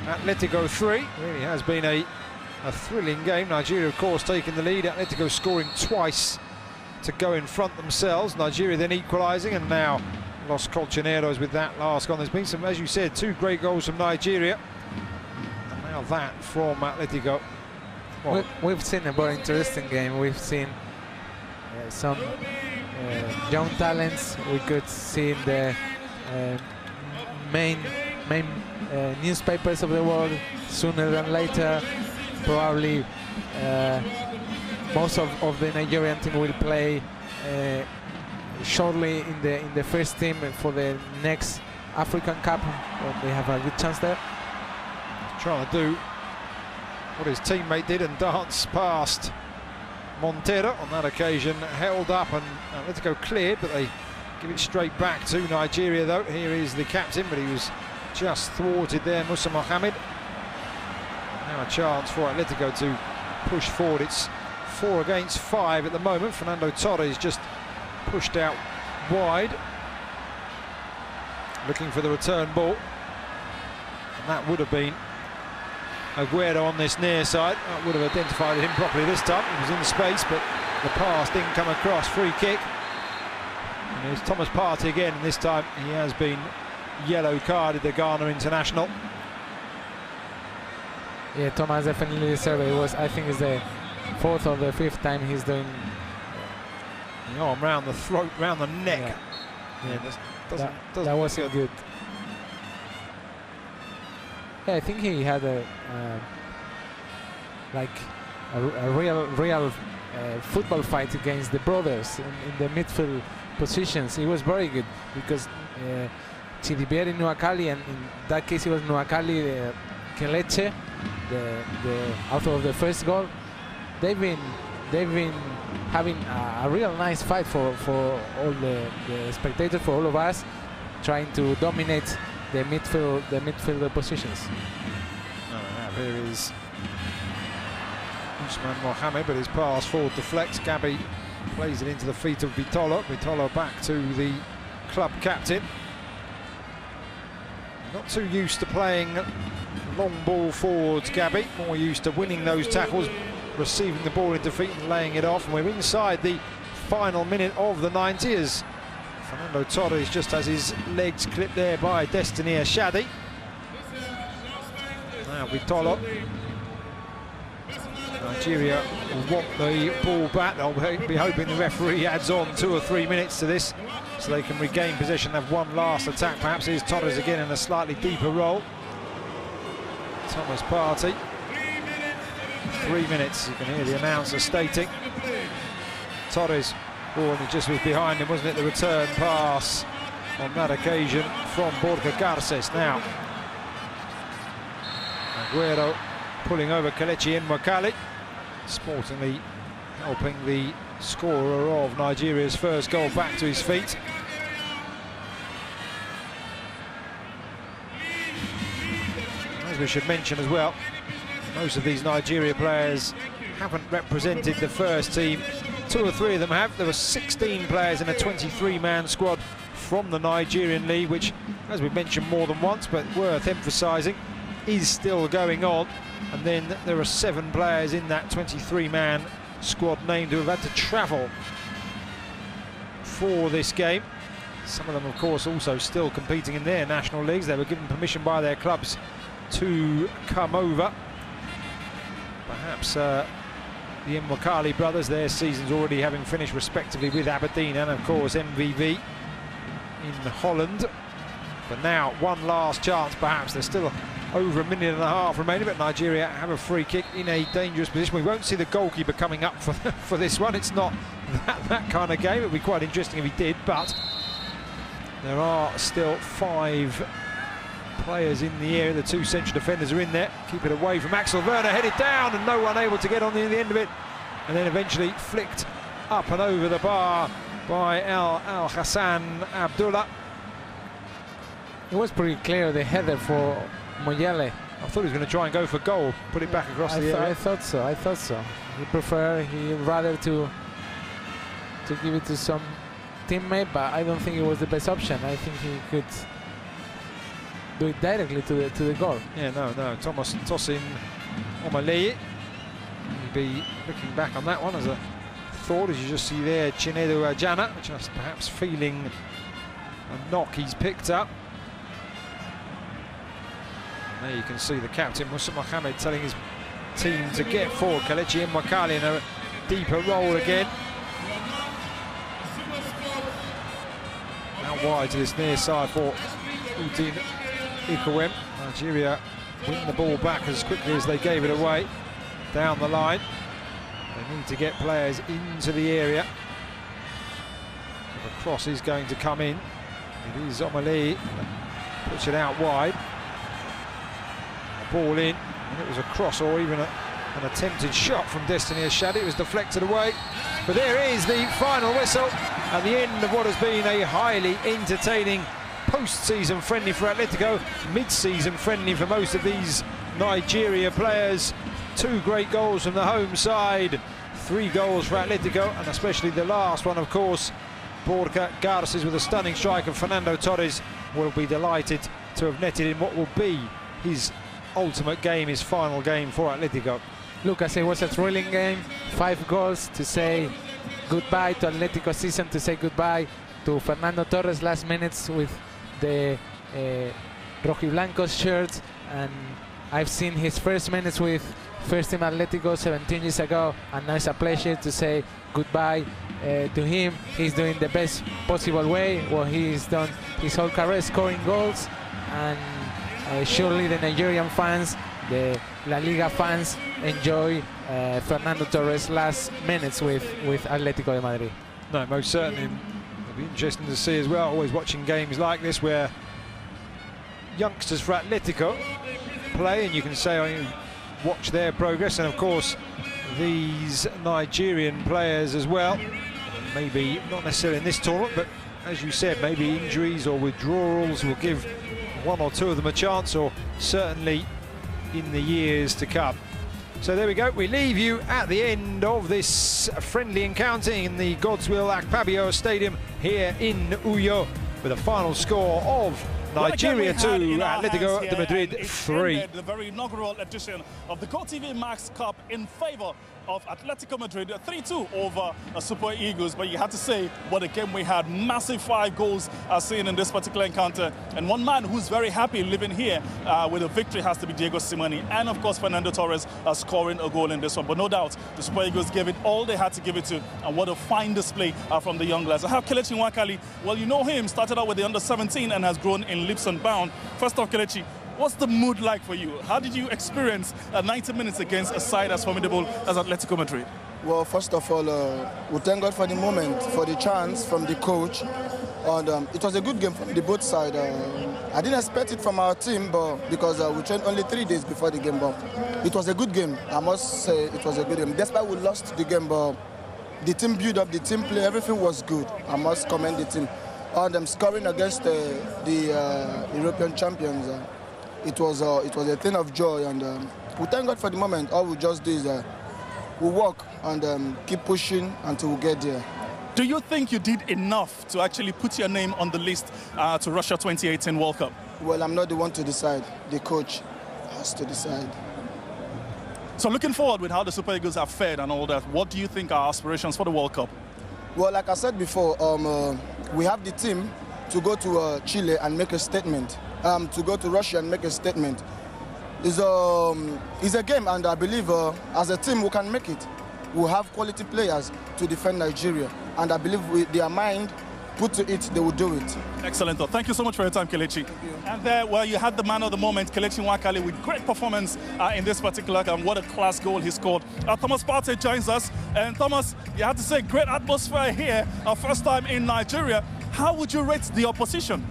Atletico 3. Really has been a thrilling game. Nigeria, of course, taking the lead. Atletico scoring twice to go in front themselves. Nigeria then equalising, and now Los Colchoneros with that last goal. There's been some, as you said, 2 great goals from Nigeria. And now that from Atletico. Well, We've seen a very interesting game. We've seen some young talents. We could see in the main newspapers of the world sooner than later. Probably most of the Nigerian team will play shortly in the first team for the next African Cup. They have a good chance there. Trying to do what his teammate did and dance past Montero on that occasion, held up, and Atletico cleared, but they give it straight back to Nigeria though. Here is the captain, but he was just thwarted there, Musa Mohammed. Now a chance for Atletico to push forward. It's 4 against 5 at the moment. Fernando Torres just pushed out wide, looking for the return ball, and that would have been Aguero on this near side. That would have identified him properly this time. He was in space, but the pass didn't come across. Free kick. And here's Thomas Partey again, and this time he has been yellow carded, the Ghana international. Yeah, Thomas definitely deserved it. It was, I think, it's the 4th or the 5th time he's doing. The arm round the throat, round the neck. Yeah, that wasn't good. Yeah, I think he had a real football fight against the brothers in the midfield positions. He was very good because Chidibieri Nuakali, and in that case it was Nuakali Kelechi, the author of the first goal. They've been having a real nice fight for all the spectators, for all of us, trying to dominate the midfielder positions. Here is Usman Mohammed, but his pass forward deflects. Gabi plays it into the feet of Vitolo. Vitolo back to the club captain. Not too used to playing long ball forwards, Gabi. More used to winning those tackles, receiving the ball in defeat and laying it off. And we're inside the final minute of the 90s. Fernando Torres just has his legs clipped there by Destiny Ashadi. Now Vitolo. Nigeria will want the ball back. They'll be hoping the referee adds on 2 or 3 minutes to this so they can regain possession, have one last attack. Perhaps here's Torres again in a slightly deeper role. Thomas Partey. 3 minutes, you can hear the announcer stating. Torres, and he just was behind him, wasn't it? The return pass on that occasion from Borja Garces. Now Aguero pulling over Kelechi Nwakali, sportingly helping the scorer of Nigeria's first goal back to his feet. As we should mention as well, most of these Nigeria players haven't represented the first team. 2 or 3 of them have. There were 16 players in a 23-man squad from the Nigerian league, which, as we've mentioned more than once, but worth emphasising, is still going on. And then there are 7 players in that 23-man squad named who have had to travel for this game. Some of them, of course, also still competing in their national leagues. They were given permission by their clubs to come over. Perhaps the Nwakali brothers, their seasons already having finished respectively with Aberdeen and, of course, MVV in Holland. But now, one last chance, perhaps. There's still over a minute and a half remaining, but Nigeria have a free kick in a dangerous position. We won't see the goalkeeper coming up for this one. It's not that kind of game. It would be quite interesting if he did, but There are still 5 players in the area. The 2 central defenders are in there. Keep it away from Axel Werner, headed down, and no one able to get on the end of it. And then eventually flicked up and over the bar by Al Hassan Abdullah. It was pretty clear, the header for Moyale. I thought he was going to try and go for goal, put it back across the area. I thought so. He'd rather to give it to some teammate, but I don't think it was the best option. I think he could do it directly to the goal. Yeah, no. Thomas tossing Omali. He'd be looking back on that one as a thought, as you just see there, Chinedu Ajana, just perhaps feeling a knock he's picked up. There you can see the captain, Musa Mohamed, telling his team to get forward. Kelechi Mwakali in a deeper role again. Out wide to this near side for Udin Ikowem. Nigeria win the ball back as quickly as they gave it away down the line. They need to get players into the area. The cross is going to come in. It is Omali, puts it out wide. Ball in, and it was a cross or even an attempted shot from Destiny Ashadi. It was deflected away, but there is the final whistle at the end of what has been a highly entertaining post-season friendly for Atletico, mid-season friendly for most of these Nigeria players. 2 great goals from the home side, 3 goals for Atletico, and especially the last one, of course, Borja Garces with a stunning strike, and Fernando Torres will be delighted to have netted in what will be his ultimate game, his final game for Atletico. Lucas, it was a thrilling game. 5 goals to say goodbye to Atletico season, to say goodbye to Fernando Torres last minutes with the Rojiblancos shirt, and I've seen his first minutes with first team Atletico 17 years ago, and now it's a pleasure to say goodbye to him. He's doing the best possible way what he's done his whole career, scoring goals, and surely the Nigerian fans, the La Liga fans, enjoy Fernando Torres' last minutes with Atletico de Madrid. No, most certainly. It'll be interesting to see as well, always watching games like this where youngsters for Atletico play, and you can say, watch their progress, and of course these Nigerian players as well. Maybe not necessarily in this tournament, but as you said, maybe injuries or withdrawals will give 1 or 2 of them a chance, or certainly in the years to come. So there we go, we leave you at the end of this friendly encounter in the Godswill Akpabio Stadium here in Uyo, with a final score of Nigeria 2, Atletico de Madrid 3. The very inaugural edition of the GoTV Max Cup in favor of Atletico Madrid, 3-2 over Super Eagles. But you had to say, what a game we had. Massive 5 goals as seen in this particular encounter. And one man who's very happy living here with a victory has to be Diego Simeone. And of course, Fernando Torres scoring a goal in this one. But no doubt, the Super Eagles gave it all they had to give it to. And what a fine display from the young lads. I have Kelechi Nwakali. Well, you know him, started out with the under-17 and has grown in leaps and bounds. First off, Kelechi, what's the mood like for you? How did you experience 90 minutes against a side as formidable as Atletico Madrid? Well, first of all, we thank God for the moment, for the chance from the coach. And it was a good game from the both sides. I didn't expect it from our team, but because we trained only 3 days before the game. But it was a good game. I must say it was a good game. Despite we lost the game, but the team build up, the team play, everything was good. I must commend the team. And scoring against the European champions. It was a thing of joy, and we thank God for the moment. All we just do is we work and keep pushing until we get there. Do you think you did enough to actually put your name on the list to Russia 2018 World Cup? Well, I'm not the one to decide. The coach has to decide. So looking forward with how the Super Eagles have fared and all that, what do you think are aspirations for the World Cup? Well, like I said before, we have the team to go to Chile and make a statement. To go to Russia and make a statement. It's a game, and I believe as a team we can make it. We have quality players to defend Nigeria, and I believe with their mind put to it, they will do it. Excellent. Thank you so much for your time, Kelechi. And there, well, you had the man of the moment, Kelechi Nwakali, with great performance in this particular game. What a class goal he scored. Thomas Partey joins us. And Thomas, you had to say, great atmosphere here. Our first time in Nigeria. How would you rate the opposition?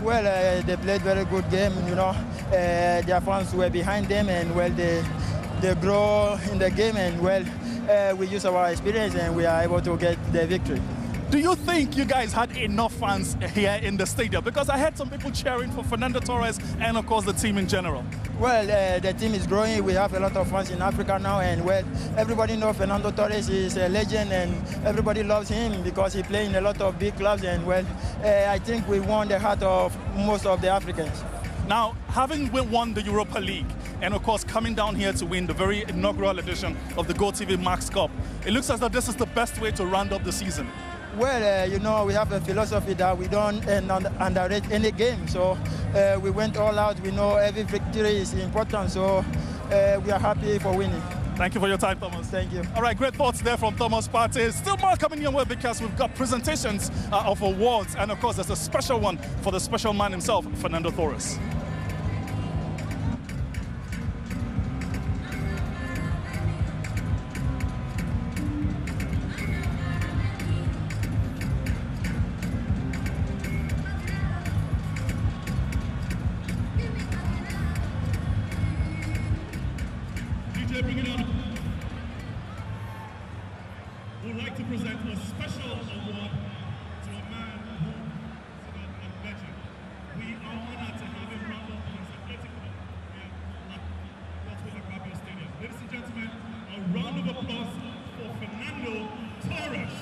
Well, they played very good game, you know. Their fans were behind them, and well, they grow in the game, and well, we use our experience, and we are able to get the victory. Do you think you guys had enough fans here in the stadium? Because I heard some people cheering for Fernando Torres and, of course, the team in general. Well, the team is growing. We have a lot of fans in Africa now, and well, everybody knows Fernando Torres is a legend, and everybody loves him because he plays in a lot of big clubs, and well, I think we won the heart of most of the Africans. Now, having won the Europa League, and of course coming down here to win the very inaugural edition of the GoTV Max Cup, it looks as though this is the best way to round up the season. Well, you know, we have a philosophy that we don't underrate any game. So we went all out. We know every victory is important. So we are happy for winning. Thank you for your time, Thomas. Thank you. All right, great thoughts there from Thomas Partey. Still more coming your way because we've got presentations of awards. And of course, there's a special one for the special man himself, Fernando Torres. Bring it up. We'd like to present a special award to a man who is a legend. We are honored to have him round up on his athletic here at Madrid Stadium. Ladies and gentlemen, a round of applause for Fernando Torres.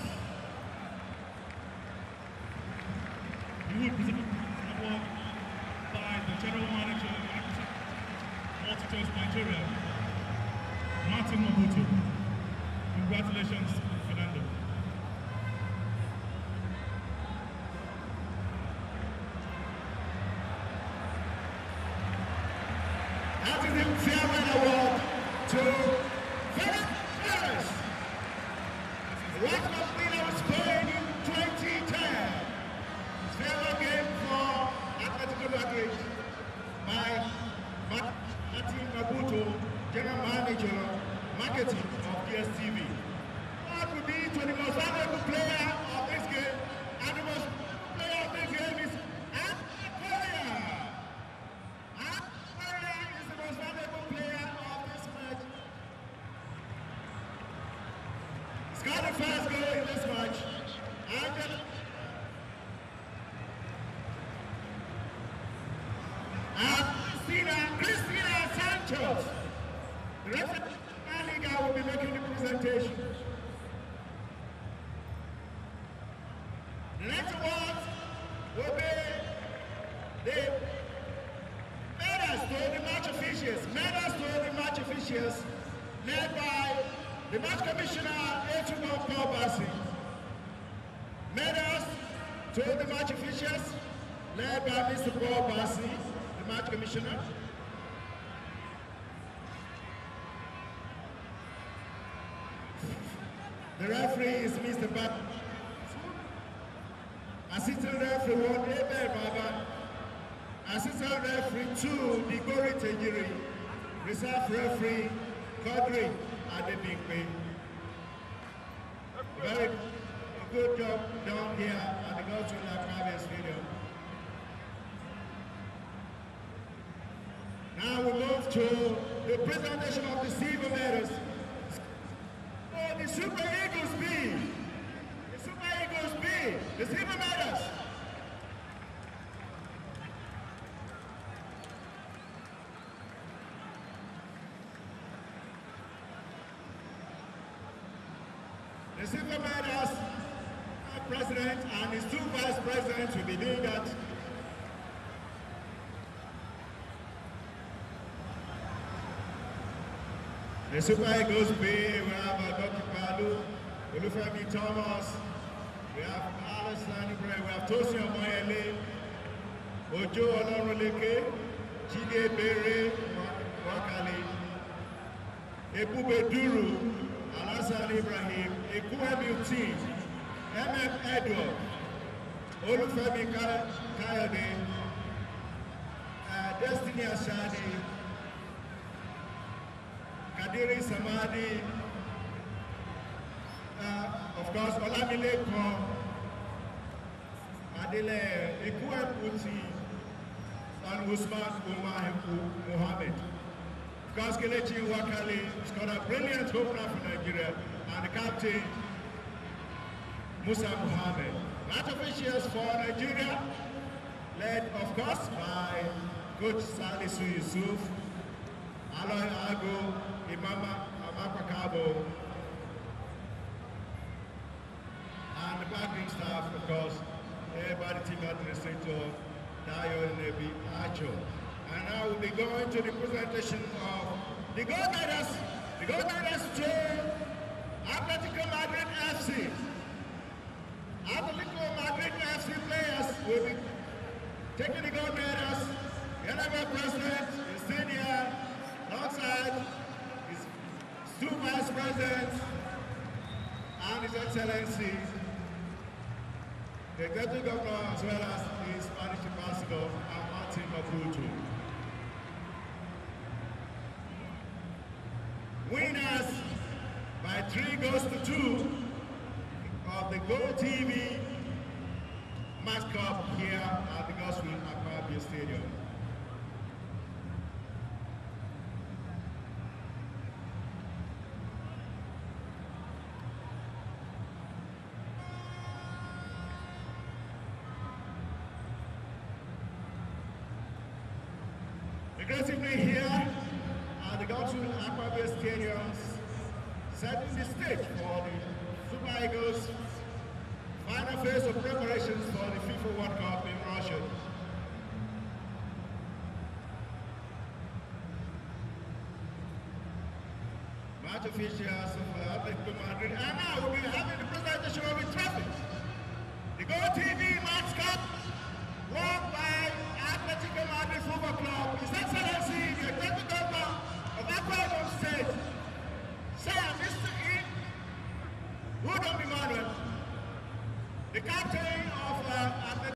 We will present an award by the General Manager of Multi-Choice Nigeria, Martin Mabutu. Congratulations, Fernando. That is the farewell award to Fernando Torres. Right up in Spain in 2010. Farewell game for Atletico Madrid by Martin Mabutu, General Manager, Marketing of DSTV. What would be to the most valuable player of this game, and the most player of this game is Atle. Atle is the most valuable player of this match. He's got the first goal in this match. And Cristina Sanchez. The referee of La Liga will be making the presentation. The next award will be the medals to the match officials. Medals to the match officials, led by the match commissioner, Atle Paul Bassi. Medals to the match officials, led by Mr. Paul Bassi, the match commissioner. The referee is Mr. Bat. Assistant referee 1, Abel Baba. Assistant referee 2, Digori Tejiri. Reserve referee, Kodri Adebingbe. Very good job done here at the Godswill Private Stadium. Now we move to the presentation of the silver medals. The Super Eagles B. The Super Eagles B. The silver medals. The silver medals, our president and his 2 vice presidents will be doing that. The Super Eagles B, we have Dr. Palu, Olufemi Thomas, we have Alessandro Bray, we have Tosi Omoyele, Ojo Olorunleke, Chide Bere, Wakali, Ebube Duru, Alassane Ibrahim, Ekuemi Team, MM Edward, Olufemi Kayode, Destiny Ashadi, Kadiri Samadi, of course, Olamileko, Adele Ikueputi and Usman Umar Mohammed. Because Kelechi Wakali scored a brilliant opener for Nigeria, and the captain Musa Mohammed. Match officials for Nigeria, led of course by Coach Salisu Yusuf, Aloy Ago, Imama Amakakabo, and the backing staff, of course, led by the team administrator, Dayo Nebi Acho. And now we'll be going to the presentation of the goal guiders to Atletico Madrid FC. Atletico Madrid FC players will be taking the goal guiders. The NFL president is sitting here alongside his two vice presidents and His Excellency, the Executive Governor, as well as the Spanish Ambassador, Martin Maputo. Winners by 3-2 of the Go TV Match Cup here at the Gospel Aquabia Stadium. Aggressively here at the Gospel Aquabia Stadium, setting the stage for the Super Eagles' final phase of preparations for the FIFA World Cup in Russia. Match officials for Atletico Madrid, and now we'll be having the presentation of the trophy. The Go TV Match Cup, won by Atletico Madrid Football Club. His Excellency, the Executive Governor of Aqua State, Sir Mr. E. Woodham Emmanuel, the captain